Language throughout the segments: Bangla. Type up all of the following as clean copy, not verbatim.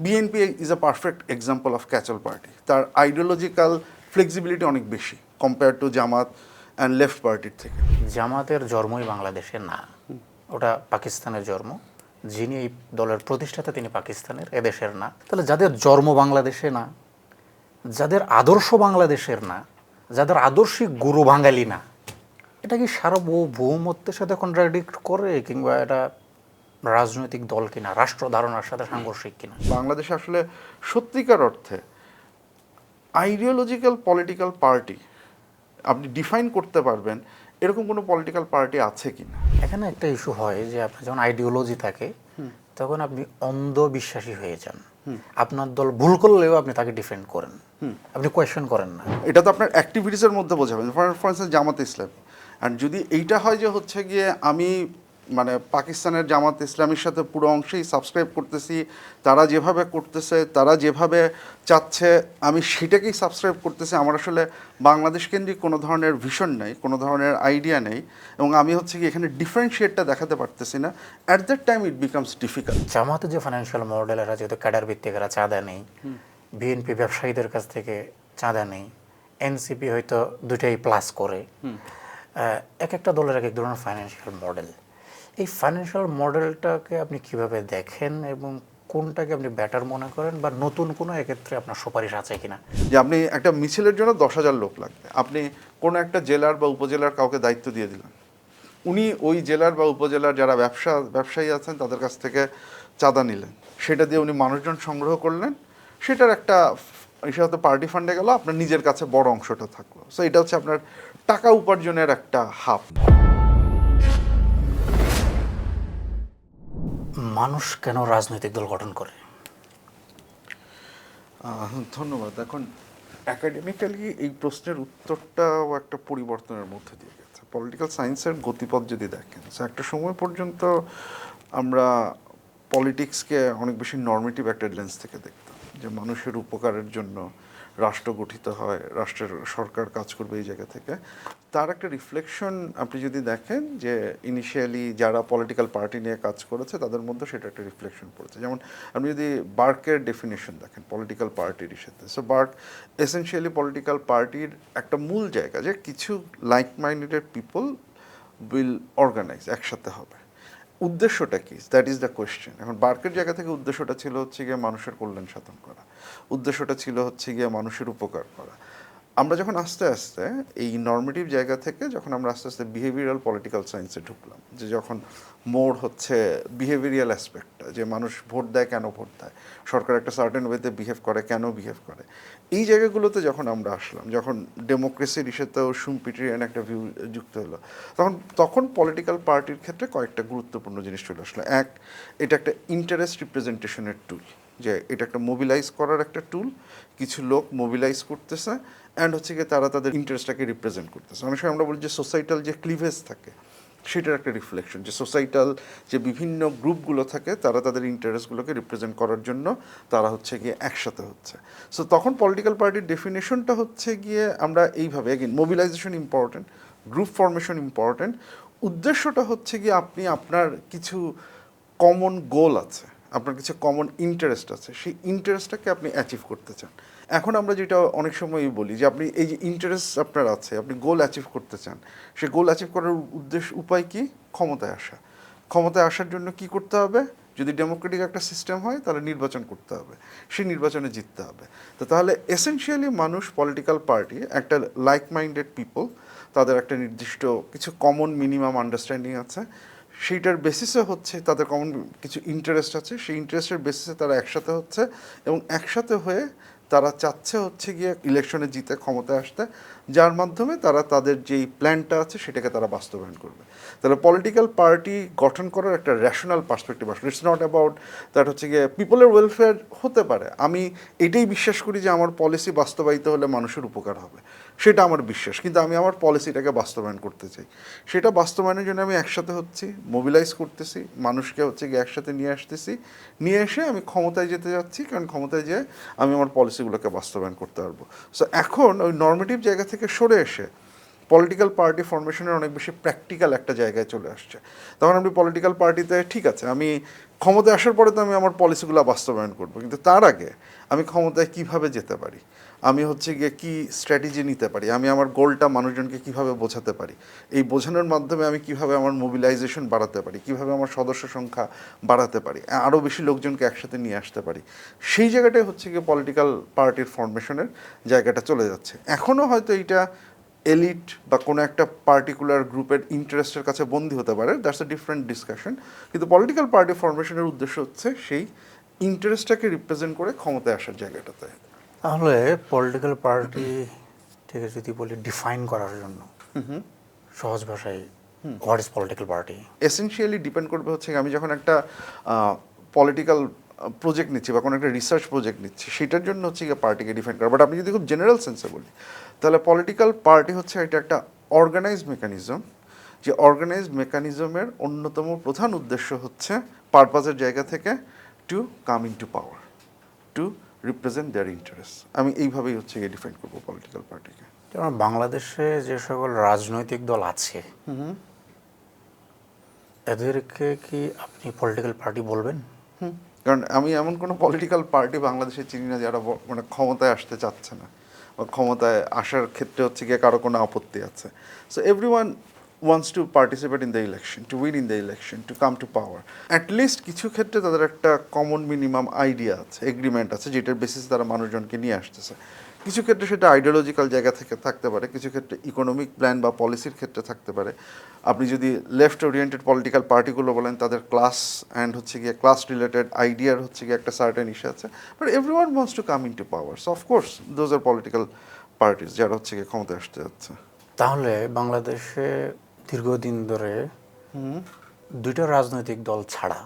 BNP is a perfect example of catch all party. তার আইডিওলজিক্যাল ফ্লেক্সিবিলিটি অনেক বেশি compare to Jamaat and left পার্টির থেকে। জামাতের জন্মই বাংলাদেশে না, ওটা পাকিস্তানের জন্ম। যিনি এই দলের প্রতিষ্ঠাতা তিনি পাকিস্তানের, এদেশের না। তাহলে যাদের জন্ম বাংলাদেশে না, যাদের আদর্শ বাংলাদেশের না, যাদের আদর্শিক গুরু বাঙালি না, এটা কি সার্বভৌমত্বের সাথে কন্ট্রাডিক্ট করে, কিংবা এটা রাজনৈতিক দল কিনা, রাষ্ট্র ধারণার সাথে সাংঘর্ষিক কিনা? বাংলাদেশে আসলে সত্যিকার অর্থে আইডিওলজিক্যাল পলিটিক্যাল পার্টি আপনি ডিফাইন করতে পারবেন এরকম কোনো পলিটিক্যাল পার্টি আছে কি না? এখানে একটা ইস্যু হয় যে আপনার যখন আইডিওলজি থাকে তখন আপনি অন্ধ বিশ্বাসী হয়ে যান। আপনার দল ভুল করলেও আপনি তাকে ডিফেন্ড করেন, আপনি কোয়েশ্চেন করেন না। এটা তো আপনার অ্যাক্টিভিটিসের মধ্যে বোঝাবেন। For instance Jamaat Islami, and যদি এইটা হয় যে হচ্ছে গিয়ে আমি মানে পাকিস্তানের জামাত ইসলামীর সাথে পুরো অংশেই সাবস্ক্রাইব করতেছি, তারা যেভাবে করতেছে, তারা যেভাবে চাচ্ছে আমি সেটাকেই সাবস্ক্রাইব করতেছি, আমার আসলে বাংলাদেশ কেন্দ্রিক কোনো ধরনের ভিশন নেই, কোনো ধরনের আইডিয়া নেই, এবং আমি হচ্ছে কি এখানে ডিফারেন্সিয়েটটা দেখাতে পারতেছি না, at that time it becomes difficult. জামাতে যে ফাইন্যান্সিয়াল মডেল, এরা যেহেতু ক্যাডার ভিত্তিক, এরা চাঁদা নেই, বিএনপি ব্যবসায়ীদের কাছ থেকে চাঁদা নেই, এনসিপি হয়তো দুটাই প্লাস করে, এক একটা দলের এক এক ধরনের ফাইন্যান্সিয়াল মডেল। এই ফাইন্যান্সিয়াল মডেলটাকে আপনি কিভাবে দেখেন এবং কোনটাকে আপনি বেটার মনে করেন, বা নতুন কোনো এক্ষেত্রে আপনার সুপারিশ আছে কিনা? যে আপনি একটা মিছিলের জন্য 10,000 লোক লাগবে, আপনি কোনো একটা জেলার বা উপজেলার কাউকে দায়িত্ব দিয়ে দিলেন, উনি ওই জেলার বা উপজেলার যারা ব্যবসায়ী আছেন তাদের কাছ থেকে চাঁদা নিলেন, সেটা দিয়ে উনি মানুষজন সংগ্রহ করলেন, সেটার একটা হিসাবে পার্টি ফান্ডে গেল, আপনার নিজের কাছে বড় অংশটা থাকলো। সো এটা হচ্ছে আপনার টাকা উপার্জনের একটা হাব। মানুষ কেন রাজনৈতিক দল গঠন করে? ধন্যবাদ। এখন একাডেমিক্যালি এই প্রশ্নের উত্তরটাও একটা পরিবর্তনের মধ্যে দিয়ে গেছে। পলিটিক্যাল সায়েন্সের গতিপথ যদি দেখেন, একটা সময় পর্যন্ত আমরা পলিটিক্সকে অনেক বেশি নর্মেটিভ একটা লেন্স থেকে দেখতাম, যে মানুষের উপকারের জন্য রাষ্ট্র গঠিত হয়, রাষ্ট্রের সরকার কাজ করবে এই জায়গা থেকে। তার একটা রিফ্লেকশন আপনি যদি দেখেন যে ইনিশিয়ালি যারা পলিটিক্যাল পার্টি নিয়ে কাজ করেছে তাদের মধ্যে সেটা একটা রিফ্লেকশন পড়েছে। যেমন আপনি যদি বার্কের ডেফিনেশন দেখেন পলিটিক্যাল পার্টির সাথে, সো বার্ক এসেনশিয়ালি পলিটিক্যাল পার্টির একটা মূল জায়গা যে কিছু like minded people will organize, একসাথে হবে। উদ্দেশ্যটা কি, দ্যাট ইজ দ্য কোয়েশ্চেন। এখন বার্কের জায়গা থেকে উদ্দেশ্যটা ছিল হচ্ছে গিয়ে মানুষের কল্যাণ সাধন করা, উদ্দেশ্যটা ছিল হচ্ছে গিয়ে মানুষের উপকার করা। আমরা যখন আস্তে আস্তে এই নর্মেটিভ জায়গা থেকে যখন আমরা আস্তে আস্তে বিহেভিয়ারাল পলিটিক্যাল সায়েন্সে ঢুকলাম, যে যখন মোর হচ্ছে বিহেভিয়ারাল অ্যাসপেক্টটা, যে মানুষ ভোট দেয় কেন ভোট দেয়, সরকার একটা সার্টেন ওয়েতে বিহেভ করে কেন বিহেভ করে, এই জায়গাগুলোতে যখন আমরা আসলাম, যখন ডেমোক্রেসির ইস্যুতেও সুম্পিটেরিয়ান একটা ভিউ যুক্ত হলো, তখন পলিটিক্যাল পার্টির ক্ষেত্রে কয়েকটা গুরুত্বপূর্ণ জিনিস চলে আসলো। এক, এটা একটা ইন্টারেস্ট রিপ্রেজেন্টেশনের টুল, যে এটা একটা মোবিলাইজ করার একটা টুল, কিছু লোক মোবিলাইজ করতেছে অ্যান্ড হচ্ছে গিয়ে তারা তাদের ইন্টারেস্টটাকে রিপ্রেজেন্ট করতেছে। অনেক সময় আমরা বলি যে সোসাইটাল যে ক্লিভেজ থাকে সেটার একটা রিফ্লেকশন, যে সোসাইটাল যে বিভিন্ন গ্রুপগুলো থাকে তারা তাদের ইন্টারেস্টগুলোকে রিপ্রেজেন্ট করার জন্য তারা হচ্ছে গিয়ে একসাথে হচ্ছে। সো তখন পলিটিক্যাল পার্টির ডেফিনেশনটা হচ্ছে গিয়ে আমরা এইভাবে, again mobilization important, group formation important, উদ্দেশ্যটা হচ্ছে গিয়ে আপনি আপনার কিছু কমন গোল আছে, আপনার কিছু কমন ইন্টারেস্ট আছে, সেই ইন্টারেস্টটাকে আপনি অ্যাচিভ করতে চান। এখন আমরা যেটা অনেক সময়ই বলি যে আপনি এই যে ইন্টারেস্ট আপনার আছে, আপনি গোল অ্যাচিভ করতে চান, সেই গোল অ্যাচিভ করার উপায় কি? ক্ষমতায় আসা। ক্ষমতায় আসার জন্য কি করতে হবে? যদি ডেমোক্রেটিক একটা সিস্টেম হয় তাহলে নির্বাচন করতে হবে, সেই নির্বাচনে জিততে হবে। তো তাহলে এসেনশিয়ালি মানুষ, পলিটিক্যাল পার্টি একটা লাইক মাইন্ডেড পিপল, তাদের একটা নির্দিষ্ট কিছু কমন মিনিমাম আন্ডারস্ট্যান্ডিং আছে, সেইটার বেসিসে হচ্ছে তাদের কমন কিছু ইন্টারেস্ট আছে, সেই ইন্টারেস্টের বেসিসে তারা একসাথে হচ্ছে, এবং একসাথে হয়ে তারা চাচ্ছে হচ্ছে গিয়ে ইলেকশনে জিতে ক্ষমতায় আসতে, যার মাধ্যমে তারা তাদের যেই প্ল্যানটা আছে সেটাকে তারা বাস্তবায়ন করবে। তাহলে পলিটিক্যাল পার্টি গঠন করার একটা র্যাশনাল পার্সপেক্টিভ আসলে, ইটস নট অ্যাবাউট দ্যাট হচ্ছে গিয়ে পিপলের ওয়েলফেয়ার হতে পারে, আমি এটাই বিশ্বাস করি যে আমার পলিসি বাস্তবায়িত হলে মানুষের উপকার হবে, সেটা আমার বিশ্বাস, কিন্তু আমি আমার পলিসিটাকে বাস্তবায়ন করতে চাই। সেটা বাস্তবায়নের জন্য আমি একসাথে হচ্ছি, মোবিলাইজ করতেছি, মানুষকে হচ্ছে গিয়ে একসাথে নিয়ে আসতেছি, নিয়ে এসে আমি ক্ষমতায় যেতে যাচ্ছি, কারণ ক্ষমতায় যেয়ে আমি আমার পলিসিগুলোকে বাস্তবায়ন করতে পারবো। সো এখন ওই নর্মেটিভ জায়গা থেকে সরে এসে পলিটিক্যাল পার্টি ফরমেশনের অনেক বেশি প্র্যাকটিক্যাল একটা জায়গায় চলে আসছে। তখন আপনি পলিটিক্যাল পার্টিতে ঠিক আছে, আমি ক্ষমতায় আসার পরে তো আমি আমার পলিসিগুলো বাস্তবায়ন করব, কিন্তু তার আগে আমি ক্ষমতায় কিভাবে যেতে পারি, আমি হচ্ছে গিয়ে কী স্ট্র্যাটেজি নিতে পারি, আমি আমার গোলটা মানুষজনকে কিভাবে বোঝাতে পারি, এই বোঝানোর মাধ্যমে আমি কিভাবে আমার মোবিলাইজেশন বাড়াতে পারি, কিভাবে আমার সদস্য সংখ্যা বাড়াতে পারি, আরও বেশি লোকজনকে একসাথে নিয়ে আসতে পারি, সেই জায়গাটাই হচ্ছে গিয়ে পলিটিক্যাল পার্টির ফরমেশনের জায়গাটা চলে যাচ্ছে। এখনও হয়তো এইটা এলিট বা কোনো একটা পার্টিকুলার গ্রুপের ইন্টারেস্টের কাছে বন্দী হতে পারে, দ্যাটস এ ডিফারেন্ট ডিসকাশন, কিন্তু পলিটিক্যাল পার্টি ফরমেশনের উদ্দেশ্য হচ্ছে সেই ইন্টারেস্টটাকে রিপ্রেজেন্ট করে ক্ষমতায় আসার জায়গাটাতে। তাহলে পলিটিক্যাল পার্টি থেকে যদি বলি ডিফাইন করার জন্য সহজ ভাষায় what is political party? Essentially depend করবে হচ্ছে আমি যখন একটা পলিটিক্যাল প্রজেক্ট নিচ্ছি বা কোনো একটা রিসার্চ প্রজেক্ট নিচ্ছি, সেটার জন্য হচ্ছে গিয়ে পার্টিকে ডিফাইন করা। বাট আপনি যদি খুব জেনারেল সেন্সে বলি, তাহলে পলিটিক্যাল পার্টি হচ্ছে এটা একটা অর্গানাইজড মেকানিজম, যে অর্গানাইজড মেকানিজমের অন্যতম প্রধান উদ্দেশ্য হচ্ছে পারপাজের জায়গা থেকে to come in to power, to represent their interest. আমি এইভাবেই হচ্ছে গিয়ে ডিফাইন করবো পলিটিক্যাল পার্টিকে। যেমন বাংলাদেশে যে সকল রাজনৈতিক দল আছে এদেরকে কি আপনি পলিটিক্যাল পার্টি বলবেন? কারণ আমি এমন কোনো পলিটিক্যাল পার্টি বাংলাদেশে চিনি না যারা মানে ক্ষমতায় আসতে চাচ্ছে না বা ক্ষমতায় আসার ক্ষেত্রে হচ্ছে গিয়ে কারো কোনো আপত্তি আছে। So everyone wants to participate in the election, to win in the election, to come to power. At least কিছু ক্ষেত্রে তাদের একটা কমন মিনিমাম আইডিয়া আছে, এগ্রিমেন্ট আছে, যেটার বেসিসে তারা মানুষজনকে নিয়ে আসতেছে। কিছু ক্ষেত্রে সেটা আইডিওলজিক্যাল জায়গা থেকে থাকতে পারে, কিছু ক্ষেত্রে ইকোনমিক প্ল্যান বা পলিসির ক্ষেত্রে থাকতে পারে। আপনি যদি লেফট ওরিয়েন্টেড পলিটিক্যাল পার্টিগুলো বলেন, তাদের ক্লাস অ্যান্ড হচ্ছে গিয়ে ক্লাস রিলেটেড আইডিয়ার হচ্ছে গিয়ে একটা সার্টেন ইস্যু আছে। But everyone wants to come in to power, so of course those are political parties যারা হচ্ছে গিয়ে ক্ষমতায় আসতে যাচ্ছে। তাহলে বাংলাদেশে দীর্ঘদিন ধরে দুইটা রাজনৈতিক দল ছাড়া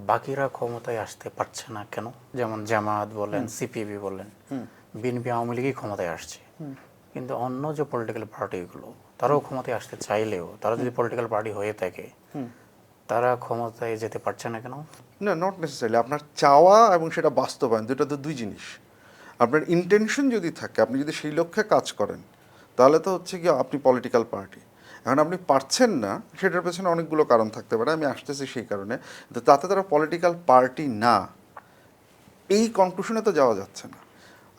বাকিরা ক্ষমতায় আসতে পারছে না কেন? যেমন জামায়াত বলেন, সিপিবি বলেন, বিএনপি আওয়ামী লীগই ক্ষমতায় আসছে, কিন্তু অন্য যে পলিটিক্যাল পার্টিগুলো তারাও ক্ষমতায় আসতে চাইলেও তারা যদি পলিটিক্যাল পার্টি হয়ে থাকে তারা ক্ষমতায় যেতে পারছে না কেন? না, নট নেসেসারিলি। আপনার চাওয়া এবং সেটা বাস্তবায়ন দুটো তো দুই জিনিস। আপনার ইন্টেনশন যদি থাকে, আপনি যদি সেই লক্ষ্যে কাজ করেন, তাহলে তো হচ্ছে কি আপনি পলিটিক্যাল পার্টি। এখন আপনি পারছেন না, সেটার পেছনে অনেকগুলো কারণ থাকতে পারে, আমি আসতেছি সেই কারণে। তো তাতে তারা পলিটিক্যাল পার্টি না, এই কনক্লুশনে তো যাওয়া যাচ্ছে না।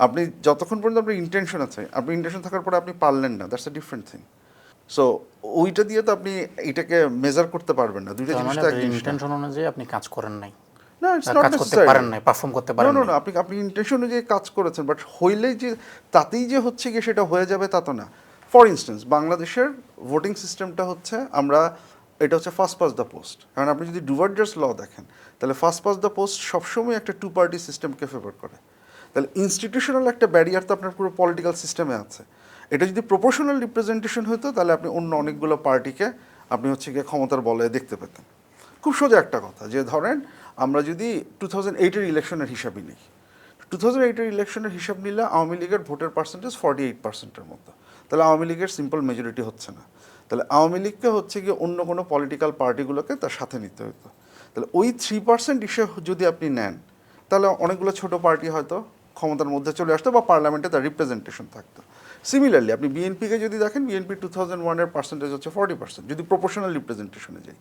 আপনি যতক্ষণ পর্যন্ত আপনার ইন্টেনশন আছে, আপনি ইন্টেনশন থাকার পরে আপনি পারলেন না, that's a different thing. So ওইটা দিয়ে তো আপনি এটাকে মেজার করতে পারবেন না, দুইটা জিনিস তো এক জিনিস না। ইন্টেনশন অনুযায়ী আপনি কাজ করেন নাই, না, ইটস নট কাজ করতে নেসেসারি। পারেন নাই, পারফর্ম করতে পারেন নাই। আপনি আপনি ইন্টেনশন অনুযায়ী কাজ করেছেন, বাট হইলেই যে তাতেই যে হচ্ছে গিয়ে সেটা হয়ে যাবে তা তো না। ফর ইনস্টেন্স, বাংলাদেশের ভোটিং সিস্টেমটা হচ্ছে এটা হচ্ছে ফার্স্ট পাস দ্য পোস্ট। কারণ আপনি যদি ডুভার্জার্স ল দেখেন, তাহলে ফার্স্ট পাস দ্য পোস্ট সবসময় একটা টু পার্টি সিস্টেমকে ফেভার করে। তাহলে ইনস্টিটিউশনাল একটা ব্যারিয়ার তো আপনার পুরো পলিটিক্যাল সিস্টেমে আছে। এটা যদি প্রপোর্শনাল রিপ্রেজেন্টেশন হতো, তাহলে আপনি অন্য অনেকগুলো পার্টিকে আপনি হচ্ছে গিয়ে ক্ষমতার বলয়ে দেখতে পেতেন। খুব সোজা একটা কথা, যে ধরেন আমরা যদি 2008-এর ইলেকশনের হিসাবই নিই, 2008-এর ইলেকশনের হিসাব নিলে আওয়ামী লীগের ভোটের পার্সেন্টেজ 48%-এর মতো। তাহলে আওয়ামী লীগের সিম্পল মেজরিটি হচ্ছে না, তাহলে আওয়ামী লীগকে হচ্ছে গিয়ে অন্য কোনো পলিটিক্যাল পার্টিগুলোকে তার সাথে নিতে হতো। তাহলে ওই 3% ইস্যু যদি আপনি নেন, তাহলে অনেকগুলো ছোট পার্টি হয়তো ক্ষমতার মধ্যে চলে আসতো বা পার্লামেন্টে তার রিপ্রেজেন্টেশন থাকতো। সিমিলারলি আপনি বিএনপিকে যদি দেখেন, বিএনপি 2001-এর পার্সেন্টেজ হচ্ছে 40%, যদি প্রপোর্শনাল রিপ্রেজেন্টেশনে যাই।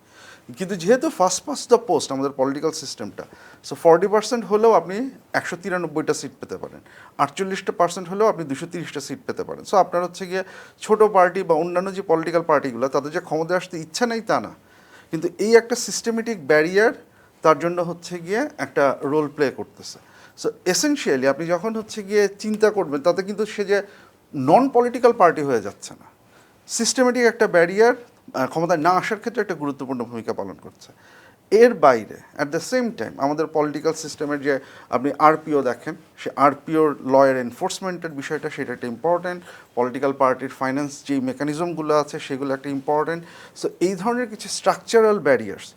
কিন্তু যেহেতু ফার্স্ট পাস দ্য পোস্ট আমাদের পলিটিক্যাল সিস্টেমটা, সো 40% হলেও আপনি 193টা সিট পেতে পারেন, 48% হলেও আপনি 230টা সিট পেতে পারেন। সো আপনার হচ্ছে গিয়ে ছোট পার্টি বা অন্যান্য যে পলিটিক্যাল পার্টিগুলো, তাদের যে ক্ষমতায় আসতে ইচ্ছা নেই তা না, কিন্তু এই একটা সিস্টেমেটিক ব্যারিয়ার তার জন্য হচ্ছে গিয়ে একটা রোল প্লে করতেছে। সো এসেনশিয়ালি আপনি যখন হচ্ছে গিয়ে চিন্তা করবেন, তাতে কিন্তু সে যে নন পলিটিক্যাল পার্টি হয়ে যাচ্ছে না, সিস্টেমেটিক একটা ব্যারিয়ার ক্ষমতায় না আসার ক্ষেত্রে একটা গুরুত্বপূর্ণ ভূমিকা পালন করছে। এর বাইরে অ্যাট দ্য সেম টাইম আমাদের পলিটিক্যাল সিস্টেমের যে আপনি আরপিও দেখেন, সে আরপিওর লয়ের এনফোর্সমেন্টের বিষয়টা, সেটা একটা ইম্পর্ট্যান্ট। পলিটিক্যাল পার্টির ফাইন্যান্স যেই মেকানিজমগুলো আছে সেগুলো একটা ইম্পর্ট্যান্ট। সো এই ধরনের কিছু স্ট্রাকচারাল ব্যারিয়ার্স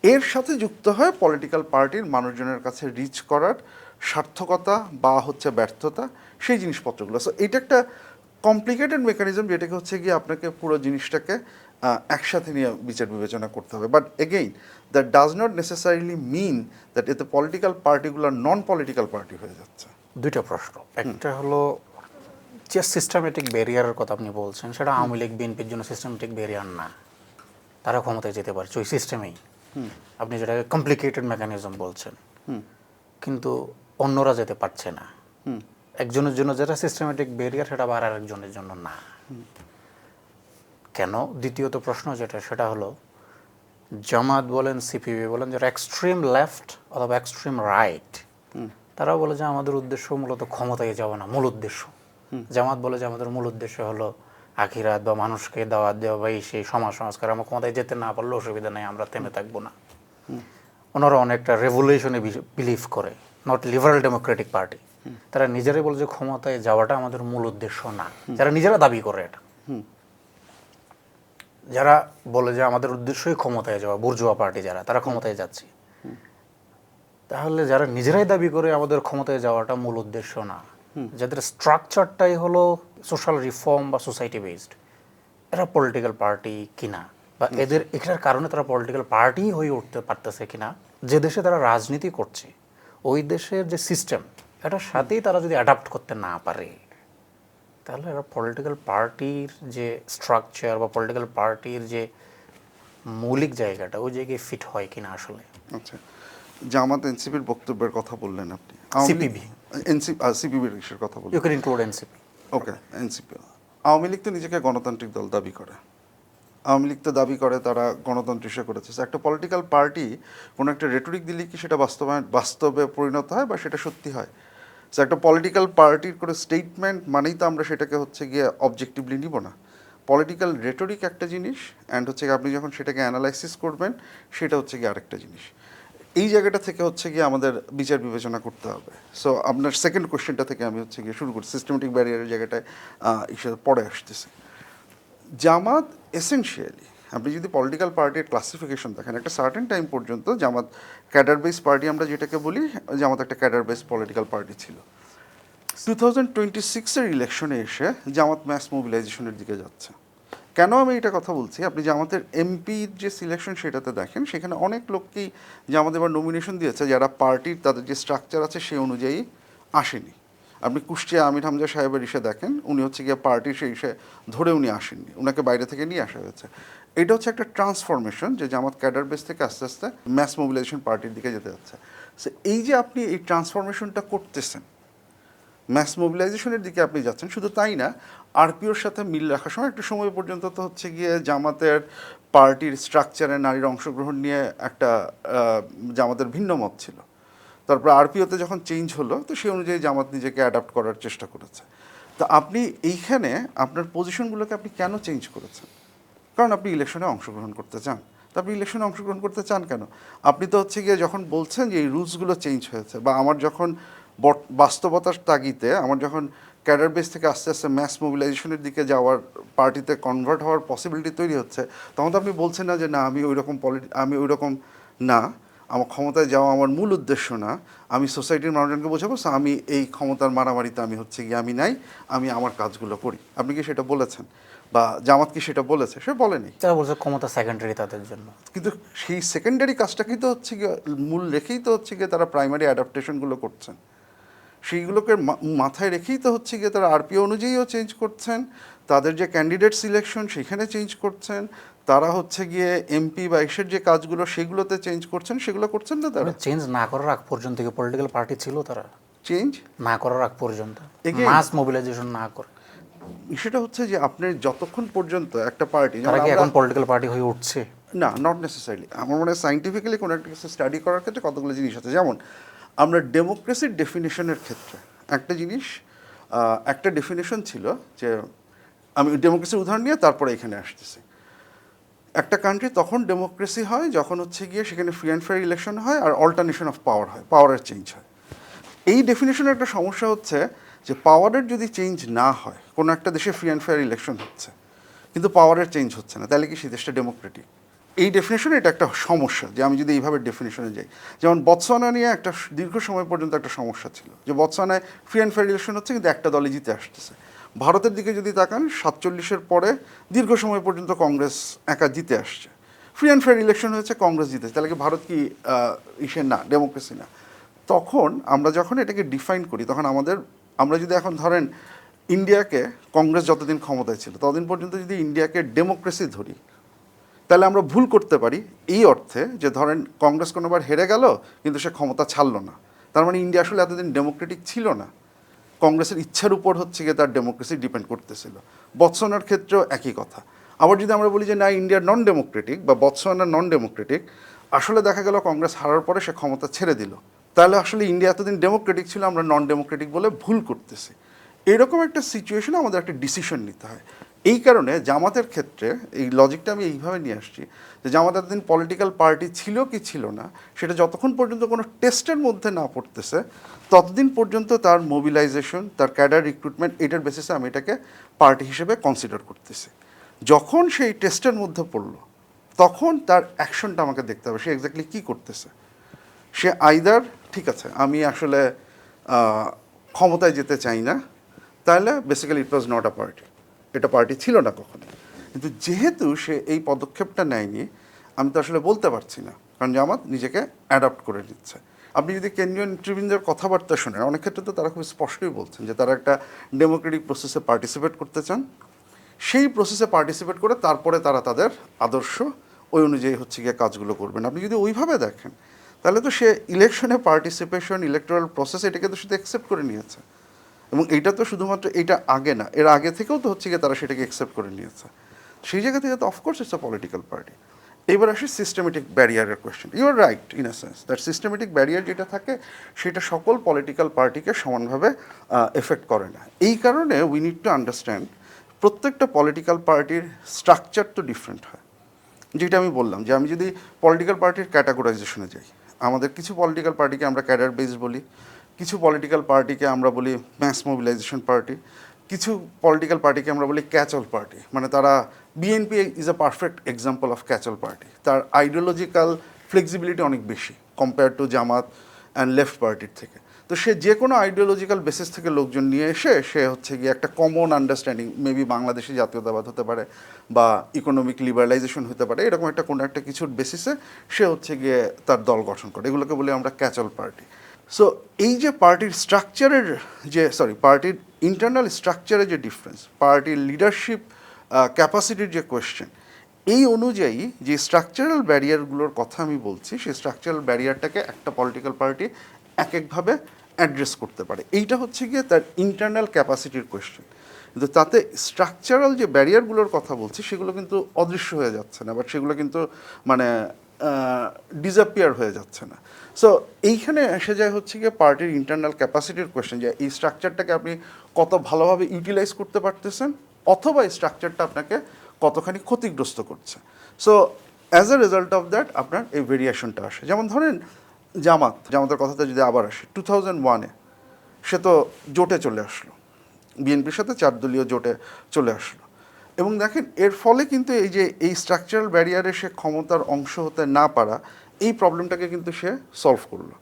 এর সাথে যুক্ত হয় পলিটিক্যাল পার্টির মানুষজনের কাছে রিচ করার সার্থকতা বা হচ্ছে ব্যর্থতা, সেই জিনিসপত্রগুলো। সো এটা একটা কমপ্লিকেটেড মেকানিজম, যেটাকে হচ্ছে গিয়ে আপনাকে পুরো জিনিসটাকে একসাথে নিয়ে বিচার বিবেচনা করতে হবে। But again, that does not necessarily mean that এতে পলিটিক্যাল পার্টিগুলো নন পলিটিক্যাল পার্টি হয়ে যাচ্ছে। দুইটা প্রশ্ন, একটা হলো যে সিস্টেমেটিক ব্যারিয়ারের কথা আপনি বলছেন, সেটা আওয়ামী লীগ বিএনপির জন্য সিস্টেমেটিক ব্যারিয়ার না, তারা ক্ষমতায় যেতে পারছে ওই সিস্টেমেই। আপনি যেটাকে কমপ্লিকেটেড মেকানিজম বলছেন, কিন্তু অন্যরা যেতে পারছে না। একজনের জন্য যেটা সিস্টেমেটিক ব্যারিয়ার, সেটা আবার আরেকজনের জন্য না। কেন? দ্বিতীয়ত প্রশ্ন যেটা, সেটা হলো জামাত বলেন, সিপিবি বলেন, যারা এক্সট্রিম লেফট অথবা এক্সট্রিম রাইট, তারা বলে যে আমাদের উদ্দেশ্য মূলত ক্ষমতায় যাওয়া না, মূল উদ্দেশ্য। জামাত বলে যে আমাদের মূল উদ্দেশ্য হলো আখিরাত বা মানুষকে দাওয়াত দেওয়া বা সেই সমাজ সংস্কার। আমরা ক্ষমতায় যেতে না পারলে অসুবিধা নেই, আমরা থেমে থাকবো না। ওনারা অনেকটা রেভলিউশনে বিলিভ করে, নট লিবারাল ডেমোক্রেটিক পার্টি। তারা নিজেরাই বলে যে ক্ষমতায় যাওয়াটা আমাদের মূল উদ্দেশ্য না, যারা নিজেরা দাবি করে এটা। যারা বলে যে আমাদের উদ্দেশ্যই ক্ষমতায় যাওয়া, বুর্জোয়া পার্টি যারা, তারা ক্ষমতায় যাচ্ছে। তাহলে যারা নিজেরাই দাবি করে আমাদের ক্ষমতায় যাওয়াটা মূল উদ্দেশ্য না, যাদের স্ট্রাকচারটাই হলো সোশ্যাল রিফর্ম বা সোসাইটি বেসড, এরা পলিটিক্যাল পার্টি কিনা, বা এদের এখানের কারণে তারা পলিটিক্যাল পার্টি হয়ে উঠতে পারতেছে কিনা, যে দেশে তারা রাজনীতি করছে ওই দেশের যে সিস্টেম, এটার সাথেই তারা যদি অ্যাডাপ্ট করতে না পারে, তাহলে এরা পলিটিক্যাল পার্টির যে স্ট্রাকচার বা পলিটিক্যাল পার্টির যে মৌলিক জায়গাটা, ওই জায়গায় ফিট হয় কিনা আসলে। আচ্ছা, জামাত এনসিপির বক্তব্যের কথা বললেন আপনি, সিপিবি, সিপিবির ইস্যুর কথা বললেন। You can include NCP. Okay, NCP. Awami League তো নিজেকে গণতান্ত্রিক দল দাবি করে। আওয়ামী লীগ তো দাবি করে তারা গণতন্ত্র ইস্যু করেছে। একটা পলিটিক্যাল পার্টি কোনো একটা রেটরিক দিলে কি সেটা বাস্তবে পরিণত হয় বা সেটা সত্যি হয়? একটা পলিটিক্যাল পার্টির কোনো স্টেটমেন্ট মানেই তো আমরা সেটাকে হচ্ছে গিয়ে অবজেক্টিভলি নিব না। পলিটিক্যাল রেটরিক একটা জিনিস, অ্যান্ড হচ্ছে আপনি যখন সেটাকে অ্যানালাইসিস করবেন সেটা হচ্ছে গিয়ে আরেকটা জিনিস। এই জায়গাটা থেকে হচ্ছে গিয়ে আমাদের বিচার বিবেচনা করতে হবে। সো আপনার সেকেন্ড কোশ্চেনটা থেকে আমি হচ্ছে গিয়ে শুরু করি, সিস্টেমেটিক ব্যারিয়ারের জায়গাটায় হিসেবে পরে আসতেছে। জামাত এসেনশিয়ালি, আপনি যদি পলিটিক্যাল পার্টির ক্লাসিফিকেশন দেখেন, একটা সার্টেন টাইম পর্যন্ত জামাত ক্যাডার বেস পার্টি, আমরা যেটাকে বলি, জামাত একটা ক্যাডার বেস পলিটিক্যাল পার্টি ছিল। 2026-এর ইলেকশনে এসে জামাত ম্যাস মোবিলাইজেশনের দিকে যাচ্ছে। কেন আমি এটা কথা বলছি? আপনি জামাতের এমপির যে সিলেকশন সেটাতে দেখেন, সেখানে অনেক লোককেই জামাত এবার নমিনেশন দিয়েছে যারা পার্টির তাদের যে স্ট্রাকচার আছে সেই অনুযায়ী আসেনি। আপনি কুষ্টিয়া আমির হামজা সাহেবের ইসে দেখেন, উনি হচ্ছে গিয়ে পার্টির সেই ইসে ধরে উনি আসেননি, ওনাকে বাইরে থেকে নিয়ে আসা হয়েছে। এটা হচ্ছে একটা ট্রান্সফরমেশন, যে জামাত ক্যাডার বেস থেকে আস্তে আস্তে ম্যাস মোবিলাইজেশন পার্টির দিকে যেতে যাচ্ছে। সো এই যে আপনি এই ট্রান্সফরমেশনটা করতেছেন, ম্যাস মোবিলাইজেশনের দিকে আপনি যাচ্ছেন, শুধু তাই না, আরপিওর সাথে মিল রাখার সময় একটা সময় পর্যন্ত তো হচ্ছে গিয়ে জামাতের পার্টির স্ট্রাকচারে নারীর অংশগ্রহণ নিয়ে একটা জামাতের ভিন্ন মত ছিল। তারপর আরপিওতে যখন চেঞ্জ হলো, তো সেই অনুযায়ী জামাত নিজেকে অ্যাডাপ্ট করার চেষ্টা করেছে। তো আপনি এইখানে আপনার পজিশনগুলোকে আপনি কেন চেঞ্জ করেছেন? কারণ আপনি ইলেকশনে অংশগ্রহণ করতে চান। তো আপনি ইলেকশনে অংশগ্রহণ করতে চান কেন? আপনি তো হচ্ছে গিয়ে যখন বলছেন যে এই রুলসগুলো চেঞ্জ হয়েছে, বা আমার যখন বাস্তবতার তাগিদে আমার যখন ক্যাডার বেস থেকে আস্তে আস্তে ম্যাস মোবিলাইজেশনের দিকে যাওয়ার, পার্টিতে কনভার্ট হওয়ার পসিবিলিটি তৈরি হচ্ছে, তখন তো আপনি বলছেন না যে না, আমি ওই রকম না, আমার ক্ষমতায় যাওয়া আমার মূল উদ্দেশ্য না, আমি সোসাইটির মানুষজনকে বোঝাবো, আমি এই ক্ষমতার মারামারিতে আমি হচ্ছে গিয়ে আমি নাই, আমি আমার কাজগুলো করি। আপনি কি সেটা বলেছেন? বা জামাত কি সেটা বলেছে? সে বলেনি। তারা বলছে ক্ষমতা সেকেন্ডারি তাদের জন্য। কিন্তু সেই সেকেন্ডারি কাজটাকেই তো হচ্ছে গিয়ে মূল রেখেই তো হচ্ছে গিয়ে তারা প্রাইমারি অ্যাডাপ্টেশনগুলো করছেন। সেইগুলোকে মাথায় রেখেই তো হচ্ছে গিয়ে তারা আরপিও অনুযায়ীও চেঞ্জ করছেন, তাদের যে ক্যান্ডিডেট সিলেকশন সেখানে চেঞ্জ করছেন, তারা হচ্ছে গিয়ে এমপি বা এসের যে কাজগুলো সেগুলোতে চেঞ্জ করছেন, সেগুলো করছেন না তারা। চেঞ্জ না করার আগ পর্যন্ত কি পলিটিক্যাল পার্টি ছিল তারা? চেঞ্জ না করার আগ পর্যন্ত, Again, মাস মোবিলাইজেশন না করে, সেটা হচ্ছে যে আপনি যতক্ষণ পর্যন্ত একটা পার্টি, তারা কি এখন পলিটিক্যাল পার্টি হয়ে উঠছে? না, নট নেসেসারিলি। আমার মনে হয় সাইন্টিফিক্যালি কোনো একটা কিছু স্টাডি করার ক্ষেত্রে কতগুলো জিনিস আছে। যেমন আমরা ডেমোক্রেসির ডেফিনেশনের ক্ষেত্রে একটা জিনিস, একটা ডেফিনেশন ছিল যে, আমি ডেমোক্রেসির উদাহরণ নিয়ে তারপরে এখানে আসতেছি। একটা কান্ট্রি তখন ডেমোক্রেসি হয় যখন হচ্ছে গিয়ে সেখানে ফ্রি অ্যান্ড ফেয়ার ইলেকশন হয় আর অল্টারনেশন অফ পাওয়ার হয়, পাওয়ারের চেঞ্জ হয়। এই ডেফিনেশনের একটা সমস্যা হচ্ছে যে পাওয়ারের যদি চেঞ্জ না হয়, কোনো একটা দেশে ফ্রি অ্যান্ড ফেয়ার ইলেকশন হচ্ছে কিন্তু পাওয়ারের চেঞ্জ হচ্ছে না, তাহলে কি সেই দেশটা ডেমোক্রেটিক? এই ডেফিনেশনে এটা একটা সমস্যা, যে আমি যদি এইভাবে ডেফিনেশনে যাই। যেমন বতসোয়ানা নিয়ে একটা দীর্ঘ সময় পর্যন্ত একটা সমস্যা ছিল, যে বতসোয়ানায় ফ্রি অ্যান্ড ফেয়ার ইলেকশন হচ্ছে কিন্তু একটা দলে জিতে আসতেছে। ভারতের দিকে যদি তাকান, 47-এর পরে দীর্ঘ সময় পর্যন্ত কংগ্রেস একা জিতে আসছে, ফ্রি অ্যান্ড ফেয়ার ইলেকশন হয়েছে, কংগ্রেস জিতেছে, তাহলে কি ভারত কি না, ডেমোক্রেসি না? তখন আমরা যখন এটাকে ডিফাইন করি, তখন আমরা যদি এখন ধরেন ইন্ডিয়াকে, কংগ্রেস যতদিন ক্ষমতায় ছিল ততদিন পর্যন্ত যদি ইন্ডিয়াকে ডেমোক্রেসি ধরি, তাহলে আমরা ভুল করতে পারি এই অর্থে যে ধরেন কংগ্রেস কোনোবার হেরে গেল কিন্তু সে ক্ষমতা ছাড়লো না, তার মানে ইন্ডিয়া আসলে এতদিন ডেমোক্রেটিক ছিল না, কংগ্রেসের ইচ্ছার উপর হচ্ছে গিয়ে তার ডেমোক্রেসি ডিপেন্ড করতেছিল। বৎসওয়ানার ক্ষেত্রেও একই কথা। আবার যদি আমরা বলি যে না, ইন্ডিয়া নন ডেমোক্রেটিক বা বৎসওয়ানা নন ডেমোক্রেটিক, আসলে দেখা গেল কংগ্রেস হারার পরে সে ক্ষমতা ছেড়ে দিল, তাহলে আসলে ইন্ডিয়া এতদিন ডেমোক্রেটিক ছিল, আমরা নন ডেমোক্রেটিক বলে ভুল করতেছি। এরকম একটা সিচুয়েশনে আমাদের একটা ডিসিশন নিতে হয়। এই কারণে জামাতের ক্ষেত্রে এই লজিকটা আমি এইভাবে নিয়ে আসছি যে জামাত এতদিন পলিটিক্যাল পার্টি ছিল কি ছিল না, সেটা যতক্ষণ পর্যন্ত কোনো টেস্টের মধ্যে না পড়তেছে ততদিন পর্যন্ত তার মোবিলাইজেশন, তার ক্যাডার রিক্রুটমেন্ট, এটার বেসিসে আমি এটাকে পার্টি হিসেবে কনসিডার করতেছি। যখন সেই টেস্টের মধ্যে পড়লো তখন তার অ্যাকশনটা আমাকে দেখতে হবে, সে এক্স্যাক্টলি কী করতেছে। সে আইদার ঠিক আছে আমি আসলে ক্ষমতায় যেতে চাই না, তাহলে basically it was not a party, এটা পার্টি ছিল না কখনো। কিন্তু যেহেতু সে এই পদক্ষেপটা নেয়নি, আমি তো আসলে বলতে পারছি না, কারণ জামাত নিজেকে অ্যাডাপ্ট করে নিচ্ছে। আপনি যদি কেন্দ্রীয় নেতৃবৃন্দের কথাবার্তা শোনেন, অনেক ক্ষেত্রে তো তারা খুব স্পষ্টই বলছেন যে তারা একটা ডেমোক্রেটিক প্রসেসে পার্টিসিপেট করতে চান, সেই প্রসেসে পার্টিসিপেট করে তারপরে তারা তাদের আদর্শ ওই অনুযায়ী হচ্ছে গিয়ে কাজগুলো করবেন। আপনি যদি ওইভাবে দেখেন তাহলে তো সে ইলেকশনে পার্টিসিপেশন, ইলেকটোরাল প্রসেস, এটাকে তো শুধু অ্যাকসেপ্ট করে নিয়েছে। এবং এইটা তো শুধুমাত্র এইটা আগে না, এর আগে থেকেও তো হচ্ছে গিয়ে তারা সেটাকে অ্যাকসেপ্ট করে নিয়েছে। সেই জায়গা থেকে তো of course it's a political party. এবার আসি সিস্টেমেটিক ব্যারিয়ারের question. You are right in a sense that systematic barrier যেটা থাকে সেটা সকল পলিটিক্যাল পার্টিকে সমানভাবে এফেক্ট করে না। এই কারণে উই নিড টু আন্ডারস্ট্যান্ড প্রত্যেকটা পলিটিক্যাল পার্টির স্ট্রাকচার তো ডিফারেন্ট হয়। যেটা আমি বললাম যে আমি যদি পলিটিক্যাল পার্টির ক্যাটাগরাইজেশনে যাই, আমাদের কিছু পলিটিক্যাল পার্টিকে আমরা ক্যাডার বেসড বলি, কিছু পলিটিক্যাল পার্টিকে আমরা বলি ম্যাস মোবিলাইজেশন পার্টি, কিছু পলিটিক্যাল পার্টিকে আমরা বলি ক্যাচল পার্টি। মানে তারা BNP is a perfect example of catch all party. তার আইডিওলজিক্যাল ফ্লেক্সিবিলিটি অনেক বেশি compare to Jamaat and left পার্টির থেকে। তো সে যে কোনো আইডিওলজিক্যাল বেসিস থেকে লোকজন নিয়ে এসে সে হচ্ছে গিয়ে একটা কমন আন্ডারস্ট্যান্ডিং, মেবি বাংলাদেশি জাতীয়তাবাদ হতে পারে বা ইকোনমিক লিবারালাইজেশন হতে পারে, এরকম একটা কোনো একটা কিছুর বেসিসে সে হচ্ছে গিয়ে তার দল গঠন করে, এগুলোকে বলি আমরা ক্যাচল পার্টি। সো এই যে পার্টির স্ট্রাকচারের পার্টির ইন্টারনাল স্ট্রাকচারের যে ডিফারেন্স, পার্টির লিডারশিপ ক্যাপাসিটির যে কোয়েশ্চেন, এই অনুযায়ী যে স্ট্রাকচারাল ব্যারিয়ারগুলোর কথা আমি বলছি, সেই স্ট্রাকচারাল ব্যারিয়ারটাকে একটা পলিটিক্যাল পার্টি এক একভাবে অ্যাড্রেস করতে পারে। এইটা হচ্ছে গিয়ে তার ইন্টারনাল ক্যাপাসিটির কোয়েশ্চেন। কিন্তু তাতে স্ট্রাকচারাল যে ব্যারিয়ারগুলোর কথা বলছি সেগুলো কিন্তু অদৃশ্য হয়ে যাচ্ছে না, বাট সেগুলো কিন্তু মানে ডিসঅ্যাপিয়ার হয়ে যাচ্ছে না। সো এইখানে এসে যায় হচ্ছে গিয়ে পার্টির ইন্টারনাল ক্যাপাসিটির কোয়েশ্চেন, যে এই স্ট্রাকচারটাকে আপনি কত ভালোভাবে ইউটিলাইজ করতে পারতেছেন, অথবা এই স্ট্রাকচারটা আপনাকে কতখানি ক্ষতিগ্রস্ত করছে। So as a result of that আপনার এই ভেরিয়েশনটা আসে। যেমন ধরেন জামাতের কথাতে যদি আবার আসে, 2001-এ সে তো জোটে চলে আসলো, বিএনপির সাথে 4 দলীয় জোটে চলে আসলো। এবং দেখেন এর ফলে কিন্তু এই যে এই স্ট্রাকচারাল ব্যারিয়ারে সে ক্ষমতার অংশ হতে না পারা, এই প্রবলেমটাকে কিন্তু সে সলভ করলো।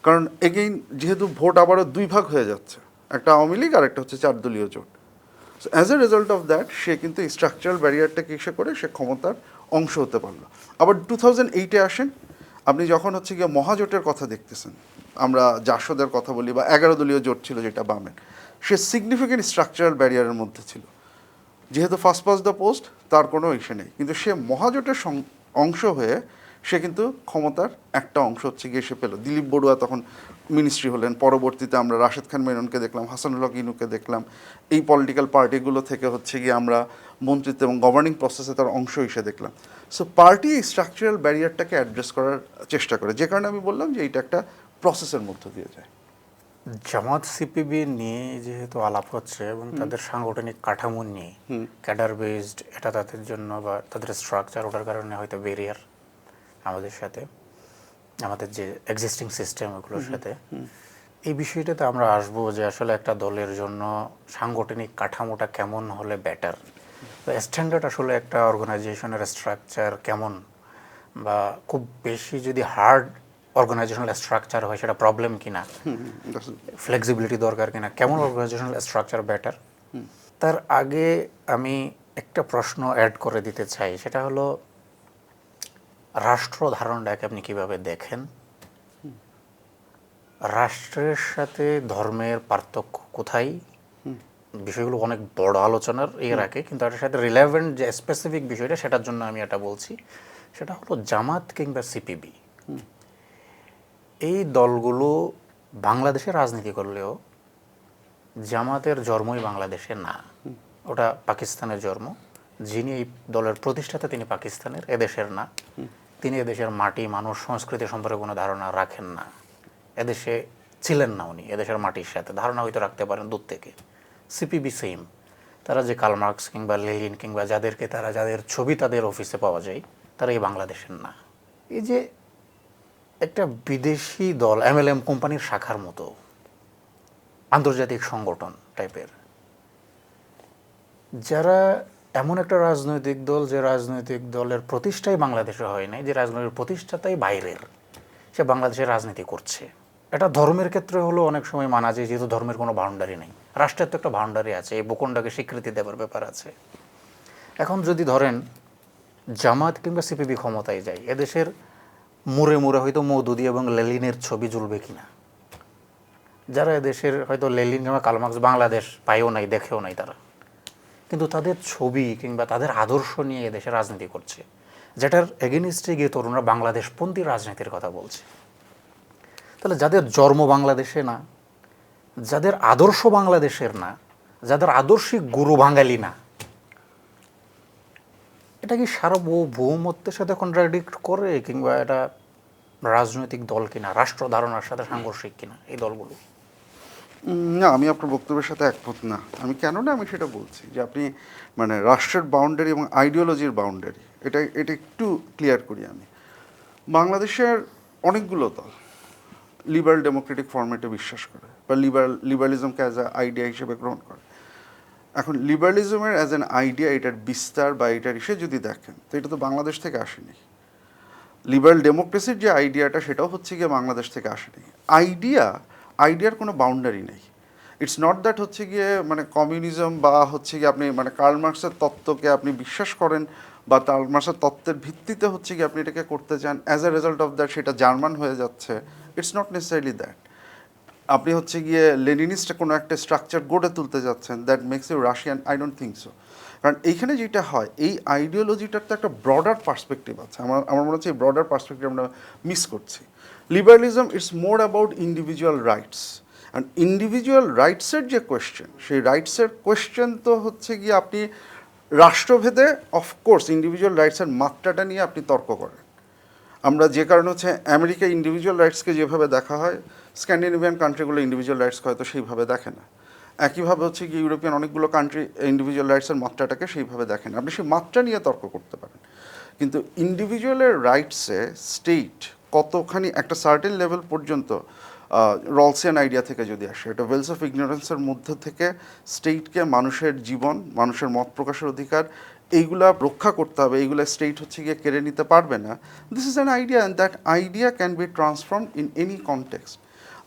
কারণ এগেইন যেহেতু ভোট আবারও 2 ভাগ হয়ে যাচ্ছে, একটা আওয়ামী লীগ আর একটা হচ্ছে 4 দলীয় জোট। So as a result of that সে কিন্তু এই স্ট্রাকচারাল ব্যারিয়ারটাকে ইসে করে সে ক্ষমতার অংশ হতে পারলো। আবার 2008-এ আসেন, আপনি যখন হচ্ছে গিয়ে মহাজোটের কথা দেখতেছেন, আমরা জাসদের কথা বলি বা 11 দলীয় জোট ছিল যেটা বামের, সে সিগনিফিকেন্ট স্ট্রাকচারাল ব্যারিয়ারের মধ্যে ছিল। যেহেতু ফার্স্ট পাস দ্য পোস্ট, তার কোনো ইসে নেই, কিন্তু সে মহাজোটের অংশ হয়ে সে কিন্তু ক্ষমতার একটা অংশ হচ্ছে গিয়ে সে পেল। দিলীপ বড়ুয়া তখন মিনিস্ট্রি হলেন, পরবর্তীতে আমরা রাশেদ খান মেননকে দেখলাম, হাসানুল হক ইনুকে দেখলাম। এই পলিটিক্যাল পার্টিগুলো থেকে হচ্ছে গিয়ে আমরা মন্ত্রিত্ব এবং গভর্নিং প্রসেসে তার অংশ হিসেবে দেখলাম। সো পার্টি এই স্ট্রাকচারাল ব্যারিয়ারটাকে অ্যাড্রেস করার চেষ্টা করে, যে কারণে আমি বললাম যে এইটা একটা প্রসেসের মধ্য দিয়ে যায়। জামাত সিপিবি নিয়ে যেহেতু আলাপ হচ্ছে এবং তাদের সাংগঠনিক কাঠামো নিয়ে, ক্যাডার বেসড, এটা তাদের জন্য বা তাদের স্ট্রাকচার, ওটার কারণে হয়তো বেরিয়ার আমাদের সাথে, আমাদের যে এক্সিস্টিং সিস্টেম ওগুলোর সাথে। এই বিষয়টাতে আমরা আসবো যে আসলে একটা দলের জন্য সাংগঠনিক কাঠামোটা কেমন হলে বেটার, স্ট্যান্ডার্ড আসলে একটা অর্গানাইজেশনের স্ট্রাকচার কেমন, বা খুব বেশি যদি হার্ড অর্গানাইজেশনাল স্ট্রাকচার হয় সেটা প্রবলেম কিনা, ফ্লেক্সিবিলিটি দরকার কিনা, কেমন অর্গানাইজেশনাল স্ট্রাকচার বেটার। তার আগে আমি একটা প্রশ্ন অ্যাড করে দিতে চাই, সেটা হলো রাষ্ট্র ধারণটাকে আপনি কিভাবে দেখেন? রাষ্ট্রের সাথে ধর্মের পার্থক্য কোথায়? বিষয়গুলো অনেক বড় আলোচনার রাখে, কিন্তু এটার সাথে রিলেভেন্ট যে স্পেসিফিক বিষয়টা সেটার জন্য আমি এটা বলছি। সেটা হলো জামাত কিংবা সিপিবি, এই দলগুলো বাংলাদেশে রাজনীতি করলেও জামাতের জন্মই বাংলাদেশে না, ওটা পাকিস্তানের জন্ম। যিনি এই দলের প্রতিষ্ঠাতা তিনি পাকিস্তানের, এদেশের না। তিনি এদেশের মাটি, মানুষ, সংস্কৃতি সম্পর্কে কোনো ধারণা রাখেন না। এদেশে ছিলেন না উনি, এদেশের মাটির সাথে ধারণা হয়তো রাখতে পারেন দূর থেকে। সিপিবি সেম, তারা যে কার্ল মার্কস কিংবা লেনিন কিংবা যাদের ছবি তাদের অফিসে পাওয়া যায়, তারা এই বাংলাদেশের না। এই যে একটা বিদেশি দল, এমএলএম কোম্পানির শাখার মতো আন্তর্জাতিক সংগঠন টাইপের, যারা এমন একটা রাজনৈতিক দল, যে রাজনৈতিক দলের প্রতিষ্ঠাই বাংলাদেশে হয় নাই, যে রাজনৈতিক প্রতিষ্ঠাতাই বাইরের, সে বাংলাদেশে রাজনীতি করছে। এটা ধর্মের ক্ষেত্রে হলো অনেক সময় মানা যায়, যেহেতু ধর্মের কোনো বাউন্ডারি নেই। রাষ্ট্রের তো একটা বাউন্ডারি আছে, এই ভূখণ্ডকে স্বীকৃতি দেওয়ার ব্যাপার আছে। এখন যদি ধরেন জামাত কিংবা সিপিবি ক্ষমতায় যায়, এদেশের মুড়ে মুড়ে হয়তো মওদুদি এবং লেনিনের ছবি ঝুলবে কিনা, যারা এদেশের হয়তো লেনিন কিংবা কার্ল মার্কস বাংলাদেশ পায়ও নাই, দেখেও নাই তারা, কিন্তু তাদের ছবি কিংবা তাদের আদর্শ নিয়ে এদেশে রাজনীতি করছে, যেটার এগেনিস্টে গিয়ে তরুণরা বাংলাদেশপন্থী রাজনীতির কথা বলছে। তাহলে যাদের জন্ম বাংলাদেশে না, যাদের আদর্শ বাংলাদেশের না, যাদের আদর্শিক গুরু বাঙালি না, এটা কি সার্বভৌমত্বের সাথে কন্ট্রাডিক্ট করে, কিংবা এটা রাজনৈতিক দল কিনা, রাষ্ট্র ধারণার সাথে সাংঘর্ষিক কিনা এই দলগুলো? না, আমি আপনার বক্তব্যের সাথে একমত না। আমি কেন না, আমি সেটা বলছি যে আপনি মানে রাষ্ট্রের বাউন্ডারি এবং আইডিওলজির বাউন্ডারি, এটা একটু ক্লিয়ার করি আমি। বাংলাদেশের অনেকগুলো দল লিবারাল ডেমোক্রেটিক ফরম্যাটে বিশ্বাস করে, বা লিবারালিজমকে অ্যাজ এ আইডিয়া হিসেবে গ্রহণ করে। এখন লিবারালিজমের অ্যাজ অ্যান আইডিয়া, এটার বিস্তার বা এটার যদি দেখেন, তো এটা তো বাংলাদেশ থেকে আসেনি। লিবারাল ডেমোক্রেসির যে আইডিয়াটা, সেটাও হচ্ছে গিয়ে বাংলাদেশ থেকে আসেনি। আইডিয়ার কোনো বাউন্ডারি নেই। ইটস নট দ্যাট হচ্ছে গিয়ে মানে কমিউনিজম বা হচ্ছে গিয়ে আপনি মানে কার্ল মার্কসের তত্ত্বকে আপনি বিশ্বাস করেন, বা কার্ল মার্কসের তত্ত্বের ভিত্তিতে হচ্ছে গিয়ে আপনি এটাকে করতে চান, as a result of that সেটা জার্মান হয়ে যাচ্ছে। It's not necessarily that. আপনি হচ্ছে গিয়ে লেনিনিস্ট কোনো একটা স্ট্রাকচার গড়ে তুলতে যাচ্ছেন, that makes you Russian. I don't think so. কারণ এইখানে যেটা হয়, এই আইডিওলজিটার তো একটা ব্রডার পার্সপেক্টিভ আছে। আমার মনে হচ্ছে এই ব্রডার পার্সপেক্টিভ আমরা মিস করছি। Liberalism it's more about individual rights, and individual রাইটসের যে কোয়েশ্চেন, সেই রাইটসের কোয়েশ্চেন তো হচ্ছে গিয়ে আপনি রাষ্ট্রভেদে অফকোর্স ইন্ডিভিজুয়াল রাইটসের মাত্রাটা নিয়ে আপনি তর্ক করেন। আমরা যে কারণে হচ্ছে আমেরিকায় ইন্ডিভিজুয়াল রাইটসকে যেভাবে দেখা হয়, স্ক্যান্ডিনেভিয়ান কান্ট্রিগুলো ইন্ডিভিজুয়াল রাইটসকে হয়তো সেইভাবে দেখে না। একইভাবে হচ্ছে কি ইউরোপিয়ান অনেকগুলো কান্ট্রি ইন্ডিভিজুয়াল রাইটসের মাত্রাটাকে সেইভাবে দেখেন। আপনি সেই মাত্রা নিয়ে তর্ক করতে পারেন, কিন্তু ইন্ডিভিজুয়ালের রাইটসে স্টেট কতখানি একটা সার্টেন লেভেল পর্যন্ত রলসিয়ান আইডিয়া থেকে যদি আসে, এটা ওয়েলস অফ ইগনোরেন্সের মধ্যে থেকে স্টেটকে মানুষের জীবন, মানুষের মত প্রকাশের অধিকার, এইগুলা রক্ষা করতে হবে, এইগুলা স্টেট হচ্ছে গিয়ে কেড়ে নিতে পারবে না। This is an idea, and that idea can be transformed in any context.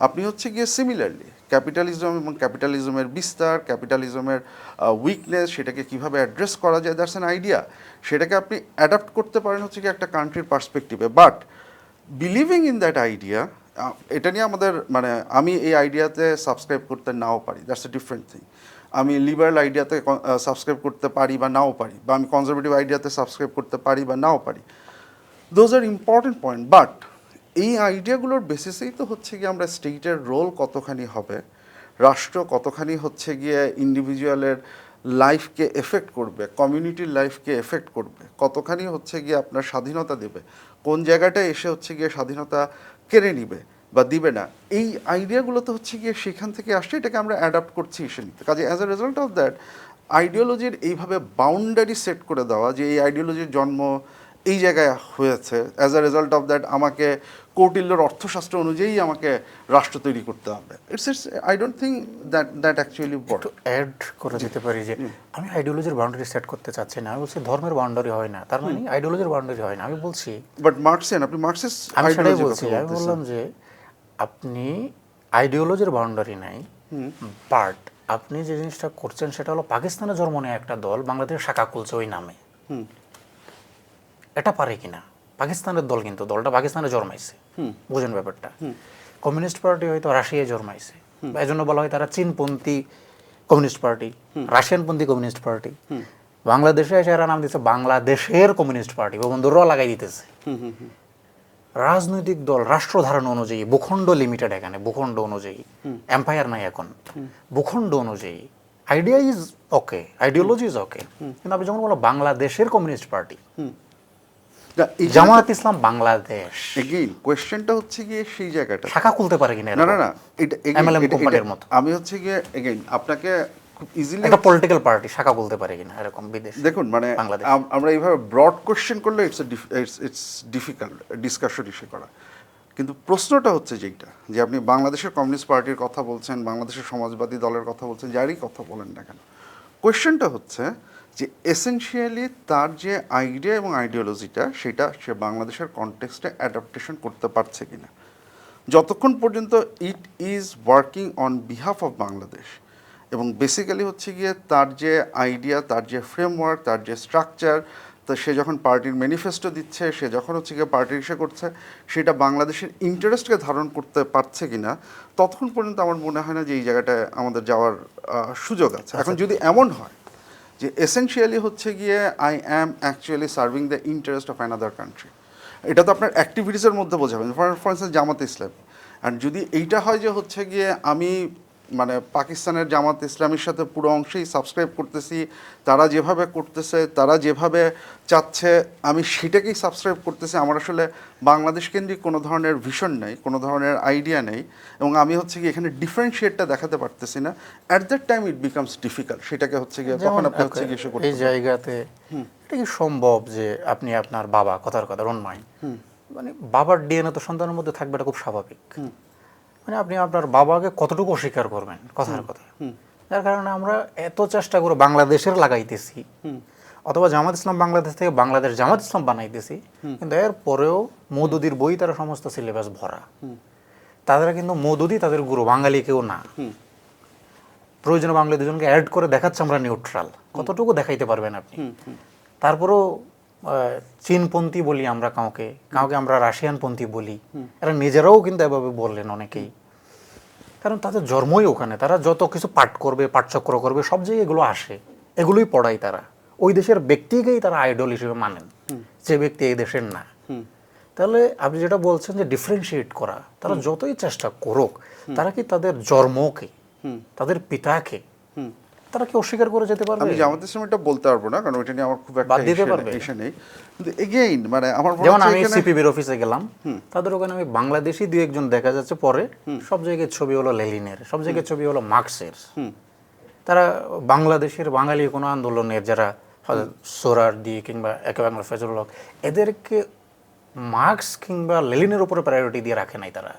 আপনি হচ্ছে গিয়ে সিমিলারলি ক্যাপিটালিজম এবং ক্যাপিটালিজমের বিস্তার, ক্যাপিটালিজমের উইকনেস, সেটাকে কীভাবে অ্যাড্রেস করা যায়, দ্যাটস অ্যান আইডিয়া। সেটাকে আপনি অ্যাডাপ্ট করতে পারেন হচ্ছে কি একটা কান্ট্রির পার্সপেক্টিভে, but believing in that idea, এটা নিয়ে আমাদের মানে আমি এই আইডিয়াতে সাবস্ক্রাইব করতে নাও পারি, দ্যাটস এ ডিফারেন্ট থিং। আমি লিবারাল আইডিয়াতে সাবস্ক্রাইব করতে পারি বা নাও পারি, বা আমি কনজারভেটিভ আইডিয়াতে সাবস্ক্রাইব করতে পারি বা নাও পারি। Those are important point, but এই আইডিয়াগুলোর বেসিসেই তো হচ্ছে গিয়ে আমরা স্টেটের রোল কতখানি হবে, রাষ্ট্র কতখানি হচ্ছে গিয়ে ইন্ডিভিজুয়ালের লাইফকে এফেক্ট করবে, কমিউনিটির লাইফকে এফেক্ট করবে, কতখানি হচ্ছে গিয়ে আপনার স্বাধীনতা দেবে, কোন জায়গাটায় এসে হচ্ছে গিয়ে স্বাধীনতা কেড়ে নিবে বা দিবে না, এই আইডিয়াগুলো তো হচ্ছে গিয়ে সেখান থেকে আসছে। এটাকে আমরা অ্যাডাপ্ট করছি এসে নিতে। কাজে as a result of that আইডিওলজির এইভাবে বাউন্ডারি সেট করে দেওয়া, যে এই আইডিওলজির জন্ম এই জায়গায় হয়েছে, as a result of that আমাকে কৌটিল্যর অর্থশাস্ত্র অনুযায়ী আমাকে রাষ্ট্র তৈরি করতে হবে, it's I don't think that actually একটু অ্যাড করে দিতে পারি যে আমি আইডিওলজির বাউন্ডারি সেট করতে চাচ্ছি না। আমি বলছি ধর্মের বাউন্ডারি হয় না, তার মানে আইডিওলজির বাউন্ডারি হয় না। আমি বলছি বাট মার্কসিয়ান, আপনি মার্কসিস্ট আমি সেটাই আইডিওলজির বলছি। কথা আমি বলতেছেন। বললাম যে আপনি আইডিওলজির বাউন্ডারি নাই, বাট আপনি যে জিনিসটা করছেন সেটা হলো পাকিস্তানে জন্ম নেয় একটা দল বাংলাদেশের শাখা খুলছে ওই নামে। এটা পারে কিনা? পাকিস্তানের দল, কিন্তু দলটা পাকিস্তানে জন্মাইছে, বুঝেন ব্যাপারটা। কমিউনিস্ট পার্টি হয়তো রাশিয়ায় জন্মাইছে, বা এই জন্য বলা হয় তারা চীনপন্থী কমিউনিস্ট পার্টি, রাশিয়ানপন্থী কমিউনিস্ট পার্টি, বাংলাদেশে এসে এরা নাম দিচ্ছে বাংলাদেশের কমিউনিস্ট পার্টি, বন্ধুরাও লাগাই দিতেছে। রাজনৈতিক দল রাষ্ট্র ধারণ অনুযায়ী, ভূখণ্ড লিমিটেড, এখানে ভূখণ্ড অনুযায়ী, এম্পায়ার নাই এখন, ভূখণ্ড অনুযায়ী idea is okay, ideology is okay, কিন্তু আপনি যখন বলো বাংলাদেশের কমিউনিস্ট পার্টি, জামায়াত ইসলাম বাংলাদেশ, এগেইন কোয়েশ্চেনটা হচ্ছে গিয়ে সেই জায়গাটা শাখা খুলতে পারে কিনা? না না না, এটা MLM কোম্পানির মতো। আমি হচ্ছে গিয়ে এগেইন আপনাকে খুব ইজিলি একটা পলিটিক্যাল পার্টি শাখা খুলতে পারে কিনা এরকম বিদেশ? দেখুন মানে বাংলাদেশ। আমরা এইভাবে ব্রড কোয়েশ্চেন করলে ইটস ডিফিকাল্ট ডিসকাশন ইস্যু করা, কিন্তু প্রশ্নটা হচ্ছে যেটা যে আপনি বাংলাদেশের কমিউনিস্ট পার্টির কথা বলছেন, বাংলাদেশের সমাজবাদী দলের কথা বলছেন, যারই কথা বলেন না কেন, কোয়েশ্চেনটা হচ্ছে যে এসেনশিয়ালি তার যে আইডিয়া এবং আইডিওলজিটা সেটা সে বাংলাদেশের কনটেক্সটে অ্যাডাপ্টেশন করতে পারছে কিনা। যতক্ষণ পর্যন্ত it is working on behalf of Bangladesh এবং বেসিক্যালি হচ্ছে গিয়ে তার যে আইডিয়া, তার যে ফ্রেমওয়ার্ক, তার যে স্ট্রাকচার, তো সে যখন পার্টির ম্যানিফেস্টো দিচ্ছে, সে যখন হচ্ছে গিয়ে পার্টির ইসে করছে, সেটা বাংলাদেশের ইন্টারেস্টকে ধারণ করতে পারছে কিনা, ততক্ষণ পর্যন্ত আমার মনে হয় না যে এই জায়গাটায় আমাদের যাওয়ার সুযোগ আছে। এখন যদি এমন হয় যে এসেনশিয়ালি হচ্ছে গিয়ে I am actually serving the interest of another country, এটা তো আপনার অ্যাক্টিভিটিসের মধ্যে বোঝাবেন, for instance Jamaat Islam. And যদি এইটা হয় যে হচ্ছে গিয়ে আমি মানে পাকিস্তানের জামাত ইসলামের সাথে পুরো অংশেই সাবস্ক্রাইব করতেছি, তারা যেভাবে করতেছে, তারা যেভাবে চাচ্ছে, আমি সেটাকেই সাবস্ক্রাইব করতেছি, আমার আসলে বাংলাদেশ কেন্দ্রিক কোনো ধরনের ভিশন নেই, কোনো ধরনের আইডিয়া নেই, এবং আমি হচ্ছে কি এখানে ডিফারেন্সিয়েটটা দেখাতে পারতেছি না, at that time it becomes difficult. সেটাকে হচ্ছে গিয়ে তখন আপনি হচ্ছে গিয়ে এসে করতে এই জায়গাতে এটা কি সম্ভব যে আপনি আপনার বাবা, কথার কথা ডোন্ট মাইন্ড, মানে বাবার ডিএনএ তো সন্তানের মধ্যে থাকবে, এটা খুব স্বাভাবিক, মানে আপনি আপনার বাবাকে কতটুকু অস্বীকার করবেন, কথার কথা। যার কারণে আমরা এত চেষ্টা করে বাংলাদেশের লাগাইতেছি, অথবা জামাত ইসলাম বাংলাদেশ থেকে বাংলাদেশ জামাত ইসলাম বানাইতেছি, কিন্তু এর পরেও মওদুদির বই তারা সমস্ত সিলেবাস ভরা, তাদের কিন্তু মওদুদি তাদের গুরু, বাঙালি কেউ না। প্রয়োজনে বাঙালি দুজনকে অ্যাড করে দেখাচ্ছে আমরা নিউট্রাল, কতটুকু দেখাইতে পারবেন আপনি? তারপরেও চীনপন্থী বলি আমরা কাউকে, কাউকে আমরা রাশিয়ানপন্থী বলি, এরা নিজেরাও কিন্তু এভাবে বললেন অনেকেই, কারণ তাদের জন্মই ওখানে, তারা যত কিছু পাঠ করবে, পাঠচক্র করবে, সব জায়গায় এগুলো আসে, এগুলোই পড়ায় তারা, ওই দেশের ব্যক্তিকেই তারা আইডল হিসেবে মানেন, যে ব্যক্তি এই দেশের না। তাহলে আপনি যেটা বলছেন যে ডিফারেন্সিয়েট করা, তারা যতই চেষ্টা করুক, তারা কি তাদের জন্মকে, তাদের পিতাকে তারা কি অস্বীকার করে যেতে পারবে? আমি জামাত ইসলাম এটা বলতে পারবো না, কারণ ওইটা নিয়ে আমার খুব একটা ইস্যু নেই, কিন্তু এগেইন মানে আমার যেমন আমি সিপিবির অফিসে গেলাম, তাদের ওখানে আমি বাংলাদেশি দুই একজন দেখা যাচ্ছে, পরে সব জায়গায় ছবি হলো লেনিনের, সব জায়গায় ছবি হলো মার্কসের। তারা বাংলাদেশের বাঙালি কোনো আন্দোলনের যারা সোরার দিয়ে কিংবা একে বাংলা ফজলুল হক, এদেরকে মার্কস কিংবা লেনিনের উপরে প্রায়োরিটি দিয়ে রাখে নাই তারা,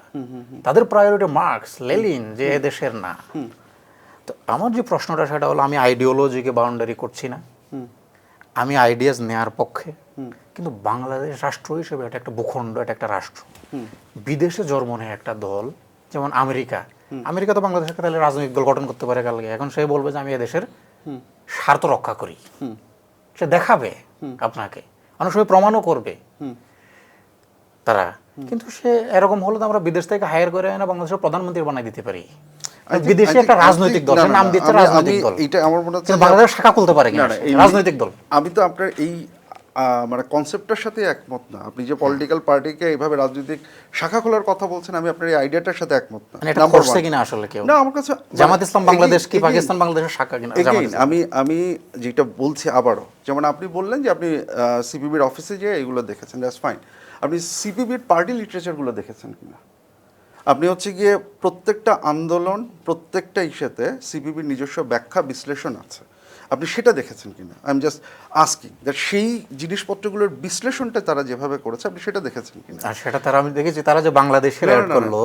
তাদের প্রায়োরিটি মার্কস লেনিন, যে এদেশের না। তো আমার যে প্রশ্নটা সেটা হলো, আমি আইডিওলজিকে বাউন্ডারি করছি না, আমি আইডিয়াস নেয়ার পক্ষে, কিন্তু বাংলাদেশ রাষ্ট্র হিসেবে এটা একটা ভূখণ্ড, এটা একটা রাষ্ট্র, বিদেশে জন্ম নেয় একটা দল, যেমন আমেরিকা। আমেরিকা তো বাংলাদেশের তাহলে রাজনৈতিক দল গঠন করতে পারে কালকে, এখন সে বলবে যে আমি এদেশের স্বার্থ রক্ষা করি, সে দেখাবে আপনাকে, অনেক সময় প্রমাণও করবে তারা, কিন্তু সে এরকম হলে তো আমরা বিদেশ থেকে হায়ার করে না বাংলাদেশের প্রধানমন্ত্রী বানাই দিতে পারি। বিদেশে একটা রাজনৈতিক দল, নাম দিচ্ছে রাজনৈতিক দল, এটা আমার মনে হচ্ছে বাংলাদেশ শাখা খুলতে পারে কিনা রাজনৈতিক দল। আমি তো আপনার এই মানে কনসেপ্টটার সাথে একমত না। আপনি যে পলিটিক্যাল পার্টিকে এইভাবে রাজনৈতিক শাখা খোলার কথা বলছেন, আমি আপনার এই আইডিয়াটার সাথে একমত না। এটা করছে কিনা আসলে কেউ? না, আমার কাছে জামাত ইসলাম বাংলাদেশ কি পাকিস্তান বাংলাদেশের শাখা কিনা? আমি যেটা বলছি আবারও, যেমন আপনি বললেন যে আপনি সিপিবির অফিসে যে এগুলো দেখেছেন, দ্যাটস ফাইন। আপনি সিপিবির পার্টি লিটারেচারগুলো দেখেছেন কিনা? আপনি হচ্ছে গিয়ে প্রত্যেকটা আন্দোলন, প্রত্যেকটা ইস্যুতে সিপিবির নিজস্ব ব্যাখ্যা বিশ্লেষণ আছে, আপনি সেটা দেখেছেন কিনা? I am just asking that সেই জিনিসপত্রগুলোর বিশ্লেষণটা তারা যেভাবে করেছে আপনি সেটা দেখেছেন কিনা? আর সেটা তারা আমি দেখেছি, তারা যে বাংলাদেশের অ্যাড করলো,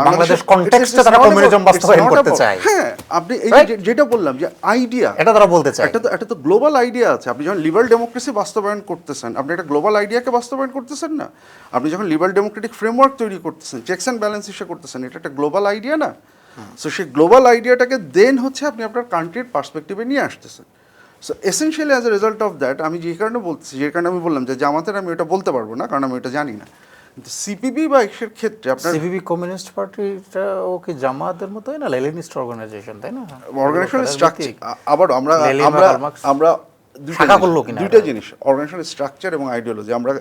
বাংলাদেশ কনটেক্সটে তারা কমিউনিজম বাস্তবায়ন করতে চায়। হ্যাঁ, আপনি এই যেটা বললাম যে আইডিয়া, এটা তারা বলতে চায়, একটা তো গ্লোবাল আইডিয়া আছে। আপনি যখন লিবারাল ডেমোক্রেসি বাস্তবায়ন করতেছেন, আপনি একটা গ্লোবাল আইডিয়াকে বাস্তবায়ন করতেছেন না? আপনি যখন লিবারাল ডেমোক্রেটিক ফ্রেমওয়ার্ক তৈরি করতেছেন, চেকস অ্যান্ড ব্যালেন্স হিসেবে করতেছেন, এটা একটা গ্লোবাল আইডিয়া না? সো সেই গ্লোবাল আইডিয়াটাকে দেন হচ্ছে আপনি আপনার কান্ট্রির পার্সপেক্টিভে নিয়ে আসতেছেন। So essentially as a result of that, আমি যে কারণে বলছি, যে কারণে আমি বললাম যে জামাতের আমি ওটা বলতে পারবো না, কারণ আমি ওটা জানি না, কিন্তু সিপিবি বা এর ক্ষেত্রে আপনার সিপিবি কমিউনিস্ট পার্টিটা ও কি জামাতের মতোই না, লেনিনিস্ট অর্গানাইজেশন, তাই না? অর্গানাইজেশনাল তাদের স্ট্রাকচার, ভিত্তিক। আবার আমরা লেনিন বা আমরা কার্ল মার্কস আমরা শাখা করলো কিনা দুইটা এরা? জিনিস, অর্গানাইজেশনাল স্ট্রাকচার এবং আইডিওলজি। আমরা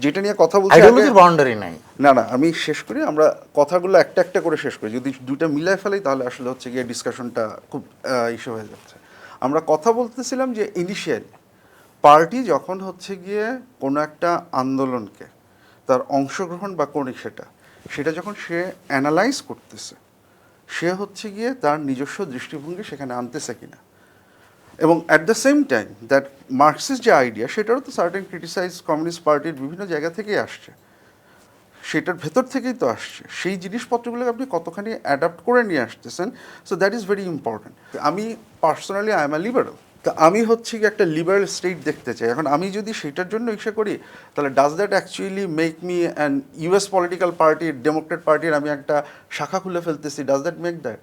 যেটা নিয়ে কথা বলছি আইডিওলজির বাউন্ডারি নাই। না না, আমি শেষ করি, আমরা কথাগুলো একটা একটা করে শেষ করি। যদি দুইটা মিলাই ফেলাই তাহলে আসলে হচ্ছে গিয়ে ডিসকাশনটা খুব ইস্যু হয়ে যাচ্ছে। আমরা কথা বলতেছিলাম যে ইনিশিয়ালি পার্টি যখন হচ্ছে গিয়ে কোনো একটা আন্দোলনকে তার অংশগ্রহণ বা কোন সেটা যখন সে অ্যানালাইজ করতেছে, সে হচ্ছে গিয়ে তার নিজস্ব দৃষ্টিভঙ্গি সেখানে আনতেছে কিনা, এবং at the same time that Marxist যে আইডিয়া সেটারও তো সার্টেন ক্রিটিসাইজ কমিউনিস্ট পার্টির বিভিন্ন জায়গা থেকেই আসছে, সেটার ভেতর থেকেই তো আসছে। সেই জিনিসপত্রগুলোকে আপনি কতখানি অ্যাডাপ্ট করে নিয়ে আসতেছেন, so that is very important. আমি personally I am a liberal, তা আমি হচ্ছে কি একটা লিবারাল স্টেট দেখতে চাই। এখন আমি যদি সেটার জন্য ইচ্ছা করি, তাহলে does that actually make me an US political পার্টির, ডেমোক্রেট পার্টির আমি একটা শাখা খুলে ফেলতেছি, does that make that?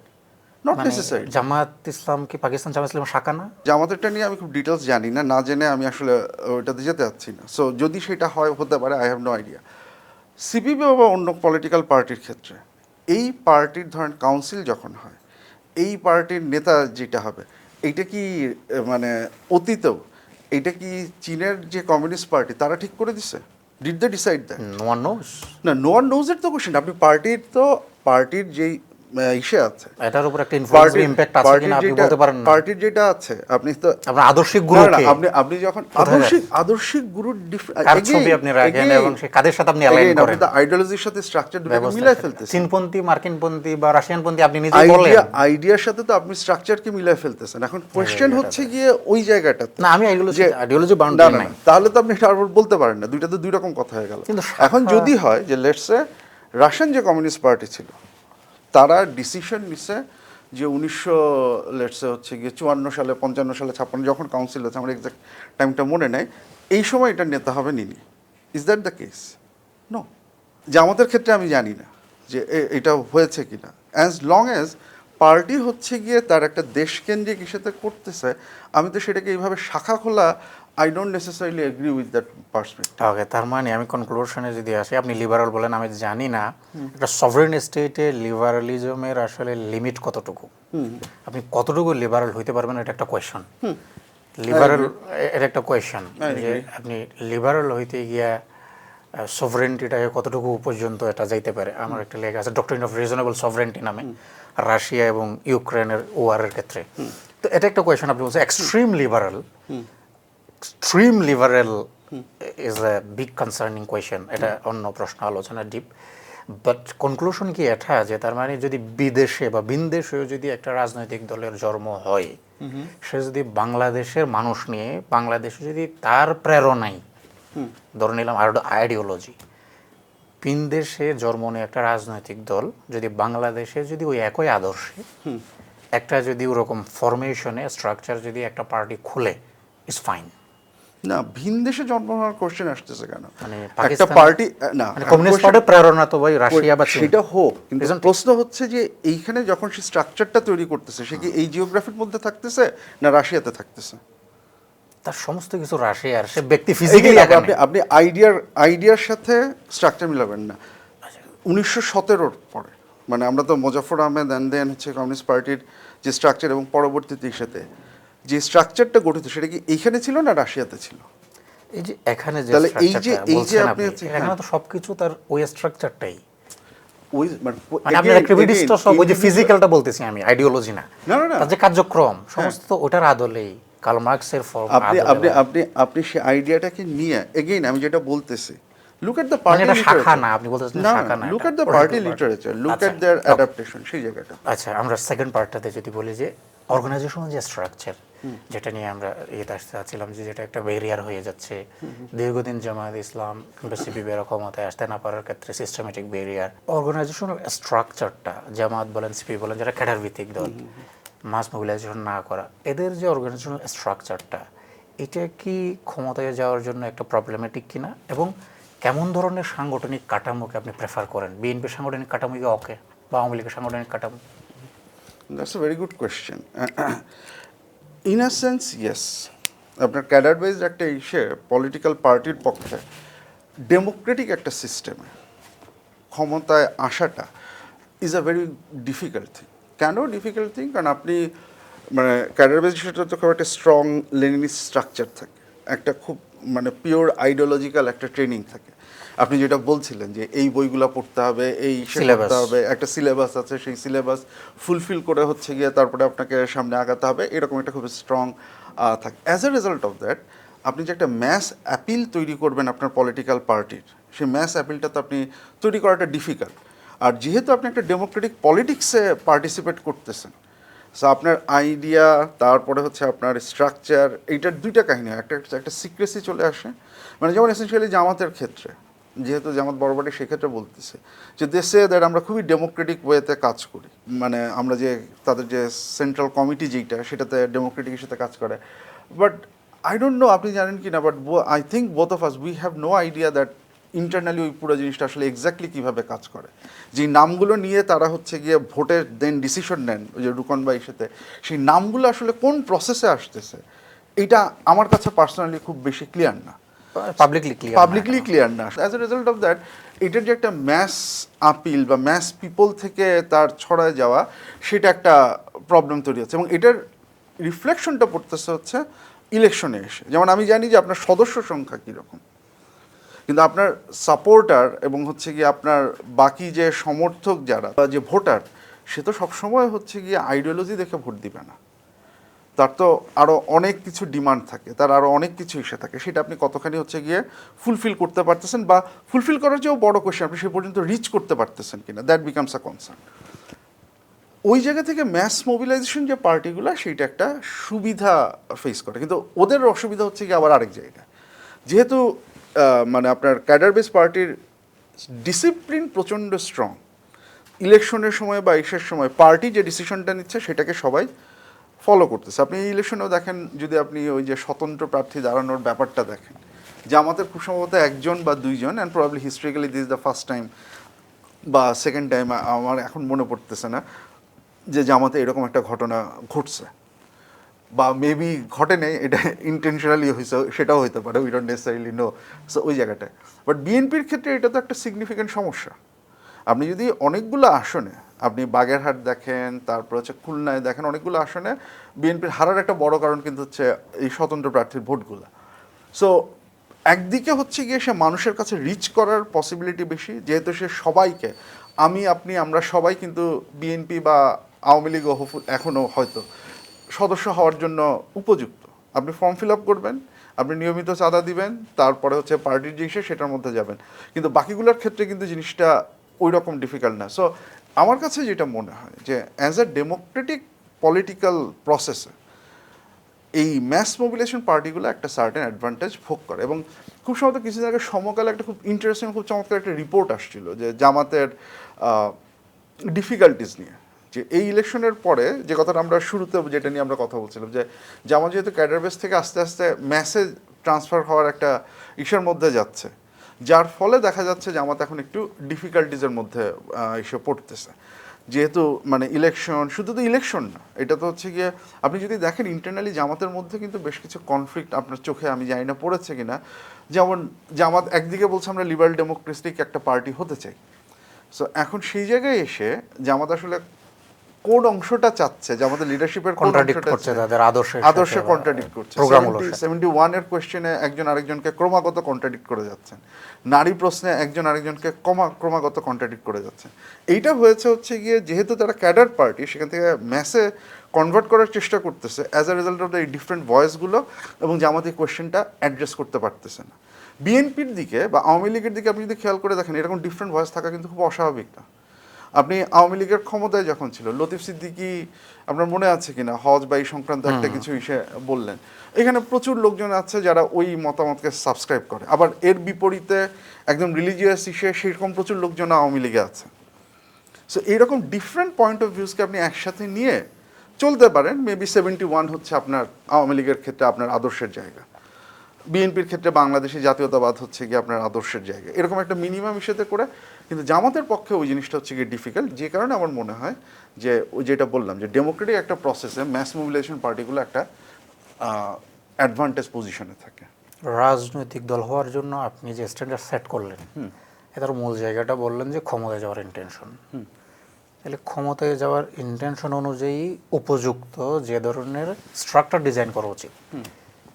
Not মানে নেসেসারি। জামাত ইসলাম কি পাকিস্তান জামাত ইসলাম শাখা না? জামাতেরটা নিয়ে আমি খুব ডিটেলস জানি না, না জেনে আমি আসলে ওইটাতে যেতে চাচ্ছি না। সো যদি সেটা হয়, হতে পারে, I have no idea. CPB বা অন্য পলিটিক্যাল পার্টির ক্ষেত্রে এই পার্টির ধরেন কাউন্সিল যখন হয়, এই পার্টির নেতা যেটা হবে, এইটা কি মানে অতীতেও এইটা কি চীনের যে কমিউনিস্ট পার্টি তারা ঠিক করে দিছে? Did they decide that? No one knows. না, নো ওয়ান নোজ এর তো কোশ্চেন। আপনি পার্টির যেই ইসে আছে, এটার উপর একটা ইনফ্লুয়েন্স ইমপ্যাক্ট আছে কিনা আপনি বলতে পারেন না। পার্টির যেটা আছে, আপনি তো আপনার আদর্শিক না, গুরু না, কে? আপনি যখন কোথায় আদর্শিক গুরুর কার ছবি আপনি রাখেন এবং সে কাদের সাথে আপনি অ্যালাইন করেন? আপনি তো আইডিওলজির সাথে স্ট্রাকচার দুটোকে মিলাই ফেলতেছেন। চীনপন্থী, মার্কিনপন্থী বা রাশিয়ানপন্থী আপনি নিজেই বললেন। আইডিয়ার সাথে তো আপনি স্ট্রাকচারকে মিলাই ফেলতেছেন। এখন কোশ্চেন হচ্ছে গিয়ে ওই জায়গাটাতে। না, আমি আইডিওলজি না, বাউন্ডারি না, নাই। তাহলে তো আপনি এটা আর বলতে পারেন না, দুইটা তো দুই রকম কথা হয়ে গেল। কিন্তু এখন যদি হয় যে লেটস সে রাশিয়ান যে কমিউনিস্ট পার্টি ছিল, তারা ডিসিশন নিছে যে 1900 হচ্ছে গিয়ে 54 সালে, 55 সালে, 56 যখন কাউন্সিল হচ্ছে, আমার এক্সাক্ট টাইমটা মনে নেই, এই সময় এটার নেতা হবে নিনি। Is that the case? No. জামাতের ক্ষেত্রে আমি জানি না যে এটা হয়েছে কিনা। অ্যাজ লং অ্যাজ পার্টি হচ্ছে গিয়ে তার একটা দেশকেন্দ্রিক ইস্যুতে করতেছে, আমি তো সেটাকে এইভাবে শাখা খোলা, I don't necessarily agree with that perspective. Okay, তার মানে আমি কনক্লুশনে যদি আসি, আপনি লিবারাল বলেন, আমি জানি না একটা সভরেন স্টেটে লিবারালিজমের আসলে লিমিট কতটুকু, আপনি কতটুকু লিবারাল হইতে পারবেন, এটা একটা কোয়েশ্চন। লিবারাল এটা একটা কোয়েশ্চন যে আপনি লিবারাল হইতে গিয়া সভরেন্টিটাকে কতটুকু পর্যন্ত এটা যাইতে পারে। আমার একটা লেখা আছে ডক্টরিন অফ রিজনেবল সভরেন্টি নামে, রাশিয়া এবং ইউক্রেনের ওয়ারের ক্ষেত্রে। তো এটা একটা কোয়েশ্চন। আপনি বলছেন extreme liberal is a big concerning question, এটা অন্য প্রশ্ন, আলোচনা ডিপ। বাট কনক্লুশন কি এটা যে তার মানে যদি বিদেশে বা বিনদেশেও যদি একটা রাজনৈতিক দলের জন্ম হয়, সে যদি বাংলাদেশের মানুষ নিয়ে, বাংলাদেশে যদি তার প্রেরণাই, ধরে নিলাম আইডিওলজি, বিনদেশে জন্ম নিয়ে একটা রাজনৈতিক দল যদি বাংলাদেশে যদি ওই একই আদর্শে একটা যদি ওরকম ফরমেশনে স্ট্রাকচার যদি একটা পার্টি খুলে, ইজ ফাইন। না, ভিন দেশে জন্ম হওয়ার কোশ্চেন আসতেছে কেন? মানে একটা পার্টি, না, কমিউনিস্ট পার্টির প্রেরণা তো ভাই রাশিয়া বা চীন। সেটা হোক, কিন্তু প্রশ্ন হচ্ছে যে এইখানে যখন সে স্ট্রাকচারটা তৈরি করতেছে, সে কি এই জিওগ্রাফির মধ্যে থাকতেছে না রাশিয়াতে থাকতেছে? তার সমস্ত কিছু রাশিয়ার, সে ব্যক্তি ফিজিক্যালি আপনি আইডিয়ার সাথে স্ট্রাকচার মিলাবেন না। 1917 পরে, মানে আমরা তো মোজাফর আহমেদ অ্যান্ড দেন হচ্ছে কমিউনিস্ট পার্টির যে স্ট্রাকচার এবং পরবর্তীতে সাথে যে স্ট্রাকচারটা গঠিত, সেটা কি এইখানে ছিল না রাশিয়াতে ছিল? এই যে এখানে যে তাহলে স্ট্রাকচারটা বলছেন আপনি, এখানে তো সবকিছু তার ওই স্ট্রাকচারটাই, ওই মানে আপনার অ্যাক্টিভিটিসটা সব ওই যে ফিজিক্যালটা বলতেছি আমি, আইডিওলজি না। তার যে কার্যক্রম সমস্ত ওটার আদলেই, কার্ল মার্কসের ফর্ম আপনি সেই আইডিয়াটাকে নিয়ে, এগেইন আমি যেটা বলতেছি, look at the মানে party এটা শাখা literature. না, আপনি বলতেছেন না, শাখা না, look at the party literature, look at their adaptation, সেই জায়গাটা। আচ্ছা, আমরা সেকেন্ড পার্টটাতে যদি বলি যে অর্গানাইজেশনাল যে স্ট্রাকচার, যেটা নিয়ে আমরা ইয়েতে আসতে চাচ্ছিলাম, যে যেটা একটা ব্যারিয়ার হয়ে যাচ্ছে দীর্ঘদিন জামায়াত ইসলাম কিংবা সিপিবি ক্ষমতায় আসতে না পারার ক্ষেত্রে সিস্টেমেটিক ব্যারিয়ার। অর্গানাইজেশনাল স্ট্রাকচারটা জামাত বলেন, সিপিবি বলেন, যারা ক্যাডার ভিত্তিক দল, মাস মোবিলাইজেশন না করা, এদের যে অর্গানাইজেশনাল স্ট্রাকচারটা, এটা কি ক্ষমতায় যাওয়ার জন্য একটা প্রবলেমেটিক কিনা, এবং কেমন ধরনের সাংগঠনিক কাঠামোকে আপনি প্রেফার করেন? বিএনপির সাংগঠনিক কাঠামো কি ওকে, বা আওয়ামী লীগের সাংগঠনিক কাঠামো? That's a very good question. In a sense yes, আপনার ক্যাডার বেসড একটা পলিটিক্যাল পার্টির পক্ষে ডেমোক্রেটিক একটা সিস্টেমে ক্ষমতায় আসাটা is a very difficult thing. কেন ডিফিকাল্ট থিং? কারণ আপনি মানে ক্যাডার বেস সেটা তো খুব একটা স্ট্রং লেনিনিস্ট স্ট্রাকচার থাকে, একটা খুব মানে পিওর আইডিওলজিক্যাল একটা ট্রেনিং থাকে। আপনি যেটা বলছিলেন যে এই বইগুলো পড়তে হবে, এই সে Syllabus. পড়তে হবে, একটা সিলেবাস আছে, সেই সিলেবাস ফুলফিল করে হচ্ছে গিয়ে তারপরে আপনাকে সামনে আগাতে হবে, এরকম একটা খুব স্ট্রং থাকে। As a result of that আপনি যে একটা ম্যাস অ্যাপিল তৈরি করবেন আপনার পলিটিক্যাল পার্টির, সেই ম্যাস অ্যাপিলটা তো আপনি তৈরি করাটা ডিফিকাল্ট। আর যেহেতু আপনি একটা ডেমোক্রেটিক পলিটিক্সে পার্টিসিপেট করতেছেন, সো আপনার আইডিয়া তারপরে হচ্ছে আপনার স্ট্রাকচার, এইটার দুইটা কাহিনী হয়। একটা সিক্রেসি চলে আসে, মানে যেমন এসেন্সিয়ালি জামাতের ক্ষেত্রে, যেহেতু জামাত বরাবরই সেক্ষেত্রে বলতেছে যে দেশে দ্যাট আমরা খুবই ডেমোক্রেটিক ওয়েতে কাজ করি, মানে আমরা যে তাদের যে সেন্ট্রাল কমিটি যেইটা সেটাতে ডেমোক্রেটিকের সাথে কাজ করে। বাট আই ডোন্ট নো আপনি জানেন কি না, but I think both of us we have no idea that internally ওই পুরো জিনিসটা আসলে এক্স্যাক্টলি কীভাবে কাজ করে। যে নামগুলো নিয়ে তারা হচ্ছে গিয়ে ভোটের দেন ডিসিশন নেন, ওই যে রুকন ভাইয়ের সাথে, সেই নামগুলো আসলে কোন প্রসেসে আসতেছে এটা আমার কাছে পার্সোনালি খুব বেশি ক্লিয়ার না, পাবলিকলি ক্লিয়ার না। As a result of that এটার যে একটা ম্যাস আপিল বা ম্যাস পিপল থেকে তার ছড়ায় যাওয়া, সেটা একটা প্রবলেম তৈরি হচ্ছে। এবং এটার রিফ্লেকশনটা পড়তেছে হচ্ছে ইলেকশনে এসে। যেমন আমি জানি যে আপনার সদস্য সংখ্যা কীরকম, কিন্তু আপনার সাপোর্টার এবং হচ্ছে গিয়ে আপনার বাকি যে সমর্থক যারা বা যে ভোটার, সে তো সবসময় হচ্ছে গিয়ে আইডিওলজি দেখে ভোট দিবে না, তার তো আরও অনেক কিছু ডিমান্ড থাকে, তার আরও অনেক কিছু ইস্যু থাকে, সেটা আপনি কতখানি হচ্ছে গিয়ে ফুলফিল করতে পারতেছেন, বা ফুলফিল করার চেয়েও বড় কোয়েশ্চেন আপনি সে পর্যন্ত রিচ করতে পারতেছেন কিনা, দ্যাট বিকামস আ কনসার্ন। ওই জায়গা থেকে ম্যাস মোবিলাইজেশন যে পার্টিগুলো, সেইটা একটা সুবিধা ফেস করে, কিন্তু ওদের অসুবিধা হচ্ছে কি আবার আরেক জায়গায়। যেহেতু মানে আপনার ক্যাডার বেস পার্টির ডিসিপ্লিন প্রচণ্ড স্ট্রং, ইলেকশনের সময় বা ইসের সময় পার্টি যে ডিসিশনটা নিচ্ছে সেটাকে সবাই ফলো করতেছে। আপনি এই ইলেকশনেও দেখেন, যদি আপনি ওই যে স্বতন্ত্র প্রার্থী দাঁড়ানোর ব্যাপারটা দেখেন, জামাতের খুব সম্ভবত একজন বা দুইজন, and probably historically this the first time বা সেকেন্ড টাইম, আমার এখন মনে পড়তেছে না যে জামাতে এরকম একটা ঘটনা ঘটছে, বা মেবি ঘটে নেই, এটা ইন্টেনশনালি হয়েছে, সেটাও হতে পারে, we don't necessarily know. So ওই জায়গাটায় বাট বিএনপির ক্ষেত্রে এটা তো একটা সিগনিফিক্যান্ট সমস্যা। আপনি যদি অনেকগুলো আসনে, আপনি বাগেরহাট দেখেন, তারপর হচ্ছে খুলনায় দেখেন, অনেকগুলো আসনে বিএনপির হারার একটা বড় কারণ কিন্তু হচ্ছে এই স্বতন্ত্র প্রার্থীর ভোটগুলো। সো একদিকে হচ্ছে গিয়ে সে মানুষের কাছে রিচ করার পসিবিলিটি বেশি, যেহেতু সে সবাইকে, আমি আপনি আমরা সবাই কিন্তু বিএনপি বা আওয়ামী লীগ এখনও হয়তো সদস্য হওয়ার জন্য উপযুক্ত। আপনি ফর্ম ফিল আপ করবেন, আপনি নিয়মিত চাঁদা দিবেন, তারপরে হচ্ছে পার্টির যে সেটার মধ্যে যাবেন, কিন্তু বাকিগুলোর ক্ষেত্রে কিন্তু জিনিসটা ওই রকম ডিফিকাল্ট না। সো আমার কাছে যেটা মনে হয় যে অ্যাজ আ ডেমোক্রেটিক পলিটিক্যাল প্রসেসে এই ম্যাস মোবিলাইজেশন পার্টিগুলো একটা সার্টেন অ্যাডভান্টেজ ভোগ করে। এবং খুব সম্ভবত কিছুদিন আগে সমকালে একটা খুব ইন্টারেস্টিং, খুব চমৎকার একটা রিপোর্ট আসছিল যে জামাতের ডিফিকাল্টিস নিয়ে, যে এই ইলেকশনের পরে যে কথাটা আমরা শুরুতে যেটা নিয়ে আমরা কথা বলছিলাম, যে জামাত যেহেতু ক্যাডার বেস থেকে আস্তে আস্তে ম্যাসেজ ট্রান্সফার হওয়ার একটা ইস্যুর মধ্যে যাচ্ছে, যার ফলে দেখা যাচ্ছে জামাত এখন একটু ডিফিকাল্টিজের মধ্যে এসে পড়তেছে। যেহেতু মানে ইলেকশন, শুধু তো ইলেকশন না, এটা তো হচ্ছে গিয়ে আপনি যদি দেখেন ইন্টারনালি জামাতের মধ্যে কিন্তু বেশ কিছু কনফ্লিক্ট আপনার চোখে, আমি জানি না পড়েছে কিনা, যেমন জামাত একদিকে বলছে আমরা লিবারাল ডেমোক্রেটিক একটা পার্টি হতে চাই। সো এখন সেই জায়গায় এসে জামাত আসলে কোন অংশটা চাচ্ছে, জামাতের লিডারশিপের কোন অংশটা করছে, তাদের আদর্শে কন্ট্রাডিক্ট করছে। 71 এর কোয়েশ্চেনে একজন আরেকজনকে ক্রমাগত কন্ট্রাডিক্ট করে যাচ্ছেন, নারী প্রশ্নে একজন আরেকজনকে ক্রমাগত কন্ট্রাডিক্ট করে যাচ্ছেন। এইটা হয়েছে হচ্ছে গিয়ে যেহেতু তারা ক্যাডার পার্টি, সেখান থেকে ম্যাসে কনভার্ট করার চেষ্টা করতেছে as a result of the different ভয়েসগুলো, এবং জামাত এই কোয়েশ্চেনটা অ্যাড্রেস করতে পারতেছে না। বিএনপির দিকে বা আওয়ামী লীগের দিকে আপনি যদি খেয়াল করে দেখেন, এরকম ডিফারেন্ট ভয়েস থাকা কিন্তু খুব অস্বাভাবিক না। আপনি আওয়ামী লীগের ক্ষমতায় যখন ছিল, লতিফ সিদ্দিকী, আপনার মনে আছে কিনা, হজ বা এই সংক্রান্ত একটা কিছু ইসে বললেন, এখানে প্রচুর লোকজন আছে যারা ওই মতামতকে সাবস্ক্রাইব করে। আবার এর বিপরীতে একদম রিলিজিয়াস ইস্যু সেরকম প্রচুর লোকজন আওয়ামী লীগে আছে। সো এইরকম ডিফারেন্ট পয়েন্ট অফ ভিউজকে আপনি একসাথে নিয়ে চলতে পারেন। মেবি 71 হচ্ছে আপনার আওয়ামী লীগের ক্ষেত্রে আপনার আদর্শের জায়গা, বিএনপির ক্ষেত্রে বাংলাদেশি জাতীয়তাবাদ হচ্ছে গিয়ে আপনার আদর্শের জায়গা, এরকম একটা মিনিমাম ইস্যুতে করে। কিন্তু জামাতের পক্ষে ওই জিনিসটা হচ্ছে গিয়ে ডিফিকাল্ট, যে কারণে আমার মনে হয় যে ওই যেটা বললাম যে ডেমোক্রেটিক একটা প্রসেসে ম্যাস মোবিলাইজেশন পার্টিগুলো একটা অ্যাডভান্টেজ পজিশনে থাকে। রাজনৈতিক দল হওয়ার জন্য আপনি যে স্ট্যান্ডার্ড সেট করলেন, এটার মূল জায়গাটা বললেন যে ক্ষমতায় যাওয়ার ইন্টেনশন। তাহলে ক্ষমতায় যাওয়ার ইন্টেনশন অনুযায়ী উপযুক্ত যে ধরনের স্ট্রাকচার ডিজাইন করা উচিত,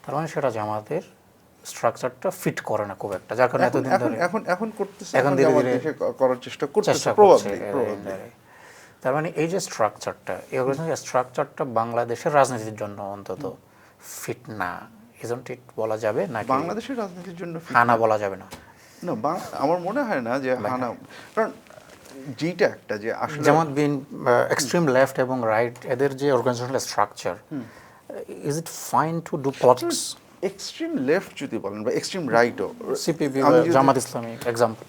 তার মানে সেটা জামাতের স্ট্রাকচারটা ফিট করে না খুব একটা, যার কারণে এতদিন ধরে এখন করতেছে, এখন ধীরে ধীরে করার চেষ্টা করতেছে চেষ্টা করছে। তার মানে এই যে স্ট্রাকচারটা, এই স্ট্রাকচারটা বাংলাদেশের রাজনীতির জন্য অন্তত ফিট না, ইজন্ট ইট বলা যাবে না? বাংলাদেশের রাজনীতির জন্য হানা বলা যাবে না? না, আমার মনে হয় না যে হানা, কারণ যেটা একটা যে আসলে যেমন বিন এক্সট্রিম লেফট এবং রাইট, এদের যে organisational structure, is it fine to do politics? Extreme left যদি বলেন বা extreme রাইটও, CPB, Jamaat Islami example,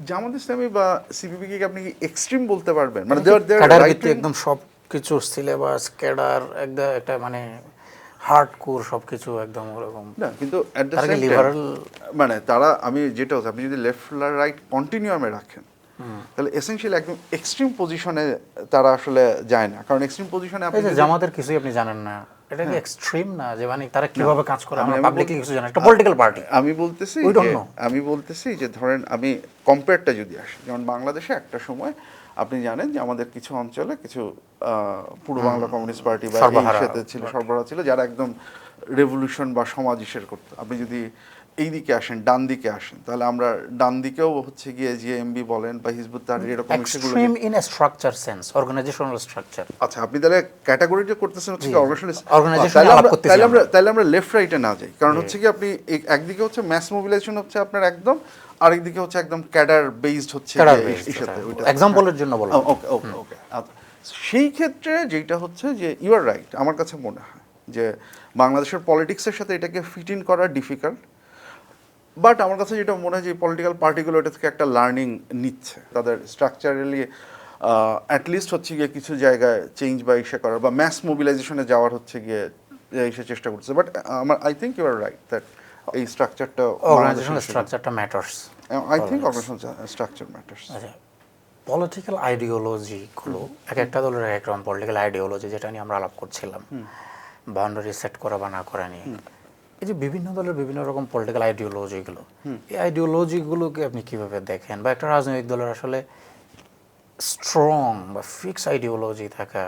Jamaat Islami বা সিপিবি কে আপনি এক্সট্রিম বলতে পারবেন? মানে ক্যাডার ভিত্তিক একদম সব কিছু সিলেবাস, ক্যাডার একদম একটা মানে হার্ডকোর সব কিছু একদম ওরকম না, কিন্তু এট দ্য তারা কি সেম লিবারাল? মানে তারা, আমি যেটা হচ্ছে, আপনি যদি লেফট রাইট কন্টিনিউয়ামে রাখেন তাহলে এসেনশিয়ালি একদম এক্সট্রিম পজিশনে তারা আসলে যায় না, কারণ এক্সট্রিম পজিশনে আপনি এই যে জামাতের কিছুই আপনি জানেন না, এটা কি এক্সট্রিম না? যে মানে তারা কিভাবে কাজ করে আমরা পাবলিকলি কিছু জানি, একটা পলিটিক্যাল পার্টি। আমি বলতেছি যে ধরেন আমি কম্পেয়ারটা যদি আসি, যেমন বাংলাদেশে একটা সময় আপনি জানেন যে আমাদের কিছু অঞ্চলে কিছু পূর্ব বাংলা কমিউনিস্ট পার্টি বা এই সাথে ছিল, সরবরাহ ছিল, যারা একদম রেভলিউশন বা সমাজ ইসের করতো। আপনি যদি এই দিকে আসেন, ডান দিকে আসেন, তাহলে আমরা ডান দিকেও হচ্ছে গিয়ে জিএমবি বলেন বা হিজবুত তাহরির এরকম extreme in a structure sense, organisational structure. আচ্ছা, আপনি তাহলে ক্যাটাগরিটা করতেছেন হচ্ছে তাহলে আমরা লেফট রাইটে না যাই, কারণ হচ্ছে কি আপনি একদিকে হচ্ছে ম্যাস মোবিলাইজেশন হচ্ছে আপনার একদম, আরেকদিকে হচ্ছে একদম ক্যাডার বেসড হচ্ছে এক্সাম্পলের জন্য বললাম। ওকে ওকে ওকে। আচ্ছা, সেই ক্ষেত্রে যেটা হচ্ছে যে ইউ আর রাইট, আমার কাছে মনে হয় যে বাংলাদেশের পলিটিক্সের সাথে এটাকে ফিট ইন করা ডিফিকাল্ট, বাট আমার কাছে যেটা মনে হয় যে পলিটিক্যাল পার্টিগুলো এটা থেকে একটা লার্নিং নিচ্ছে, তাদের স্ট্রাকচারালি অ্যাটলিস্ট হচ্ছে গিয়ে কিছু জায়গায় চেঞ্জ বা ইসে করার বা ম্যাস মোবিলাইজেশনে যাওয়ার হচ্ছে গিয়ে এসে চেষ্টা করছে। But I think you are right that এই স্ট্রাকচারটা, অর্গানাইজেশনাল স্ট্রাকচারটা matters. I think organisational structure matters. আচ্ছা, পলিটিক্যাল আইডিওলজিগুলো এক একটা দলের এক রকম পলিটিক্যাল আইডিওলজি, যেটা নিয়ে আমরা আলাপ করছিলাম, বাউন্ডারি সেট করা বা না করা নিয়ে। এই যে বিভিন্ন দলের বিভিন্ন রকম পলিটিক্যাল আইডিওলজিগুলো, এই আইডিওলজিগুলোকে আপনি কিভাবে দেখেন? বা একটা রাজনৈতিক দলের আসলে স্ট্রং বা ফিক্স আইডিওলজি থাকা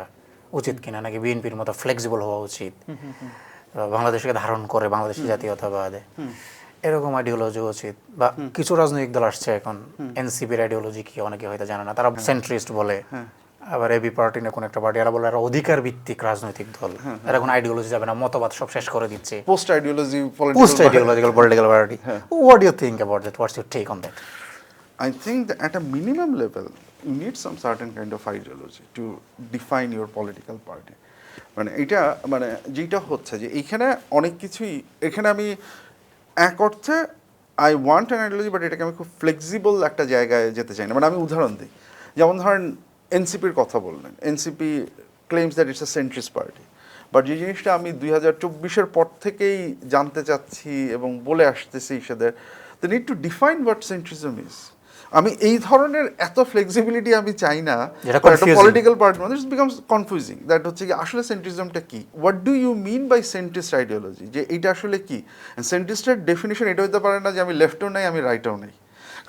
উচিত কিনা, নাকি বিএনপির মতো ফ্লেক্সিবল হওয়া উচিত, বাংলাদেশকে ধারণ করে বাংলাদেশি জাতীয়তাবাদে এরকম আইডিওলজি উচিত? বা কিছু রাজনৈতিক দল আসছে এখন, এনসিপির আইডিওলজি কি অনেকে হয়তো জানে না, তারা সেন্ট্রিস্ট বলে, আবার এবি পার্টি না কোন একটা পার্টি, এরা বলে এরা অধিকার ভিত্তিক রাজনৈতিক দল, এরা কোনো আইডিওলজি যাবে না, মতবাদ সব শেষ করে দিচ্ছে, post ideological political party. What do you think about that? What's your take on that? I think that at a minimum level, you need some certain kind of ideology to define your political party. মানে এটা মানে যেটা হচ্ছে যে এইখানে অনেক কিছুই, এখানে আমি এক অর্থে I want an ideology, but এটাকে আমি খুব ফ্লেক্সিবল একটা জায়গায় যেতে চাই না। মানে আমি উদাহরণ দিই, যেমন ধরেন এনসিপির কথা বললেন, NCP claims that it's a centrist party, but যে জিনিসটা আমি 2024-এর পর থেকেই জানতে চাচ্ছি এবং বলে আসতেছি সেদের, they need to define what centrism is. আমি এই ধরনের এত ফ্লেক্সিবিলিটি আমি চাই না পলিটিক্যাল পার্টির মধ্যে, ইট বিকামস কনফিউজিং দ্যাট হচ্ছে কি আসলে সেন্ট্রিজমটা কি, what do you mean by centrist ideology, যে এইটা আসলে কি। সেন্ট্রিস্টের ডেফিনিশন এটা হতে পারে না যে আমি লেফটও নাই আমি রাইটও নাই,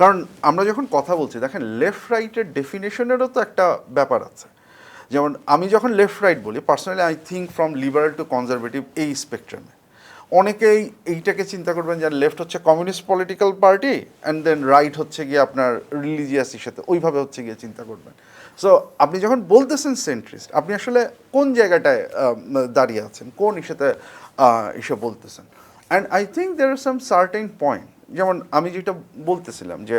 কারণ আমরা যখন কথা বলছি দেখেন লেফট রাইটের ডেফিনেশনেরও তো একটা ব্যাপার আছে। যেমন আমি যখন লেফট রাইট বলি, personally I think from liberal to conservative এই স্পেকট্রামে। অনেকেই এইটাকে চিন্তা করবেন যে লেফট হচ্ছে communist political party and then right হচ্ছে গিয়ে আপনার রিলিজিয়াস ইস্যুতে, ওইভাবে হচ্ছে গিয়ে চিন্তা করবেন। সো আপনি যখন বলতেছেন সেন্ট্রিস্ট, আপনি আসলে কোন জায়গাটায় দাঁড়িয়ে আছেন, কোন ইস্যুতে ইস্যু বলতেছেন। And I think there are some certain point, যেমন আমি যেটা বলতেছিলাম যে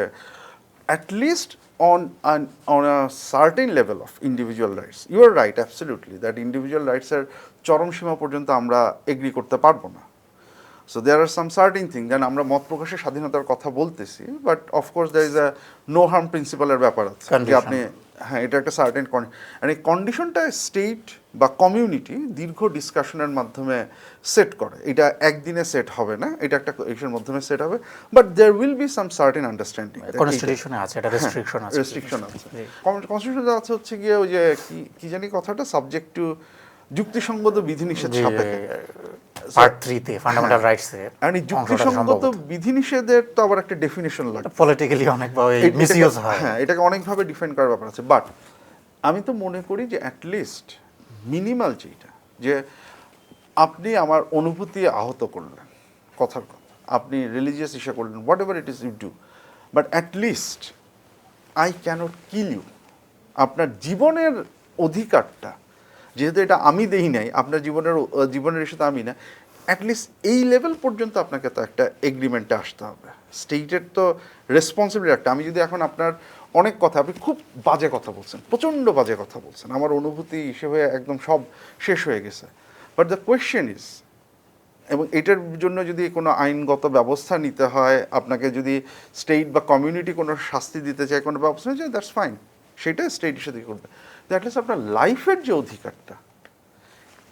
at least on a certain level of individual rights, you are right absolutely that individual rights এর চরম সীমা পর্যন্ত আমরা এগ্রি করতে পারবো না। So there are some certain thing, যেন আমরা মত প্রকাশের স্বাধীনতার কথা বলতেছি, but of course there is a no harm প্রিন্সিপালের ব্যাপার আছে যে আপনি, হ্যাঁ, এটা একটা সার্টেন আর এই কন্ডিশনটা স্টেট বা কমিউনিটি দীর্ঘ ডিসকাশনের মাধ্যমে সেট করে। এটা একদিনে সেট হবে না, এটা একটা ইস্যুর মাধ্যমে সেট হবে, but there will be some certain understanding. কনস্টিটিউশনে আছে এটা, রেস্ট্রিকশন আছে, কনস্টিটিউশনে আছে হচ্ছে গিয়ে ওই যে কি জানি কথাটা, সাবজেক্ট টু যুক্তিসঙ্গত বিধিনিষেধ সাপেক্ষে। পার্ট 3 তে ফান্ডামেন্টাল রাইটস এর এই যুক্তিসঙ্গত বিধিনিষেধের তো আবার একটা ডেফিনিশন লাগে, পলিটিক্যালি অনেকভাবে মিসইউজ হয়। হ্যাঁ, এটাকে অনেকভাবে ডিফাইন করার ব্যাপার আছে। বাট আমি তো মনে করি যে অ্যাটলিস্ট মিনিমাল যেটা, যে আপনি আমার অনুভূতি আহত করলেন, কথার কথা, আপনি রিলিজিয়াস ইস্যু করলেন, whatever it is you do, but at least I can't kill you. আপনার জীবনের অধিকারটা, যেহেতু এটা আমি দেই নাই, আপনার জীবনের ইস্যু তো আমি না, অ্যাটলিস্ট এই লেভেল পর্যন্ত আপনাকে তো একটা এগ্রিমেন্টে আসতে হবে। স্টেটের তো রেসপন্সিবিলিটি একটা। আমি যদি এখন আপনার অনেক কথা, আপনি খুব বাজে কথা বলছেন, প্রচণ্ড বাজে কথা বলছেন, আমার অনুভূতি হিসেবে একদম সব শেষ হয়ে গেছে, বাট দ্য কোয়েশ্চেন ইজ, এবং এটার জন্য যদি কোনো আইনগত ব্যবস্থা নিতে হয়, আপনাকে যদি স্টেট বা কমিউনিটি কোনো শাস্তি দিতে চায়, কোনো ব্যবস্থা নিতে চায়, দ্যাটস ফাইন, সেটা স্টেটের সাথে করবে। অ্যাটলিস্ট আপনার লাইফের যে অধিকারটা,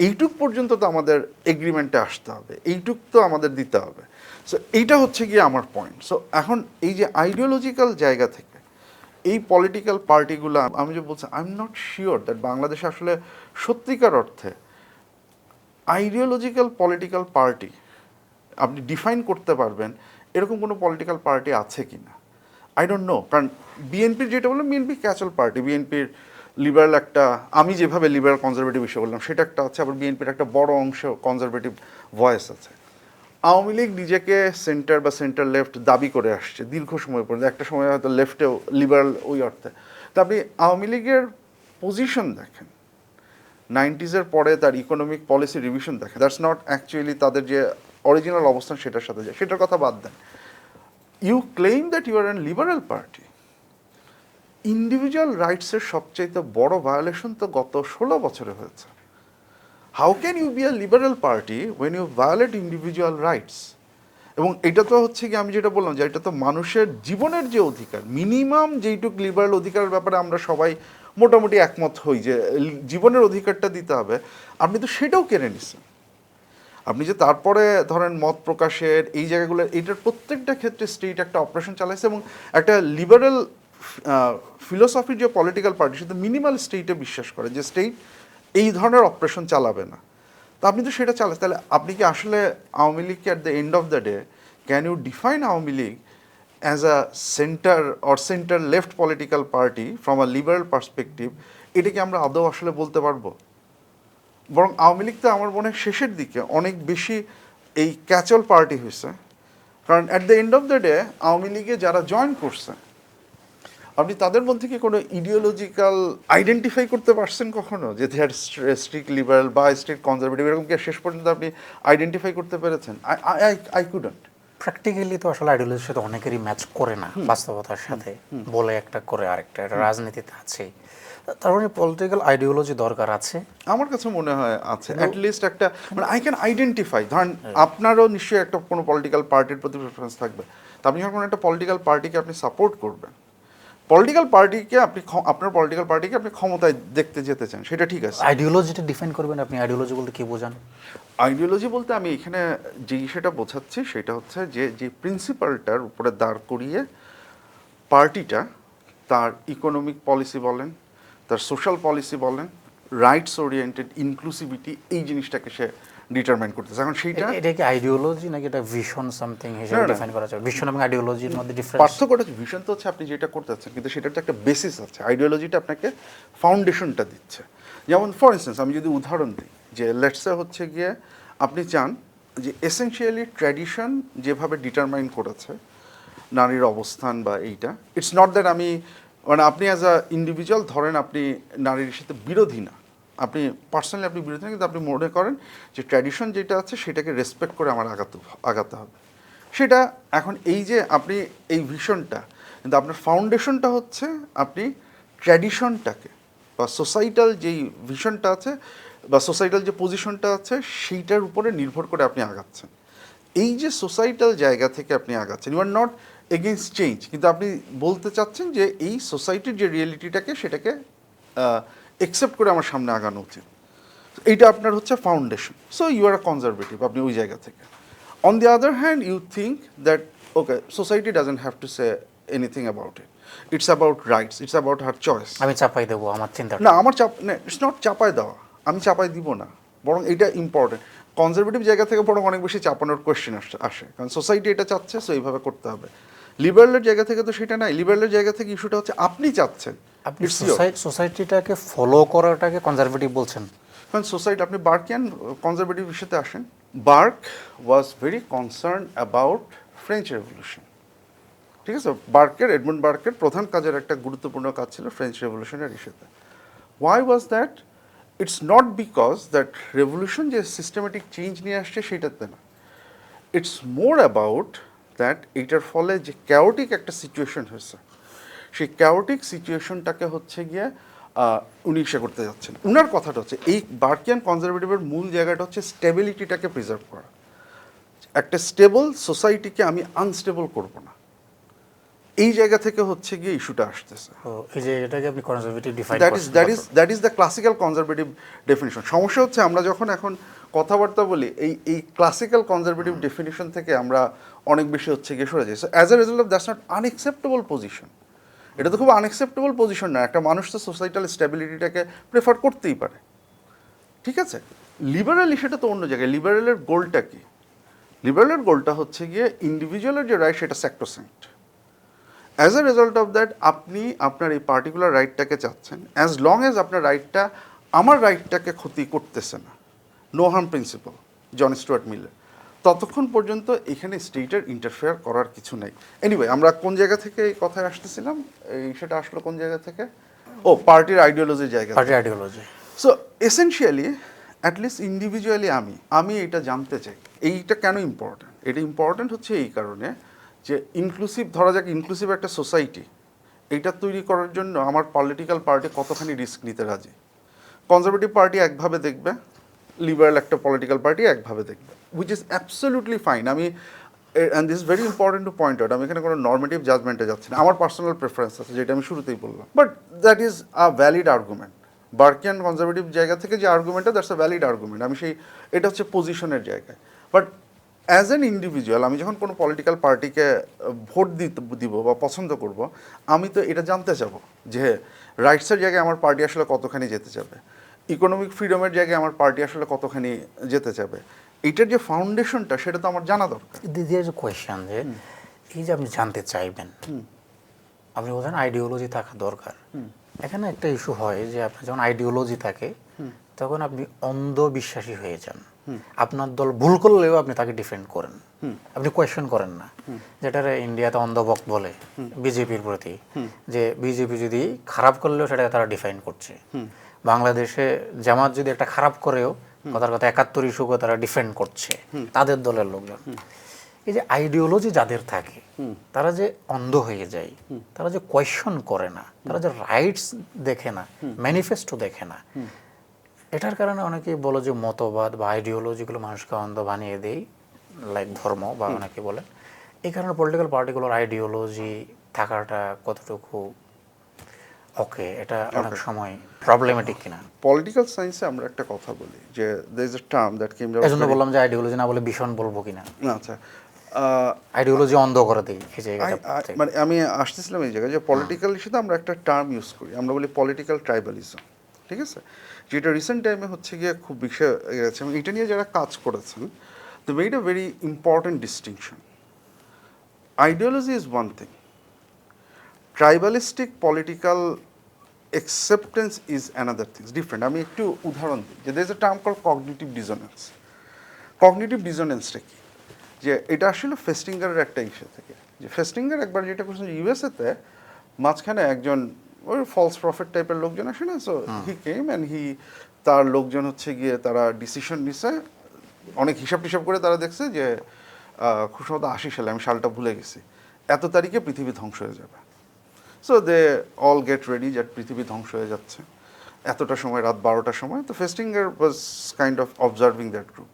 এইটুক পর্যন্ত তো আমাদের এগ্রিমেন্টে আসতে হবে, এইটুক তো আমাদের দিতে হবে। সো এইটা হচ্ছে গিয়ে আমার পয়েন্ট। সো এখন এই যে আইডিওলজিক্যাল জায়গা থেকে এই পলিটিক্যাল পার্টিগুলো, আমি যে বলছি, I am not sure that বাংলাদেশে আসলে সত্যিকার অর্থে আইডিওলজিক্যাল পলিটিক্যাল পার্টি আপনি ডিফাইন করতে পারবেন এরকম কোনো পলিটিক্যাল পার্টি আছে কি না, আই ডোন্ট নো। কারণ বিএনপির যেটা বললাম, বিএনপি ক্যাচুয়াল পার্টি, বিএনপির লিবারেল একটা, আমি যেভাবে লিবারেল কনজারভেটিভ বিষয় বললাম সেটা একটা আছে, আবার বিএনপির একটা বড় অংশ কনজারভেটিভ ভয়েস আছে। আওয়ামী লীগ নিজেকে সেন্টার বা সেন্টার লেফট দাবি করে আসছে দীর্ঘ সময় পর্যন্ত, একটা সময় হয়তো লেফটেও লিবারেল ওই অর্থে। তো আপনি আওয়ামী লীগের পজিশন দেখেন, 90s পরে তার ইকোনমিক পলিসি রিভিশন দেখেন, দ্যাটস নট অ্যাকচুয়ালি তাদের যে অরিজিনাল অবস্থান সেটার সাথে যায়, সেটার কথা বাদ দেন। You claim that you are an liberal party. Individual রাইটসের সবচাইতে বড় ভায়োলেশন তো গত 16 বছরে হয়েছে। How can you be a liberal party when you violate individual rights? এবং এটা তো হচ্ছে কি, আমি যেটা বললাম যে এটা তো মানুষের জীবনের যে অধিকার, মিনিমাম যেইটুক লিবারেল অধিকারের ব্যাপারে আমরা সবাই মোটামুটি একমত হই যে জীবনের অধিকারটা দিতে হবে, আপনি তো সেটাও কেড়ে নিচ্ছেন। আপনি যে তারপরে ধরেন মত প্রকাশের এই জায়গাগুলো, এইটার প্রত্যেকটা ক্ষেত্রে স্টেট একটা অপারেশন চালাইছে, এবং একটা লিবারেল ফিলোসফির যে পলিটিক্যাল পার্টি সেটা মিনিমাল স্টেটে বিশ্বাস করে যে স্টেট এই ধরনের অপারেশন চালাবে না। তো আপনি তো সেটা চালাচ্ছেন, তাহলে আপনি কি আসলে আওয়ামী লীগকে at the end of the day, can you define Awami League as a centre or centre left political party from a liberal perspective? এটা কি আমরা আদৌ আসলে বলতে পারবো? বরং আওয়ামী লীগ তো আমার মনে হয় শেষের দিকে অনেক বেশি এই ক্যাচুয়াল পার্টি হয়েছে। কারণ at the end of the day Awami লীগে যারা জয়েন করছে, আপনি তাদের মধ্যে কি কোনো ইডিওলজিক্যাল আইডেন্টিফাই করতে পারছেন কখনো, যে দে আর স্ট্রিক্ট লিবারেল বা স্ট্রিক্ট কনজারভেটিভ, এরকম কি শেষ পর্যন্ত আপনি আইডেন্টিফাই করতে পেরেছেন? I couldn't. প্র্যাকটিক্যালি তো আসলে আইডিওলজির সাথে অনেকেরই ম্যাচ করে না বাস্তবতার সাথে, বলে একটা করে আরেকটা, এটা রাজনীতিতে আছে। তার মানে পলিটিক্যাল আইডিওলজি দরকার আছে, আমার কাছে মনে হয় আছে অ্যাটলিস্ট একটা, মানে আই ক্যান আইডেন্টিফাই। ধরেন আপনারও নিশ্চয়ই একটা কোনো পলিটিক্যাল পার্টির প্রতি প্রেফারেন্স থাকবে, তা আপনি যখন একটা পলিটিক্যাল পার্টিকে আপনি সাপোর্ট করবেন, পলিটিক্যাল পার্টিকে আপনি আপনার পলিটিক্যাল পার্টিকে আপনি ক্ষমতায় দেখতে যেতে চান, সেটা ঠিক আছে। আইডিওলজিটা ডিফাইন করবেন আপনি, আইডিওলজি বলতে কি বোঝান? আইডিওলজি বলতে আমি এখানে যেই সেটা বোঝাচ্ছি সেটা হচ্ছে যে যে প্রিন্সিপালটার উপরে দাঁড় করিয়ে পার্টিটা তার ইকোনমিক পলিসি বলেন, তার সোশ্যাল পলিসি বলেন, রাইটস ওরিয়েন্টেড ইনক্লুসিভিটি, এই জিনিসটাকে সে ডিটারমাইন করতেছে। এখন সেইটা এটা কি আইডিওলজি নাকি এটা ভিশন সামথিং হিসেবে ডিফাইন করা যায়? ভিশন এবং আইডিওলজির মধ্যে ডিফারেন্স, পার্থক্যটা হচ্ছে ভিশন তো হচ্ছে আপনি যেটা করতে চাচ্ছেন, কিন্তু সেটার তো একটা বেসিস আছে। আইডিওলজিটা আপনাকে ফাউন্ডেশনটা দিচ্ছে। যেমন ফর ইনস্টেন্স আমি যদি উদাহরণ দিই, যে লেটসে হচ্ছে গিয়ে আপনি চান যে এসেনশিয়ালি ট্র্যাডিশন যেভাবে ডিটারমাইন করেছে নারীর অবস্থান বা এইটা, ইটস নট দ্যাট আমি, মানে আপনি অ্যাজ আ ইন্ডিভিজুয়াল ধরেন আপনি নারীর সাথে বিরোধী না, আপনি পার্সোনালি আপনি বিরোধী না, কিন্তু আপনি মনে করেন যে ট্র্যাডিশন যেটা আছে সেটাকে রেসপেক্ট করে আমার আগাতে হবে, সেটা। এখন এই যে আপনি এই ভিশনটা, কিন্তু আপনার ফাউন্ডেশনটা হচ্ছে আপনি ট্র্যাডিশনটাকে বা সোসাইটাল যেই ভিশনটা আছে বা সোসাইটাল যে পজিশনটা আছে সেইটার উপরে নির্ভর করে আপনি আগাচ্ছেন। এই যে সোসাইটাল জায়গা থেকে আপনি আগাচ্ছেন, you are not against change, কিন্তু আপনি বলতে চাচ্ছেন যে এই সোসাইটির যে রিয়েলিটিটাকে সেটাকে একসেপ্ট করে আমার সামনে আগানো উচিত। এইটা আপনার হচ্ছে foundation. So you are a conservative, আপনি ওই জায়গা থেকে। On the other hand, you think that, okay, society doesn't have to say anything about it. It's about rights, it's about her choice. আমি চাপাই দেবো আমার চিন্তা। না, আমার চাপ না, ইটস নট চাপায় দেওয়া, আমি চাপাই দিব না, বরং এটা ইম্পর্টেন্ট। কনজারভেটিভ জায়গা থেকে বরং অনেক বেশি চাপানোর কোয়েশ্চেন আসে, কারণ সোসাইটি এটা চাচ্ছে, সো এইভাবে করতে হবে। লিবারেলের জায়গা থেকে তো সেটা নাই, লিবারেলের জায়গা থেকে ইস্যুটা হচ্ছে আপনি চাচ্ছেন, আপনি সোসাইটিটাকে ফলো করাটাকে কনজারভেটিভ বলছেন। কারণ সোসাইটি, আপনি বার্কিয়ান কনজারভেটিভ ইস্যুতে আসেন। Burke was very concern about French revolution, ঠিক আছে? এডমন্ড বার্কের প্রধান কাজের একটা গুরুত্বপূর্ণ কাজ ছিল ফ্রেঞ্চ রেভলিউশনের ইস্যুতে। Why was that? It's not because that revolution যে সিস্টেমেটিক চেঞ্জ নিয়ে আসছে সেটাতে না, ইটস মোর অ্যাবাউট দ্যাট এইটার ফলে যে ক্যাওটিক একটা সিচুয়েশন হয়েছে, সেই ক্যাওটিক সিচুয়েশনটাকে হচ্ছে গিয়ে উনি ইসে করতে যাচ্ছেন। উনার কথাটা হচ্ছে এই বার্কিয়ান কনজারভেটিভের মূল জায়গাটা হচ্ছে স্টেবিলিটিটাকে প্রিজার্ভ করা। একটা স্টেবল সোসাইটিকে আমি আনস্টেবল করব না, এই জায়গা থেকে হচ্ছে গিয়ে ইস্যুটা আসতেছে। এই যে এটাকে আপনি conservative define that is the classical conservative definition. সমস্যা হচ্ছে আমরা যখন এখন কথাবার্তা বলি এই ক্লাসিক্যাল কনজারভেটিভ ডেফিনিশন থেকে আমরা অনেক বেশি হচ্ছে গিয়ে সরে যাই। So as a result of that's not unacceptable position. এটা তো খুব আনএক্সেপ্টেবল পজিশন না, একটা মানুষ তো সোসাইটাল স্টেবিলিটিটাকে প্রেফার করতেই পারে, ঠিক আছে? লিবারেল সেটা তো অন্য জায়গায়। লিবারেলের গোলটা কি? লিবারেলের গোলটা হচ্ছে গিয়ে ইন্ডিভিজুয়ালের যে রাইট সেটা sacrosanct. As a result of that আপনি আপনার এই পার্টিকুলার রাইটটাকে চাচ্ছেন, অ্যাজ লং অ্যাজ আপনার রাইটটা আমার রাইটটাকে ক্ষতি করতেছে না, নো হার্ম প্রিন্সিপাল, জন স্টুয়ার্ট মিলের, ততক্ষণ পর্যন্ত এখানে স্টেটের ইন্টারফেয়ার করার কিছু নেই। এনিওয়ে, আমরা কোন জায়গা থেকে এই কথায় আসতেছিলাম, সেটা আসলো কোন জায়গা থেকে? ও, পার্টির আইডিওলজির জায়গা। পার্টির ideology. So essentially at least individually আমি এটা জানতে চাই এইটা কেন ইম্পর্ট্যান্ট। এটা ইম্পর্ট্যান্ট হচ্ছে এই কারণে যে ইনক্লুসিভ, ধরা যাক ইনক্লুসিভ একটা সোসাইটি, এইটা তৈরি করার জন্য আমার পলিটিক্যাল পার্টি কতখানি রিস্ক নিতে রাজি। কনজারভেটিভ পার্টি একভাবে দেখবে, লিবারেল একটা পলিটিক্যাল পার্টি একভাবে দেখবে, উইচ ইজ অ্যাবসলিউটলি ফাইন। আমি and this very important to point out, আমি এখানে কোনো নর্মেটিভ জাজমেন্টে যাচ্ছি না, আমার পার্সোনাল প্রেফারেন্স আছে যেটা আমি শুরুতেই বললাম, but that is a valid argument. Burkean conservative জায়গা থেকে যে আর্গুমেন্টটা, দ্যাটস আ ভ্যালিড আর্গুমেন্ট। আমি এটা হচ্ছে পজিশনের জায়গায়। বাট অ্যাজ অ্যান ইন্ডিভিজুয়াল আমি যখন কোনো পলিটিক্যাল পার্টিকে ভোট দিব বা পছন্দ করব, আমি তো এটা জানতে চাবো যে রাইটসের জায়গায় আমার পার্টি আসলে কতখানি যেতে যাবে, ইকোনমিক ফ্রিডমের জায়গায় আমার পার্টি আসলে কতখানি যেতে যাবে, এইটার যে ফাউন্ডেশনটা সেটা তো আমার জানা দরকার। দিদির কোয়েশ্চেন যে এই যে আপনি জানতে চাইবেন, আপনি বলছেন আইডিওলজি থাকা দরকার। এখানে একটা ইস্যু হয় যে আপনার যখন আইডিওলজি থাকে তখন আপনি অন্ধ বিশ্বাসী হয়ে যান। আপনার দল ভুল করলেও আপনি তাকে ডিফেন্ড করেন, আপনি কোয়েশ্চেন করেন না। যেটারে ইন্ডিয়াতে অন্ধভক্ত বলে বিজেপির প্রতি, যে বিজেপি যদি খারাপ করলেও সেটাকে তারা ডিফাইন করছে। বাংলাদেশে জামাত যদি একটা খারাপ করেও কথার কথা ৭১ ইস্যুকে তারা ডিফেন্ড করছে তাদের দলের লোকজন। এই যে আইডিওলজি যাদের থাকে তারা যে অন্ধ হয়ে যায়, তারা যে কোয়েশ্চন করে না, তারা যে রাইটস দেখে না, ম্যানিফেস্টো দেখে না, এটার কারণে অনেকেই বলে যে মতবাদ বা আইডিওলজিগুলো মানুষকে অন্ধ বানিয়ে দেয়, লাইক ধর্ম বা অনেকে বলে। এই কারণে পলিটিক্যাল পার্টিগুলোর আইডিওলজি থাকাটা কতটুকু ওকে, এটা অনেক সময় প্রবলেমেটিক কিনা? পলিটিক্যাল সায়েন্সে আমরা একটা কথা বলি যে there is a term that came out, এজন্য বললাম যে আইডিওলজি না বলে ভীষণ বলবো কিনা। আচ্ছা, আইডিওলজি অন্ধ করে দেই এই জায়গাটা। মানে আমি আসতেছিলাম এই জায়গায় যে পলিটিক্যাল ইস্যুতে আমরা একটা টার্ম ইউজ করি, আমরা বলি পলিটিক্যাল ট্রাইবালিজম, ঠিক আছে? যেটা রিসেন্ট টাইমে হচ্ছে গিয়ে খুব বিষয় গেছে এবং এটা নিয়ে যারা কাজ করেছেন they made a very important distinction. Ideology is one thing, tribalistic political acceptance is another thing, different. আমি একটু উদাহরণ দিই যে there is a term called cognitive dissonance. Cognitive dissonance-টা কি? যে এটা আসলে ফেস্টিঙ্গারের একটা ইস্যু থেকে, যে ফেস্টিঙ্গার একবার যেটা করছেন ইউএসএতে, মাঝখানে একজন ওই ফলস প্রফেট টাইপের লোকজন আসে না, সো হি কেম অ্যান্ড তার লোকজন হচ্ছে গিয়ে তারা ডিসিশন নিছে, অনেক হিসাব টিসাব করে তারা দেখছে যে খুব সম্ভবত ৮০ সালে, আমি সালটা ভুলে গেছি, এত তারিখে পৃথিবী ধ্বংস হয়ে যাবে। So they all get ready, যে পৃথিবী ধ্বংস হয়ে যাচ্ছে এতটা সময়, রাত ১২টার সময়। তো Festinger was kind of observing that group.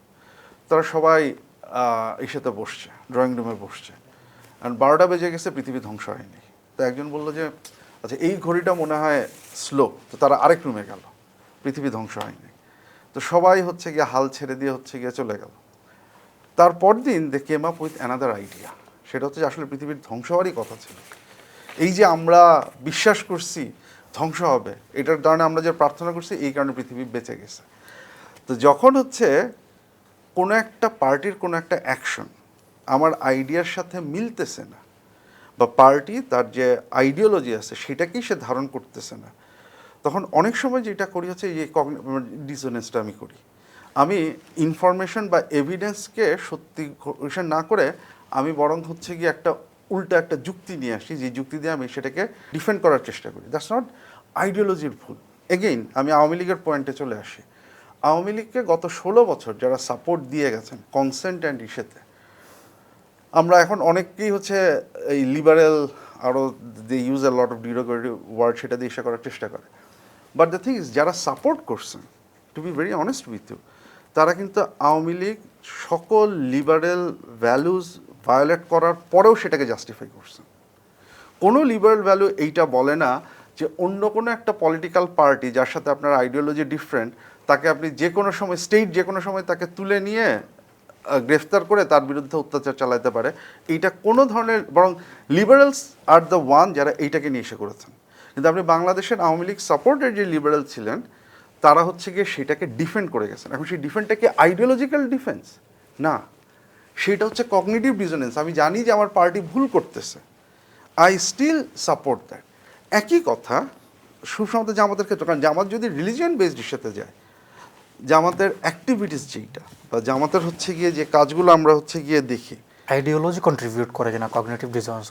তারা সবাই ইসেতে বসছে, ড্রয়িং রুমে বসছে, আর ১২টা বেজে গেছে, পৃথিবী ধ্বংস হয়নি। তো একজন বললো যে আচ্ছা এই ঘড়িটা মনে হয় স্লো, তো তারা আরেক রুমে গেল, পৃথিবী ধ্বংস হয়নি। তো সবাই হচ্ছে গিয়ে হাল ছেড়ে দিয়ে হচ্ছে গিয়ে চলে গেল। তারপর দিন they came up with another idea, সেটা হচ্ছে যে আসলে পৃথিবীর ধ্বংস হওয়ারই কথা ছিল। এই যে আমরা বিশ্বাস করছি ধ্বংস হবে, এটার কারণে আমরা যে প্রার্থনা করছি, এই কারণে পৃথিবী বেঁচে গেছে। তো যখন হচ্ছে কোনো একটা পার্টির কোনো একটা অ্যাকশন আমার আইডিয়ার সাথে মিলতেছে না, বা পার্টি তার যে আইডিওলজি আছে সেটাকেই সে ধারণ করতেছে না, তখন অনেক সময় যেটা করি হচ্ছে এই ডিসোনেন্সটা আমি করি। আমি ইনফরমেশন বা এভিডেন্সকে সত্যি ঘোষণা না করে আমি বরং হচ্ছে গিয়ে একটা উল্টা একটা যুক্তি নিয়ে আসি, যে যুক্তি দিয়ে আমি সেটাকে ডিফেন্ড করার চেষ্টা করি। দ্যাটস নট আইডিওলজির ভুল। এগেইন আমি আওয়ামী লীগের পয়েন্টে চলে আসি। আওয়ামী লীগকে গত 16 বছর যারা সাপোর্ট দিয়ে গেছেন কনসেন্ট অ্যান্ড ইস্যুতে, আমরা এখন অনেককেই হচ্ছে এই লিবারেল, আরও they use a lot of derogatory word, সেটা দিয়ে ইস্যু করার চেষ্টা করে। বাট দ্য থিং ইজ, যারা সাপোর্ট করছেন, to be very honest with you, তারা কিন্তু আওয়ামী লীগ সকল লিবারেল ভ্যালুজ ভায়োলেট করার পরেও সেটাকে জাস্টিফাই করছেন। কোনো লিবারেল ভ্যালু এইটা বলে না যে অন্য কোনো একটা পলিটিক্যাল পার্টি যার সাথে আপনার আইডিওলজি ডিফারেন্ট, তাকে আপনি যে কোনো সময় স্টেট যে কোনো সময় তাকে তুলে নিয়ে গ্রেফতার করে তার বিরুদ্ধে অত্যাচার চালাতে পারে। এইটা কোনো ধরনের, বরং লিবারেলস আর দ্য ওয়ান যারা এইটাকে নিয়ে এসে করেছেন। কিন্তু আপনি বাংলাদেশের আওয়ামী লীগ সাপোর্টেড যে লিবারেল ছিলেন, তারা হচ্ছে গিয়ে সেটাকে ডিফেন্ড করে গেছেন। এখন সেই ডিফেন্ডটা কি আইডিওলজিক্যাল ডিফেন্স? না, সেটা হচ্ছে কগনিটিভ ডিসোনেন্স। আমি জানি যে আমার পার্টি ভুল করতেছে, আই স্টিল সাপোর্ট দ্যাট। একই কথা সুসংহত জামাতের ক্ষেত্রে, কারণ জামাত যদি রিলিজিয়ন বেসড ইস্যুতে যায়, জামাতের অ্যাক্টিভিটিস যেইটা বা জামাতের হচ্ছে গিয়ে যে কাজগুলো আমরা হচ্ছে গিয়ে দেখি, আইডিওলজি কন্ট্রিবিউট করে কিনা কগনিটিভ ডিসোনেন্স?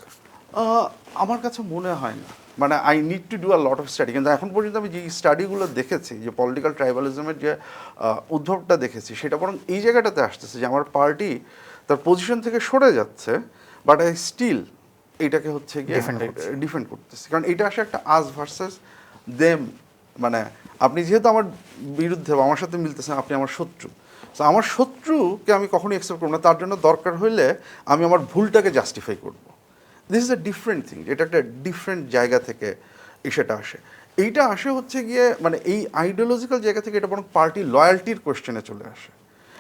আমার কাছে মনে হয় না। মানে I need to do a lot of study, কিন্তু এখন পর্যন্ত আমি যে স্টাডিগুলো দেখেছি, যে পলিটিক্যাল ট্রাইবালিজমের যে উদ্ভবটা দেখেছি, সেটা বরং এই জায়গাটাতে আসতেছে যে আমার পার্টি তার পজিশন থেকে সরে যাচ্ছে, বাট আই স্টিল এইটাকে হচ্ছে গিয়ে ডিফেন্ড করতেছি। কারণ এটা আসে একটা আস ভার্সেস দেম, মানে আপনি যেহেতু আমার বিরুদ্ধে বা আমার সাথে মিলতেছেন, আপনি আমার শত্রু। সো আমার শত্রুকে আমি কখনোই অ্যাকসেপ্ট করব না, তার জন্য দরকার হইলে আমি আমার ভুলটাকে জাস্টিফাই করব। This is a different thing, এটা একটা ডিফারেন্ট জায়গা থেকে সেটা আসে। এইটা আসে হচ্ছে গিয়ে মানে এই আইডিওলজিক্যাল জায়গা থেকে, এটা বরং পার্টি লয়্যালটির কোয়েশ্চেনে চলে আসে।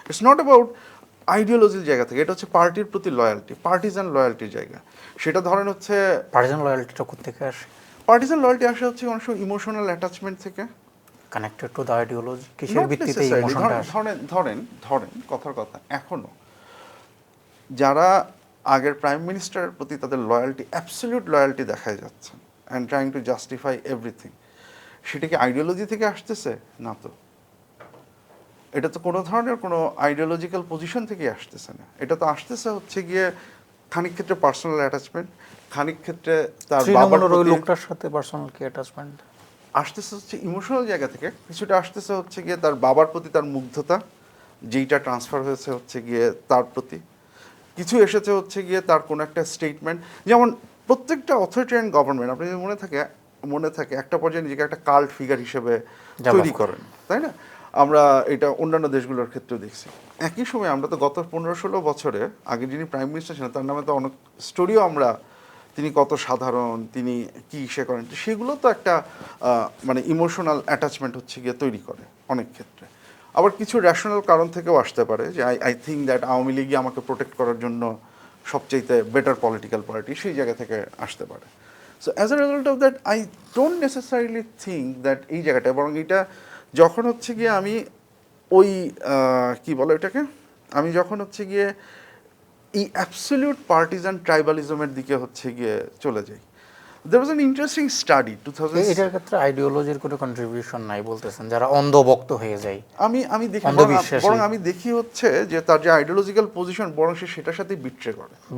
ইটস নট অ্যাবাউট আইডিওলজির জায়গা থেকে, এটা হচ্ছে পার্টির প্রতি লয়্যালটি, পার্টিজান লয়্যালটির জায়গা। সেটা ধরেন হচ্ছে পার্টিজান লয়্যালটিটা কোত্থেকে আসে? পার্টিজান লয়্যালটি আসে হচ্ছে অনেক সময় ইমোশনাল অ্যাটাচমেন্ট থেকে। Connected to the ideology? কিসের ভিত্তিতে ইমোশনটা আসে? ধরেন কথার কথা, এখনো যারা আগের প্রাইম মিনিস্টারের প্রতি তাদের লয়্যালটি, অ্যাবসলিউট লয়্যালটি দেখায় যাচ্ছে and trying to justify everything, সেটা কি আইডিওলজি থেকে আসতেছে? না তো। এটা তো কোনো ধরনের কোনো আইডিওলজিক্যাল পজিশন থেকে আসতেছে না। এটা তো আসতেছে হচ্ছে গিয়ে খানিক ক্ষেত্রে পার্সোনাল অ্যাটাচমেন্ট, খানিক ক্ষেত্রে তার বাবার ওই লোকটার সাথে পার্সোনাল কি অ্যাটাচমেন্ট আসতেছে হচ্ছে ইমোশনাল জায়গা থেকে, কিছুটা আসতেছে হচ্ছে গিয়ে তার বাবার প্রতি তার মুগ্ধতা, যেইটা ট্রান্সফার হয়েছে হচ্ছে গিয়ে তার প্রতি। কিছু এসেছে হচ্ছে গিয়ে তার কোনো একটা স্টেটমেন্ট, যেমন প্রত্যেকটা অথরিটেরিয়ান গভর্নমেন্ট, আপনি যদি মনে থাকে একটা পর্যায়ে নিজেকে একটা কাল্ট ফিগার হিসেবে তৈরি করেন, তাই না? আমরা এটা অন্যান্য দেশগুলোর ক্ষেত্রেও দেখছি। একই সময় আমরা তো গত 15-16 বছরে আগে যিনি প্রাইম মিনিস্টার ছিলেন, তার নামে তো অনেক স্টোরিও আমরা, তিনি কত সাধারণ, তিনি কী করেন, সেগুলো তো একটা মানে ইমোশনাল অ্যাটাচমেন্ট হচ্ছে গিয়ে তৈরি করে অনেক ক্ষেত্রে। আবার কিছু র্যাশনাল কারণ থেকেও আসতে পারে, যে আই থিঙ্ক দ্যাট আওয়ামী লীগই আমাকে প্রোটেক্ট করার জন্য সবচাইতে বেটার পলিটিক্যাল পার্টি, সেই জায়গা থেকে আসতে পারে। So as a result of that I don't necessarily think that এই জায়গাটা, বরং এটা যখন হচ্ছে গিয়ে আমি ওই কী বলে এটাকে, আমি যখন হচ্ছে গিয়ে এই অ্যাবসলিউট পার্টিজান ট্রাইবালিজমের দিকে হচ্ছে গিয়ে চলে যাই। There was an interesting study 2000। এটার ক্ষেত্রে আইডিওলজির কোনো কন্ট্রিবিউশন নাই বলতেছেন, যারা অন্ধভক্ত হয়ে যায়? আমি দেখি, অন্ধবিশ্বাসী। বরং আমি দেখি হচ্ছে যে তার যে আইডিওলজিক্যাল পজিশন, বরং সে সেটার সাথে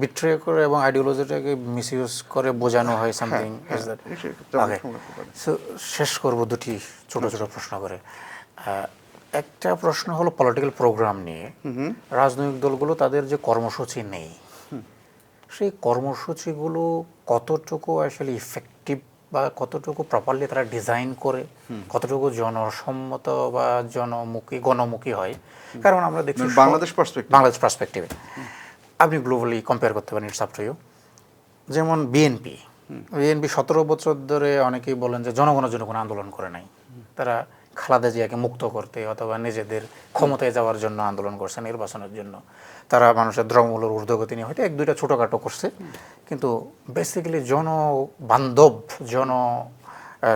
বিট্রে করে এবং আইডিওলজিটাকে মিসইউজ করে বোঝানো হয় সামথিং। সো শেষ করব দুটি ছোট ছোট প্রশ্ন করে। একটা প্রশ্ন হলো পলিটিক্যাল প্রোগ্রাম নিয়ে। রাজনৈতিক দলগুলো তাদের যে কর্মসূচি নেই, সেই কর্মসূচিগুলো কতটুকু আসলে ইফেক্টিভ বা কতটুকু প্রপারলি তারা ডিজাইন করে, কতটুকু জনসম্মত বা গণমুখী হয়? কারণ আমরা দেখি বাংলাদেশ পার্সপেক্টিভে, আপনি গ্লোবালি কম্পেয়ার করতে পারেন, ইটস আপ টু ইউ। যেমন বিএনপি 17 বছর ধরে অনেকেই বলেন যে জনগণের জন্য কোনো আন্দোলন করে নাই। তারা খালেদা জিয়াকে মুক্ত করতে অথবা নিজেদের ক্ষমতায় যাওয়ার জন্য আন্দোলন করছে, নির্বাচনের জন্য। তারা মানুষের দ্রব্যমূল্যের ঊর্ধ্বগতি নিয়ে হয়তো 1-2টা ছোটোখাটো করছে, কিন্তু বেসিক্যালি জনবান্ধব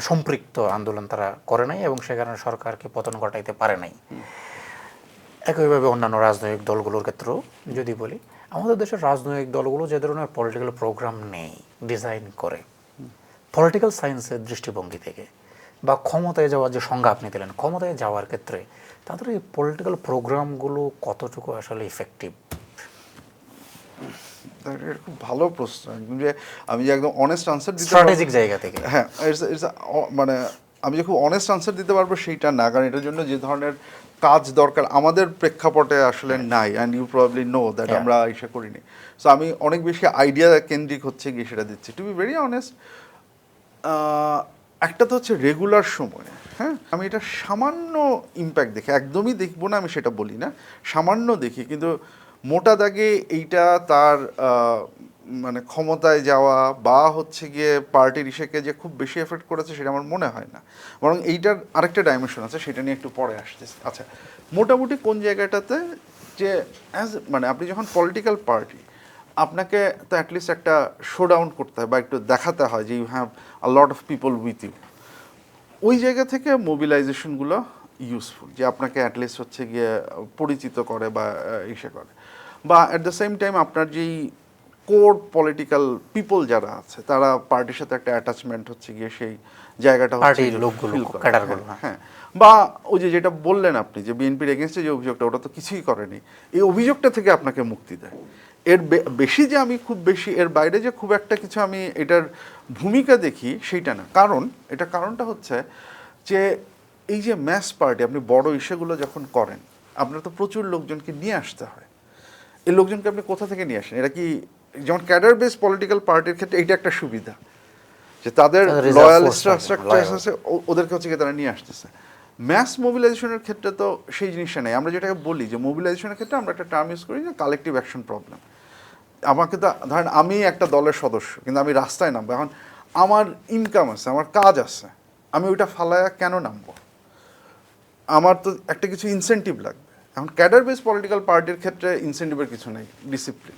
সম্পৃক্ত আন্দোলন তারা করে নাই এবং সে কারণে সরকারকে পতন ঘটাইতে পারে নাই। একইভাবে অন্যান্য রাজনৈতিক দলগুলোর ক্ষেত্রেও যদি বলি, আমাদের দেশের রাজনৈতিক দলগুলো যে ধরনের পলিটিক্যাল প্রোগ্রাম নেই, ডিজাইন করে পলিটিক্যাল সায়েন্সের দৃষ্টিভঙ্গি থেকে, বা ক্ষমতায় যাওয়ার যে সংজ্ঞা আপনি দিলেন, ক্ষমতায় যাওয়ার ক্ষেত্রে তাদের এই পলিটিক্যাল প্রোগ্রামগুলো কতটুকু আসলে ইফেক্টিভ? এটা খুব ভালো প্রশ্ন, একদম যে আমি যে একদম অনেস্ট আনসার দিতে স্ট্র্যাটেজিক জায়গা থেকে। হ্যাঁ, মানে আমি যে খুব অনেস্ট আনসার দিতে পারবো সেইটা না, কারণ এটার জন্য যে ধরনের কাজ দরকার আমাদের প্রেক্ষাপটে আসলে নাই, and you probably know that Yeah. আমরা ইসে করিনি। সো আমি অনেক বেশি আইডিয়া কেন্দ্রিক হচ্ছে গিয়ে সেটা দিচ্ছি। টু বি ভেরি অনেস্ট, একটা তো হচ্ছে রেগুলার সময়ে, হ্যাঁ, আমি এটা সামান্য ইম্প্যাক্ট দেখি, একদমই দেখবো না আমি সেটা বলি না, সামান্য দেখি, কিন্তু মোটা দাগে এইটা তার মানে ক্ষমতায় যাওয়া বা হচ্ছে গিয়ে পার্টির ইসেকে যে খুব বেশি এফেক্ট করেছে সেটা আমার মনে হয় না। বরং এইটার আরেকটা ডাইমেনশন আছে, সেটা নিয়ে একটু পরে আসতেছে। আচ্ছা, মোটামুটি কোন জায়গাটাতে যে মানে আপনি যখন পলিটিক্যাল পার্টি, আপনাকে তো অ্যাটলিস্ট একটা শো ডাউন করতে হয় বা একটু দেখাতে হয় যে you have a lot of people with you. ওই জায়গা থেকে মোবিলাইজেশনগুলো ইউজফুল, যে আপনাকে অ্যাটলিস্ট হচ্ছে গিয়ে পরিচিত করে বা ইসে করে, বা অ্যাট দ্য সেম টাইম আপনার যেই কোর পলিটিক্যাল পিপল যারা আছে তারা পার্টির সাথে একটা অ্যাটাচমেন্ট হচ্ছে গিয়ে সেই জায়গাটা হচ্ছে পার্টির গিয়ে লোকগুলো, feel করে। ক্যাডারগুলো, হ্যাঁ, হ্যাঁ। বা ওই যে যেটা বললেন আপনি যে বিএনপির এগেনস্টে যে অভিযোগটা, ওটা তো কিছুই করেনি, এই অভিযোগটা থেকে আপনাকে মুক্তি দেয়। এর বেশি যে আমি খুব বেশি এর বাইরে যে খুব একটা কিছু আমি এটার ভূমিকা দেখি সেইটা না। কারণ এটা কারণটা হচ্ছে যে এই যে ম্যাস পার্টি, আপনি বড় ইস্যুগুলো যখন করেন আপনার তো প্রচুর লোকজনকে নিয়ে আসতে হয়। এই লোকজনকে আপনি কোথা থেকে নিয়ে আসেন? এরা কি যেমন ক্যাডার বেস পলিটিক্যাল পার্টির ক্ষেত্রে এইটা একটা সুবিধা যে তাদের তাদের reserve লয়াল force থাকে, স্ট্রাকচার loyal। আছে, ওদেরকে হচ্ছে কি তারা নিয়ে আসতেছে। ম্যাস মোবিলাইজেশনের ক্ষেত্রে তো সেই জিনিসটা নেই। আমরা যেটাকে বলি যে মোবিলাইজেশনের ক্ষেত্রে আমরা একটা টার্ম ইউজ করি যে কালেকটিভ অ্যাকশন প্রবলেম। আমাকে তো ধরেন আমি একটা দলের সদস্য, কিন্তু আমি রাস্তায় নামবো, এখন আমার ইনকাম আছে, আমার কাজ আছে, আমি ওইটা ফালায়া কেন নামবো? আমার তো একটা কিছু ইনসেন্টিভ লাগবে। এখন ক্যাডার বেস পলিটিক্যাল পার্টির ক্ষেত্রে ইনসেন্টিভের কিছু নেই, ডিসিপ্লিন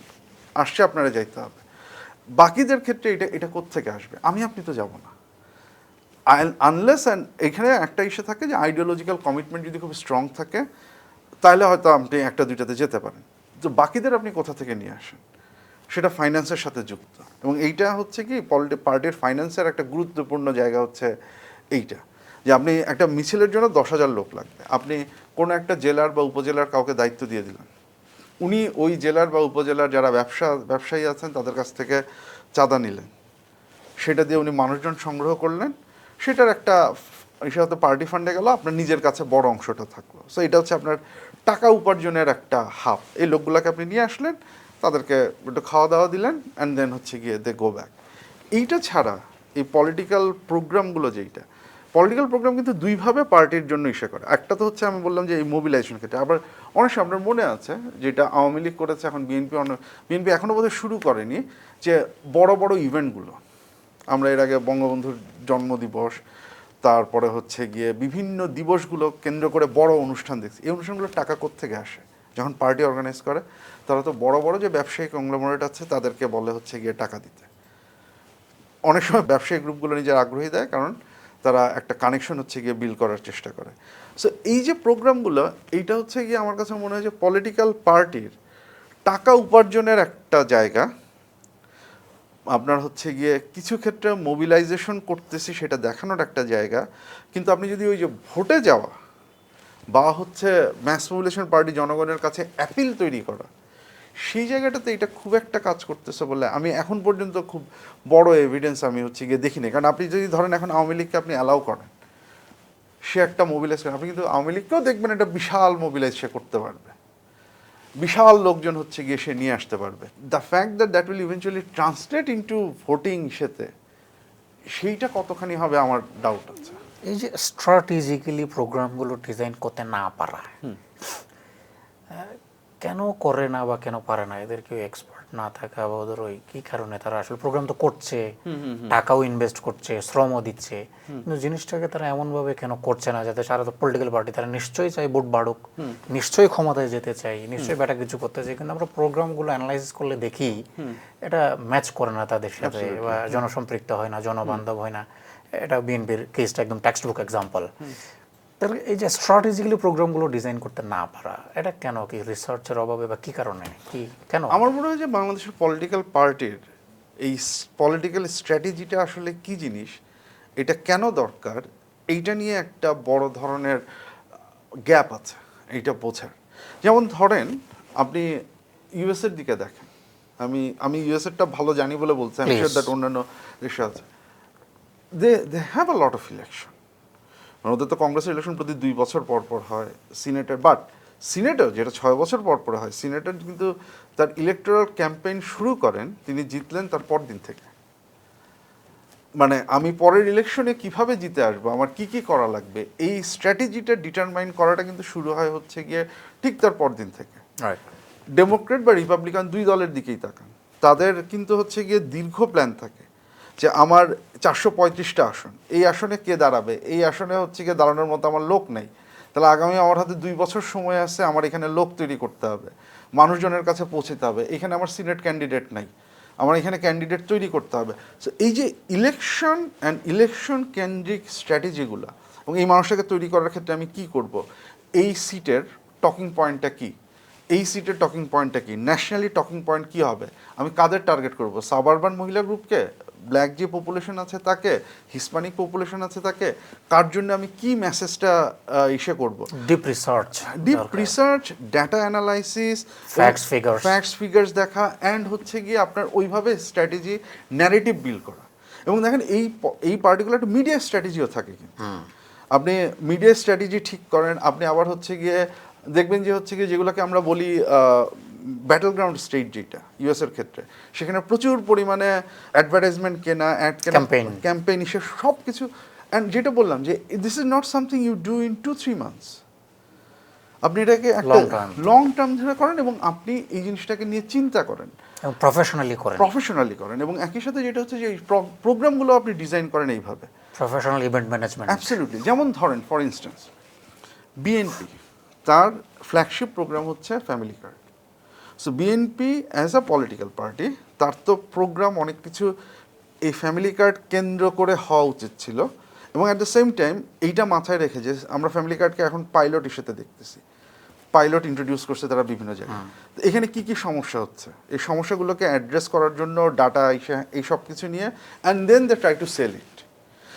আসছে, আপনারা যাইতে হবে। বাকিদের ক্ষেত্রে এটা এটা কোত্থেকে আসবে? আমি আপনি তো যাব না, আনলেস অ্যান্ড এখানে একটা ইস্যু থাকে যে আইডিওলজিক্যাল কমিটমেন্ট যদি খুব স্ট্রং থাকে তাহলে হয়তো আপনি একটা দুইটাতে যেতে পারেন। তো বাকিদের আপনি কোথা থেকে নিয়ে আসেন? সেটা ফাইন্যান্সের সাথে যুক্ত, এবং এইটা হচ্ছে কি পার্টির ফাইন্যান্সের একটা গুরুত্বপূর্ণ জায়গা হচ্ছে এইটা, যে আপনি একটা মিছিলের জন্য 10,000 লোক লাগবে, আপনি কোনো একটা জেলার বা উপজেলার কাউকে দায়িত্ব দিয়ে দিলেন, উনি ওই জেলার বা উপজেলার যারা ব্যবসায়ী আছেন তাদের কাছ থেকে চাঁদা নিলেন, সেটা দিয়ে উনি মানুষজন সংগ্রহ করলেন, সেটার একটা হিসাবে হয়তো পার্টি ফান্ডে গেল, আপনার নিজের কাছে বড় অংশটা থাকলো। সো এটা হচ্ছে আপনার টাকা উপার্জনের একটা হাব। এই লোকগুলোকে আপনি নিয়ে আসলেন, তাদেরকে একটু খাওয়া দাওয়া দিলেন, অ্যান্ড দেন হচ্ছে গিয়ে দে গো ব্যাক। এইটা ছাড়া এই পলিটিক্যাল প্রোগ্রামগুলো, যেইটা পলিটিক্যাল প্রোগ্রাম কিন্তু দুইভাবে পার্টির জন্য ইস্যু করে। একটা তো হচ্ছে আমি বললাম যে এই মোবিলাইজেশন ক্ষেত্রে, আবার অনেক সময় আপনার মনে আছে যেটা আওয়ামী লীগ করেছে, এখন বিএনপি এখনও বোধহয় শুরু করেনি, যে বড় বড় ইভেন্টগুলো আমরা এর আগে বঙ্গবন্ধুর জন্মদিবস, তারপরে হচ্ছে গিয়ে বিভিন্ন দিবসগুলো কেন্দ্র করে বড় অনুষ্ঠান দেখছি। এই অনুষ্ঠানগুলোর টাকা কোত্থেকে আসে? যখন পার্টি অর্গানাইজ করে তারা তো বড় বড় যে ব্যবসায়িক কংগ্লোমারেট আছে তাদেরকে বলে হচ্ছে গিয়ে টাকা দিতে। অনেক সময় ব্যবসায়িক গ্রুপগুলো নিজের আগ্রহী দেয়, কারণ তারা একটা কানেকশন হচ্ছে গিয়ে বিল করার চেষ্টা করে। সো এই যে প্রোগ্রামগুলো, এইটা হচ্ছে গিয়ে আমার কাছে মনে হয় যে পলিটিক্যাল পার্টির টাকা উপার্জনের একটা জায়গা। আপনার হচ্ছে গিয়ে কিছু ক্ষেত্রে মোবিলাইজেশন করতেছি সেটা দেখানোর একটা জায়গা, কিন্তু আপনি যদি ওই যে ভোটে যাওয়া বা হচ্ছে ম্যাস মোবিলাইজেশন পার্টি জনগণের কাছে অ্যাপিল তৈরি করা, সেই জায়গাটাতে এটা খুব একটা কাজ করতেছে বলে আমি এখন পর্যন্ত খুব বড় এভিডেন্স আমি হচ্ছে গিয়ে দেখিনি। কারণ আপনি যদি ধরেন এখন আওয়ামী লীগকে আপনি অ্যালাউ করেন, সে একটা মোবিলাইজ করেন, আপনি কিন্তু আওয়ামী লীগকেও দেখবেন একটা বিশাল মোবিলাইজ সে করতে পারবে, বিশাল লোকজন হচ্ছে গিয়ে সে নিয়ে আসতে পারবে। The fact that will eventually translate into voting, সেইটা কতখানি হবে আমার ডাউট আছে। এই যে স্ট্র্যাটেজিক্যালি প্রোগ্রামগুলো ডিজাইন করতে না পারা, কেন করে না বা কেন পারে না? এদের কেউ এক্সপার্ট না থাকা বা ওদের ওই কী কারণে তারা আসলে প্রোগ্রাম তো করছে, টাকাও ইনভেস্ট করছে, শ্রমও দিচ্ছে, কিন্তু জিনিসটাকে তারা এমনভাবে কেন করছে না যাতে সারা তো পলিটিক্যাল পার্টি তারা নিশ্চয়ই চাই ভোট বাড়ুক, নিশ্চয়ই ক্ষমতায় যেতে চাই, নিশ্চয়ই বেটা কিছু করতে চাই, কিন্তু আমরা প্রোগ্রামগুলো অ্যানালাইসিস করলে দেখি এটা ম্যাচ করে না তাদের সাথে, বা জনসম্পৃক্ত হয় না, জনবান্ধব হয় না। এটা বিএনপির কেসটা একদম টেক্সট বুক এক্সাম্পল। তাহলে এই যে স্ট্র্যাটেজিক্যালি প্রোগ্রামগুলো ডিজাইন করতে না পারা, এটা কেন? কি রিসার্চের অভাবে বা কি কারণে, কি কেন? আমার মনে হয় যে বাংলাদেশের পলিটিক্যাল পার্টির এই পলিটিক্যাল স্ট্র্যাটেজিটা আসলে কি জিনিস, এটা কেন দরকার, এইটা নিয়ে একটা বড় ধরনের গ্যাপ আছে এইটা বোঝার। যেমন ধরেন আপনি ইউএসের দিকে দেখেন, আমি ইউএসএরটা ভালো জানি বলে বলছি, আমি শিওর দ্যাট অন্যান্য দেশে আছে, they have a lot of election. ওদের তো কংগ্রেসের ইলেকশন প্রতি 2 বছর পর পর হয়, সিনেটের, বাট সিনেটও যেটা 6 বছর পর পর হয়, সিনেটের কিন্তু তার ইলেকটোরাল ক্যাম্পেইন শুরু করেন তিনি জিতলেন তার পর দিন থেকে। মানে আমি পরের ইলেকশনে কিভাবে জিতে আসবো, আমার কি কি করা লাগবে, এই স্ট্র্যাটেজিটা ডিটারমাইন করাটা কিন্তু শুরু হয় হচ্ছে গিয়ে ঠিক তার পর দিন থেকে। ডেমোক্রেট বা রিপাবলিকান দুই দলের দিকেই তাকান, তাদের কিন্তু হচ্ছে গিয়ে দীর্ঘ প্ল্যান থাকে যে আমার 435টা আসন, এই আসনে কে দাঁড়াবে, এই আসনে হচ্ছে গিয়ে দাঁড়ানোর মতো আমার লোক নেই, তাহলে আগামী আমার হাতে 2 বছর সময় আছে, আমার এখানে লোক তৈরি করতে হবে, মানুষজনের কাছে পৌঁছতে হবে, এখানে আমার সিনেট ক্যান্ডিডেট নাই, আমার এখানে ক্যান্ডিডেট তৈরি করতে হবে। সো এই যে ইলেকশন অ্যান্ড ইলেকশন কেন্দ্রিক স্ট্র্যাটেজিগুলো, এবং এই মানুষটাকে তৈরি করার ক্ষেত্রে আমি কি করব, এই সিটের টকিং পয়েন্টটা কি, এই সিটের টকিং পয়েন্টটা কি, ন্যাশনালি টকিং পয়েন্ট কি হবে, আমি কাদের টার্গেট করব, সাবারবান মহিলা গ্রুপকে, ব্ল্যাক যে পপুলেশন আছে তাকে, হিসপ্যানিক পপুলেশন আছে তাকে, কার জন্য আমি কি মেসেজটা ইসে করব, deep research, data analysis, facts figures দেখা, অ্যান্ড হচ্ছে গিয়ে আপনার ওইভাবে স্ট্র্যাটেজি ন্যারেটিভ বিল্ড করা। এবং দেখেন এই পার্টিকুলার একটা মিডিয়া স্ট্র্যাটেজিও থাকে, কিন্তু আপনি মিডিয়া স্ট্র্যাটেজি ঠিক করেন, আপনি আবার হচ্ছে গিয়ে দেখবেন যে হচ্ছে গিয়ে যেগুলোকে আমরা বলি ব্যাটল গ্রাউন্ড স্টেট, যেটা ইউএসের ক্ষেত্রে, সেখানে প্রচুর পরিমাণে অ্যাডভার্টাইজমেন্ট কেনা, অ্যাড কেনা, ক্যাম্পেইন হিসেবে সব কিছু। অ্যান্ড যেটা বললাম যে this is not something you do in 2-3 months, আপনি এটাকে একটা লং টার্ম ধরে করেন, এবং আপনি এই জিনিসটাকে নিয়ে চিন্তা করেন, প্রফেশনালি করেন, এবং একই সাথে যেটা হচ্ছে যে এই প্রোগ্রামগুলো আপনি ডিজাইন করেন এইভাবে, প্রফেশনাল ইভেন্ট ম্যানেজমেন্ট। অ্যাবসলিউটলি। যেমন ধরেন ফর ইনস্ট্যান্স বিএনপি, তার ফ্ল্যাগশিপ প্রোগ্রাম হচ্ছে family card. So BNP as a political party, তার তো প্রোগ্রাম অনেক কিছু এই ফ্যামিলি কার্ড কেন্দ্র করে হওয়া উচিত ছিল, এবং অ্যাট দ্য সেম টাইম এইটা মাথায় রেখে যে আমরা ফ্যামিলি কার্ডকে এখন পাইলট ইস্যুতে দেখতেছি, পাইলট ইন্ট্রোডিউস করছে তারা বিভিন্ন জায়গায়। তো এখানে কি কি সমস্যা হচ্ছে, এই সমস্যাগুলোকে অ্যাড্রেস করার জন্য ডাটা এই সব কিছু নিয়ে, and then they try to sell it.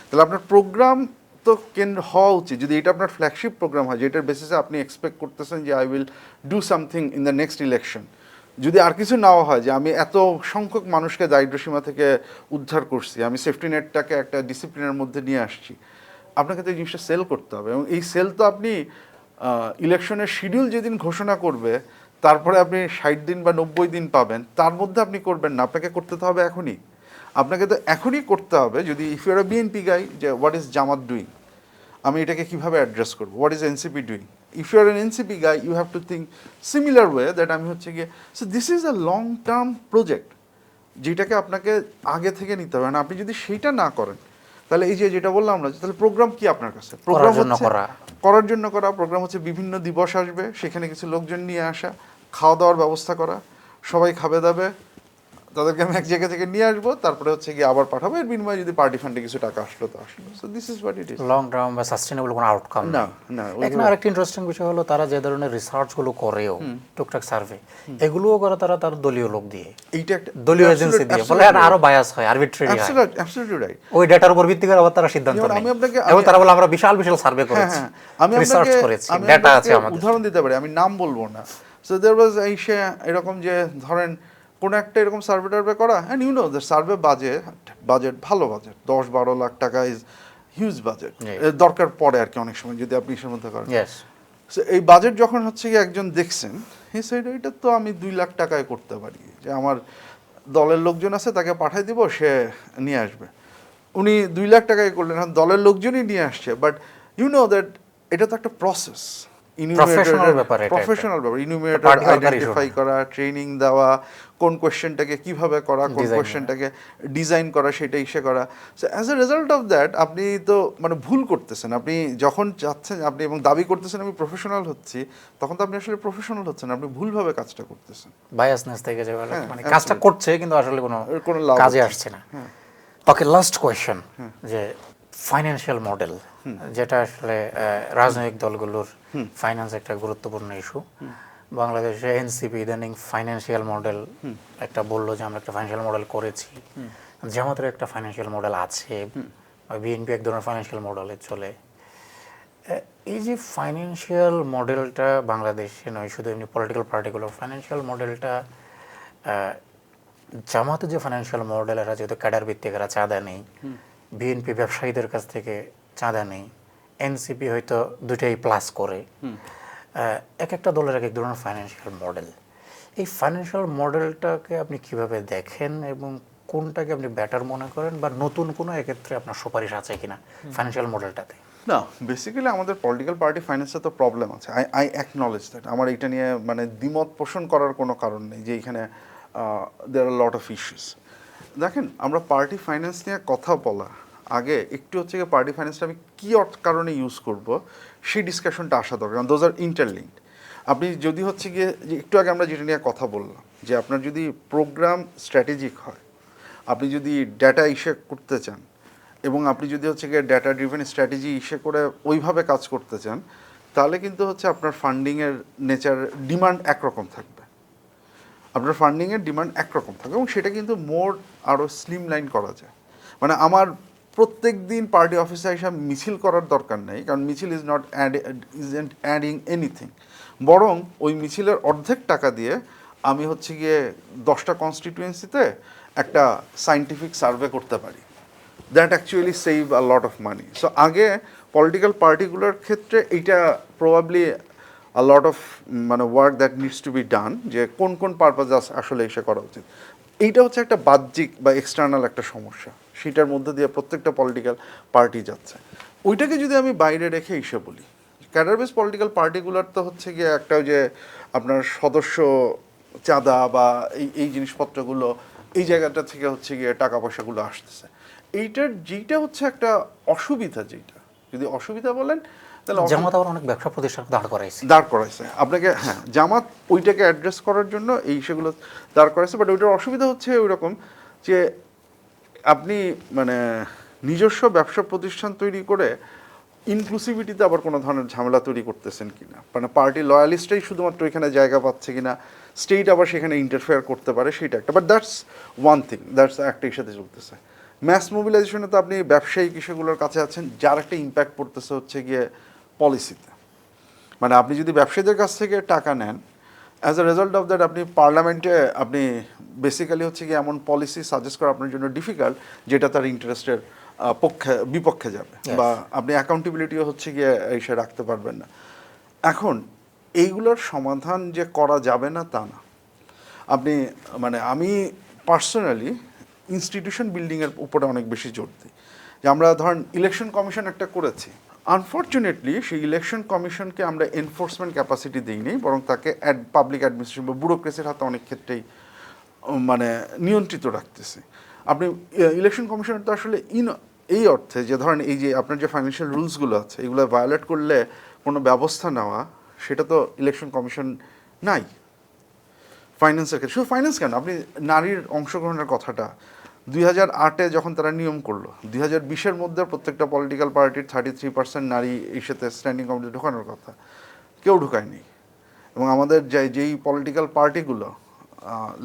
তাহলে আপনার প্রোগ্রাম তো কেন্দ্র হওয়া উচিত, যদি এটা আপনার ফ্ল্যাগশিপ প্রোগ্রাম হয়, যেটার বেসিসে আপনি এক্সপেক্ট করতেছেন যে I will do something in the next election, যদি আর কিছু নাও হয় যে আমি এত সংখ্যক মানুষকে দারিদ্র্যসীমা থেকে উদ্ধার করছি, আমি সেফটি নেটটাকে একটা ডিসিপ্লিনের মধ্যে নিয়ে আসছি, আপনাকে তো এই জিনিসটা সেল করতে হবে। এবং এই সেল তো আপনি ইলেকশনের শিডিউল যেদিন ঘোষণা করবে, তারপরে আপনি 60 দিন বা 90 দিন পাবেন, তার মধ্যে আপনি করবেন না, আপনাকে করতে তো হবে এখনই, আপনাকে তো এখনই করতে হবে। যদি ইফ ইউর আ বিএনপি গাই, যে হোয়াট ইজ জামাত ডুইং, আমি এটাকে কীভাবে অ্যাড্রেস করবো, what is NCP doing, if you are an NCP guy you have to think similar way that আমি হচ্ছে গিয়ে। So this is a long term project, যেটাকে আপনাকে আগে থেকে নিতে হবে। না আপনি যদি সেইটা না করেন, তাহলে এই যে যেটা বললাম আমরা, তাহলে প্রোগ্রাম কি আপনার কাছে, প্রোগ্রাম হচ্ছে করার জন্য করা, প্রোগ্রাম হচ্ছে বিভিন্ন দিবস আসবে, সেখানে কিছু লোকজন নিয়ে আসা, খাওয়া দাওয়ার ব্যবস্থা করা, সবাই খাবে দাবে, তাদেরকে আমি এক জায়গা থেকে নিয়ে আসবো, তারপরে হচ্ছে গিয়ে আবার পাঠাবো, এর বিনিময়ে যদি পার্টি ফান্ডে কিছু টাকা আসলো তো আসলো। So this is what it is. Long term বা সাস্টেনেবল কোনো আউটকাম না না। এখানে আরেকটা ইন্টারেস্টিং বিষয় হলো, তারা যে ধরনের রিসার্চগুলো করেও, টুকটাক সার্ভে, এগুলোও করে তারা তার দলীয় লোক দিয়ে, এইটা একটা দলীয় এজেন্সি দিয়ে, বলে আরো বায়াস হয়, আরবিট্রারি হয়। Absolutely right. ওই ডেটার উপর ভিত্তি করে আবার তারা সিদ্ধান্ত নেয়। এবং তারা বলে আমরা বিশাল বিশাল সার্ভে করেছি, আমি রিসার্চ করেছি, ডেটা আছে আমাদের। উদাহরণ দিতে পারি, আমি নাম বলবো না। সো देयर वाज এরকম যে ধরেন কোন একটা এরকম সার্ভে টার্ভে করা, and you know the survey budget ভালো বাজেট, 10-12 লাখ টাকা ইজ হিউজ বাজেট, দরকার পড়ে আর কি অনেক সময় যদি আপনি এর মধ্যে করেন। সো এই বাজেট যখন হচ্ছে কি একজন দেখছেন, হি সেড এটা তো আমি 2 লাখ টাকায় করতে পারি, যে আমার দলের লোকজন আছে তাকে পাঠিয়ে দিব, সে নিয়ে আসবে। উনি 2 লাখ টাকায় করলেন, দলের লোকজনই নিয়ে আসছে, বাট ইউ নো দ্যাট এটা তো একটা প্রসেস, প্রফেশনাল ব্যাপার, ইনুমিনেটর আইডেন্টিফাই করা, ট্রেনিং দেওয়া, কোন কোয়েশ্চেনটাকে কিভাবে করা, কোন কোয়েশ্চেনটাকে ডিজাইন করা, সেটা ইসে করা। So as a result of that আপনি তো মানে ভুল করতেছেন। আপনি যখন চাচ্ছেন আপনি এবং দাবি করতেছেন আমি প্রফেশনাল হচ্ছি, তখন তো আপনি আসলে প্রফেশনাল হচ্ছেন, আপনি ভুলভাবে কাজটা করতেছেন, বায়াসনেস থেকে যে মানে কাজটা করছে কিন্তু আসলে কোনো কাজে আসছে না। ওকে, লাস্ট কোয়েশ্চেন, যে ফাইন্যান্সিয়াল মডেল, যেটা আসলে রাজনৈতিক দলগুলোর ফাইন্যান্স একটা গুরুত্বপূর্ণ ইস্যু। বাংলাদেশে এনসিপি ইদানিং ফাইন্যান্সিয়াল মডেল একটা বললো যে আমরা একটা ফাইন্যান্সিয়াল মডেল করেছি, জামাতের একটা ফাইন্যান্সিয়াল মডেল আছে, বিএনপি এক ধরনের ফাইন্যান্সিয়াল মডেলে চলে। এই যে ফাইন্যান্সিয়াল মডেলটা বাংলাদেশে নয়, শুধু এমনি পলিটিক্যাল পার্টিগুলো ফাইন্যান্সিয়াল মডেলটা, জামাতে যে ফাইন্যান্সিয়াল মডেল, এরা যেহেতু ক্যাডার ভিত্তিক, এরা চাঁদা নেই, বিএনপি ব্যবসায়ীদের কাছ থেকে চাঁদা নেই, এনসিপি হয়তো দুটাই প্লাস করে, এক একটা দলের এক এক ধরনের ফাইন্যান্সিয়াল মডেল। এই ফাইন্যান্সিয়াল মডেলটাকে আপনি কিভাবে দেখেন এবং কোনটাকে আপনি বেটার মনে করেন, বা নতুন কোনো এক্ষেত্রে আপনার সুপারিশ আছে কিনা ফাইন্যান্সিয়াল মডেলটাতে? না, বেসিক্যালি আমাদের পলিটিক্যাল পার্টি ফাইন্যান্সে তো প্রবলেম আছে। I acknowledge that. আমার এটা নিয়ে মানে দ্বিমত পোষণ করার কোনো কারণ নেই যে এখানে দেয়ার আর লট অফ ইস্যুস। দেখেন, আমরা পার্টি ফাইন্যান্স নিয়ে কথা বলা আগে একটু হচ্ছে গিয়ে পার্টি ফাইন্যান্সটা আমি কী কারণে ইউজ করব সেই ডিসকাশনটা আসা দরকার, কারণ দোজ আর ইন্টারলিঙ্কড। আপনি যদি হচ্ছে গিয়ে যে একটু আগে আমরা যেটা নিয়ে কথা বললাম, যে আপনার যদি প্রোগ্রাম স্ট্র্যাটেজিক হয়, আপনি যদি ডেটা ইস্যু করতে চান এবং আপনি যদি হচ্ছে গিয়ে ডেটা ড্রিভেন স্ট্র্যাটেজি ইস্যু করে ওইভাবে কাজ করতে চান, তাহলে কিন্তু হচ্ছে আপনার ফান্ডিংয়ের নেচার, ডিমান্ড একরকম থাকবে। আপনার ফান্ডিংয়ের ডিমান্ড একরকম থাকবে এবং সেটা কিন্তু মোর আরও স্লিম লাইন করা যায়। মানে আমার প্রত্যেক দিন পার্টি অফিসে হিসাব মিছিল করার দরকার নেই, কারণ মিছিল ইজন্ট অ্যাডিং এনিথিং। বরং ওই মিছিলের অর্ধেক টাকা দিয়ে আমি হচ্ছে গিয়ে 10টা কনস্টিটিউয়েন্সিতে একটা সায়েন্টিফিক সার্ভে করতে পারি। That actually save a lot of money. So আগে পলিটিক্যাল পার্টিগুলোর ক্ষেত্রে এইটা প্রবাবলি আ লট অফ মানে work that needs to be done, যে কোন কোন পারপাস আসলে এসে করা উচিত। এইটা হচ্ছে একটা বাহ্যিক বা এক্সটার্নাল একটা সমস্যা, সেটার মধ্যে দিয়ে প্রত্যেকটা পলিটিক্যাল পার্টি যাচ্ছে। ওইটাকে যদি আমি বাইরে রেখে এসে বলি, ক্যাডার বেস পলিটিক্যাল পার্টিগুলোর তো হচ্ছে গিয়ে একটা যে আপনার সদস্য চাঁদা বা এই জিনিসপত্রগুলো এই জায়গাটা থেকে হচ্ছে গিয়ে টাকা পয়সাগুলো আসতেছে। এইটার যেইটা হচ্ছে একটা অসুবিধা, যেটা যদি অসুবিধা বলেন তাহলে জামাত আবার অনেক ব্যবসা প্রতিষ্ঠান দাঁড় করাইছে আপনাকে। হ্যাঁ, জামাত ওইটাকে অ্যাড্রেস করার জন্য এই সেগুলো দাঁড় করাইছে, বাট ওইটার অসুবিধা হচ্ছে ওই রকম যে আপনি মানে নিজস্ব ব্যবসা প্রতিষ্ঠান তৈরি করে ইনক্লুসিভিটিতে আবার কোনো ধরনের ঝামেলা তৈরি করতেছেন কিনা, মানে পার্টি লয়ালিস্টটাই শুধুমাত্র এখানে জায়গা পাচ্ছে কিনা, স্টেট আবার সেখানে ইন্টারফেয়ার করতে পারে, সেটা একটা। But that's one thing, that's একটাই সাথে চলতেছে। ম্যাস মোবিলাইজেশনে তো আপনি ব্যবসায়িক ইস্যুগুলোর কাছে আছেন, যার একটা ইম্প্যাক্ট পড়তেছে হচ্ছে গিয়ে পলিসিতে। মানে আপনি যদি ব্যবসায়ীদের কাছ থেকে টাকা নেন, as a result of that আপনি পার্লামেন্টে আপনি বেসিক্যালি হচ্ছে গিয়ে এমন পলিসি সাজেস্ট করা আপনার জন্য ডিফিকাল্ট যেটা তার ইন্টারেস্টের বিপক্ষে যাবে, বা আপনি অ্যাকাউন্টেবিলিটিও হচ্ছে গিয়ে এসে রাখতে পারবেন না। এখন এইগুলোর সমাধান যে করা যাবে না তা না। আপনি মানে আমি পার্সোনালি ইনস্টিটিউশন বিল্ডিংয়ের উপরে অনেক বেশি জোর দিই। যে আমরা ধরেন ইলেকশন কমিশন একটা করেছি, আনফর্চুনেটলি সেই ইলেকশন কমিশনকে আমরা এনফোর্সমেন্ট ক্যাপাসিটি দিইনি, বরং তাকে পাবলিক অ্যাডমিনিস্ট্রেশন বা ব্যুরোক্রেসির হাতে অনেক ক্ষেত্রেই মানে নিয়ন্ত্রিত রাখতেছে। আপনি ইলেকশন কমিশনের তো আসলে এই অর্থে যে ধরেন এই যে আপনার যে ফাইন্যান্সিয়াল রুলসগুলো আছে এগুলো ভায়োলেট করলে কোনো ব্যবস্থা নেওয়া, সেটা তো ইলেকশন কমিশন নাই ফাইন্যান্সের ক্ষেত্রে। শুধু ফাইন্যান্স কেন, আপনি নারীর অংশগ্রহণের কথাটা 2008-এ যখন তারা নিয়ম করলো, 2020-এর মধ্যে প্রত্যেকটা পলিটিক্যাল পার্টির 33% নারী এই সাথে স্ট্যান্ডিং কমিটি ঢোকানোর কথা, কেউ ঢুকায়নি। এবং আমাদের যেই পলিটিক্যাল পার্টিগুলো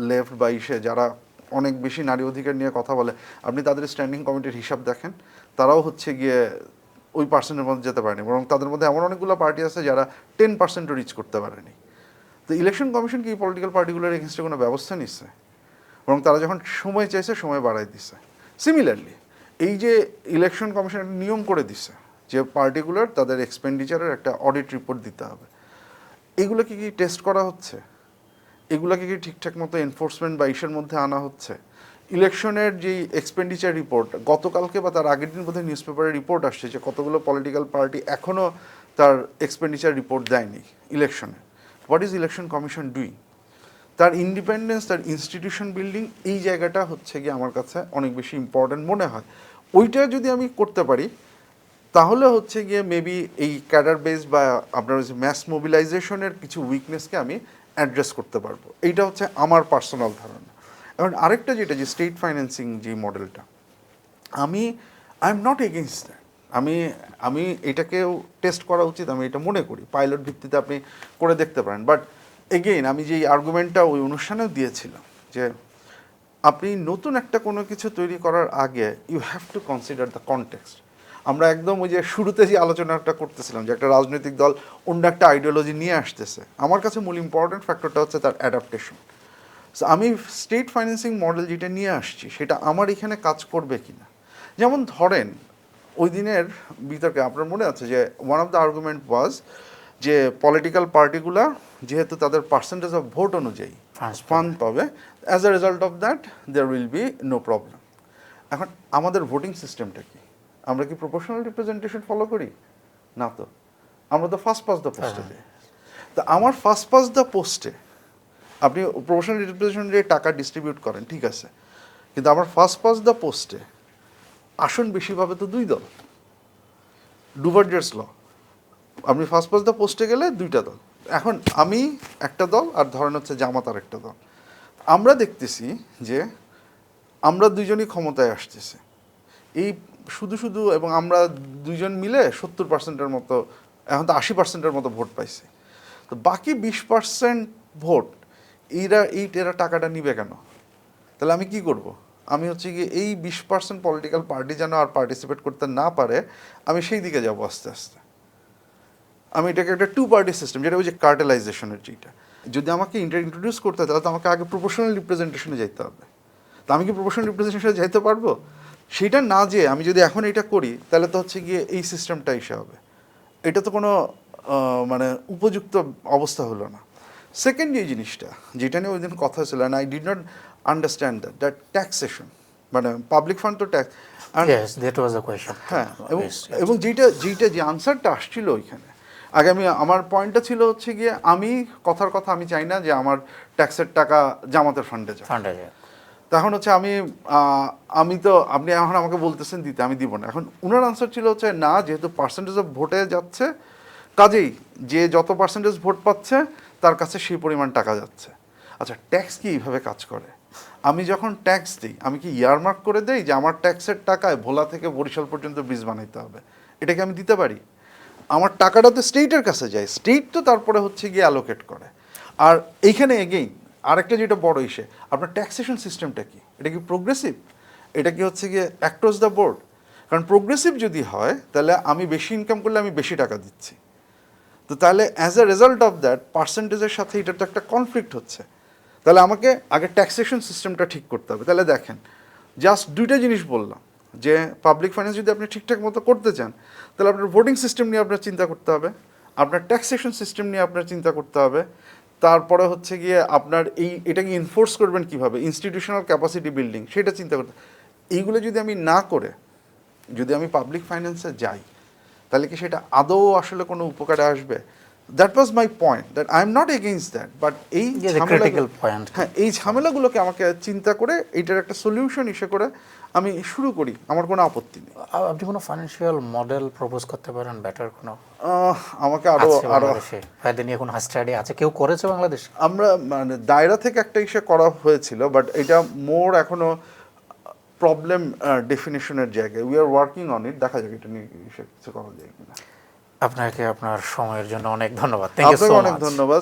লেফট বা যারা অনেক বেশি নারী অধিকার নিয়ে কথা বলে, আপনি তাদের স্ট্যান্ডিং কমিটির হিসাব দেখেন, তারাও হচ্ছে গিয়ে ওই পার্সেন্টের মধ্যে যেতে পারেনি, বরং তাদের মধ্যে এমন অনেকগুলো পার্টি আছে যারা 10%ও রিচ করতে পারেনি। তো ইলেকশন কমিশন কি এই পলিটিক্যাল পার্টিগুলোর এগেনস্টে কোনো ব্যবস্থা নিচ্ছে? বরং তারা যখন সময় চাইছে সময় বাড়াই দিচ্ছে। সিমিলারলি এই যে ইলেকশন কমিশন একটা নিয়ম করে দিচ্ছে যে পার্টিকুলার তাদের এক্সপেন্ডিচারের একটা অডিট রিপোর্ট দিতে হবে, এগুলোকে কি টেস্ট করা হচ্ছে? এগুলোকে কি ঠিকঠাক মতো এনফোর্সমেন্ট বা ইসের মধ্যে আনা হচ্ছে? ইলেকশনের যেই এক্সপেন্ডিচার রিপোর্ট গতকালকে বা তার আগের দিন বোধহয় নিউজ পেপারে রিপোর্ট আসছে যে কতগুলো পলিটিক্যাল পার্টি এখনও তার এক্সপেন্ডিচার রিপোর্ট দেয়নি ইলেকশনে। What is election commission doing? তার ইন্ডিপেন্ডেন্স, তার ইনস্টিটিউশন বিল্ডিং, এই জায়গাটা হচ্ছে গিয়ে আমার কাছে অনেক বেশি ইম্পর্ট্যান্ট মনে হয়। ওইটা যদি আমি করতে পারি তাহলে হচ্ছে গিয়ে মেবি এই ক্যাডার বেস বা আপনার ম্যাস মোবিলাইজেশনের কিছু উইকনেসকে আমি অ্যাড্রেস করতে পারবো। এইটা হচ্ছে আমার পার্সোনাল ধারণা। এখন আরেকটা যেটা যে স্টেট ফাইন্যান্সিং যে মডেলটা, I am not against that. আমি আমি এটাকেও টেস্ট করা উচিত, আমি এটা মনে করি পাইলট ভিত্তিতে আপনি করে দেখতে পারেন। বাট এগেইন আমি যে আর্গুমেন্টটা ওই অনুষ্ঠানেও দিয়েছিলাম যে আপনি নতুন একটা কোনো কিছু তৈরি করার আগে you have to consider the context. আমরা একদম ওই যে শুরুতে যে আলোচনাটা করতেছিলাম যে একটা রাজনৈতিক দল অন্য একটা আইডিওলজি নিয়ে আসতেছে, আমার কাছে মূল ইম্পর্টেন্ট ফ্যাক্টরটা হচ্ছে তার অ্যাডাপ্টেশন। সো আমি স্টেট ফাইন্যান্সিং মডেল যেটা নিয়ে আসছি সেটা আমার এখানে কাজ করবে কিনা। যেমন ধরেন ওই দিনের বিতর্কে আপনার মনে আছে যে one of the argument was যে পলিটিক্যাল পার্টিগুলা যেহেতু তাদের পার্সেন্টেজ অফ ভোট অনুযায়ী ফান্ড পাবে, as a result of that there will be no problem. এখন আমাদের ভোটিং সিস্টেমটা কি? আমরা কি প্রপোর্শনাল রিপ্রেজেন্টেশন ফলো করি? না তো, আমরা তো ফার্স্ট পাস দ্য পোস্টে যাই। তো আমার ফার্স্ট পাস দ্য পোস্টে আপনি প্রপোর্শনাল রিপ্রেজেন্টেশন দিয়ে টাকা ডিস্ট্রিবিউট করেন, ঠিক আছে, কিন্তু আমার ফার্স্ট পাস দ্য পোস্টে আসন বেশি পাবে তো দুই দল, ডুভার্জার্স ল। আপনি ফার্স্ট পাস দ্য পোস্টে গেলে দুইটা দল, এখন আমি একটা দল আর ধরেন হচ্ছে জামাত আর একটা দল। আমরা দেখতেছি যে আমরা দুইজনই ক্ষমতায় আসতেছে, এই শুধু শুধু, এবং আমরা দুইজন মিলে 70%-এর মতো, এখন তো 80%-এর মতো ভোট পাইছে। তো বাকি 20% ভোট এরা টাকাটা নিবে কেন? তাহলে আমি কি করব? আমি হচ্ছে গিয়ে এই 20% পলিটিক্যাল পার্টি যেন আর পার্টিসিপেট করতে না পারে, আমি সেই দিকে যাব আস্তে আস্তে। আমি এটাকে একটা টু পার্টি সিস্টেম, যেটা ওই যে কার্টেলাইজেশনের যেটা, যদি আমাকে ইন্ট্রোডিউস করতে হয় তাহলে তো আমাকে আগে প্রপোর্শনাল রিপ্রেজেন্টেশনে যেতে হবে। তো আমি কি প্রপোর্শনাল রিপ্রেজেন্টেশনে যেতে পারবো? সেটা না যে আমি যদি এখন এটা করি তাহলে তো হচ্ছে গিয়ে এই সিস্টেমটা এসে হবে, এটা তো কোনো মানে উপযুক্ত অবস্থা হলো না। সেকেন্ড যে জিনিসটা যেটা নিয়ে ওই দিন কথা হয়েছিল, and I did not understand that taxation, মানে পাবলিক ফান্ড তো tax. Yes, that was a question. হ্যাঁ, Yes, yes. এবং যেটা যে আনসারটা আসছিল ওইখানে আগে, আমার পয়েন্টটা ছিল হচ্ছে গিয়ে আমি কথার কথা আমি চাই না যে আমার ট্যাক্সের টাকা জামাতের ফান্ডে যায়। Fund আছে। তখন হচ্ছে আমি তো, আপনি এখন আমাকে বলতেছেন দিতে, আমি দিব না। এখন উনার আনসার ছিল হচ্ছে না, যেহেতু পার্সেন্টেজ অফ ভোটে যাচ্ছে, কাজেই যে যত পার্সেন্টেজ ভোট পাচ্ছে তার কাছে সেই পরিমাণ টাকা যাচ্ছে। আচ্ছা, ট্যাক্স কি এইভাবে কাজ করে? আমি যখন ট্যাক্স দিই আমি কি ইয়ারমার্ক করে দেই যে আমার ট্যাক্সের টাকায় ভোলা থেকে বরিশাল পর্যন্ত ব্রিজ বানাইতে হবে? এটাকে আমি দিতে পারি? আমার টাকাটা তো স্টেটের কাছে যায়, স্টেট তো তারপরে হচ্ছে গিয়ে অ্যালোকেট করে। আর এইখানে এগেইন আরেকটা যেটা বড় ইস্যু, আপনার ট্যাক্সেশন সিস্টেমটা কি? এটা কি প্রোগ্রেসিভ? এটা কি হচ্ছে গিয়ে অ্যাক্রস দ্য বোর্ড? কারণ প্রোগ্রেসিভ যদি হয় তাহলে আমি বেশি ইনকাম করলে আমি বেশি টাকা দিচ্ছি, তো তাহলে as a result of that পার্সেন্টেজের সাথে এটা তো একটা কনফ্লিক্ট হচ্ছে। তাহলে আমাকে আগে ট্যাক্সেশন সিস্টেমটা ঠিক করতে হবে। তাহলে দেখেন, জাস্ট দুইটা জিনিস বললাম, যে পাবলিক ফাইন্যান্স যদি আপনি ঠিকঠাক মতো করতে চান তাহলে আপনার ভোটিং সিস্টেম নিয়ে আপনার চিন্তা করতে হবে, আপনার ট্যাক্সেশন সিস্টেম নিয়ে আপনার চিন্তা করতে হবে, তারপরে হচ্ছে গিয়ে আপনার এটাকে ইনফোর্স করবেন কীভাবে, ইনস্টিটিউশনাল ক্যাপাসিটি বিল্ডিং, সেটা চিন্তা করতে। এইগুলো যদি আমি না করে যদি আমি পাবলিক ফাইন্যান্সে যাই তাহলে কি সেটা আদৌ আসলে কোনো উপকারে আসবে? That was my point, that I am not against that, but এই ক্রিটিক্যাল পয়েন্ট। হ্যাঁ, এই ঝামেলাগুলোকে আমাকে চিন্তা করে এইটার একটা সলিউশন হিসেবে করে আমি শুরু করি, আমার কোনো আপত্তি নেই। আপনি কোনো ফাইন্যান্সিয়াল মডেল প্রপোজ করতে পারেন বেটার কোনো? আমাকে আরো ফায়দা নিয়ে কোনো স্টাডি আছে, কেউ করেছে বাংলাদেশে? আমরা মানে দায়রা থেকে একটা ইসে করা হয়েছিল, বাট এটা মোর এখনো প্রবলেম ডেফিনেশনের জায়গায়, we are working on it, দেখা যাক এটা নিয়ে কিছু করা যায় কিনা। আপনাকে আপনার সময়ের জন্য অনেক ধন্যবাদ। Thank you so much. অনেক ধন্যবাদ।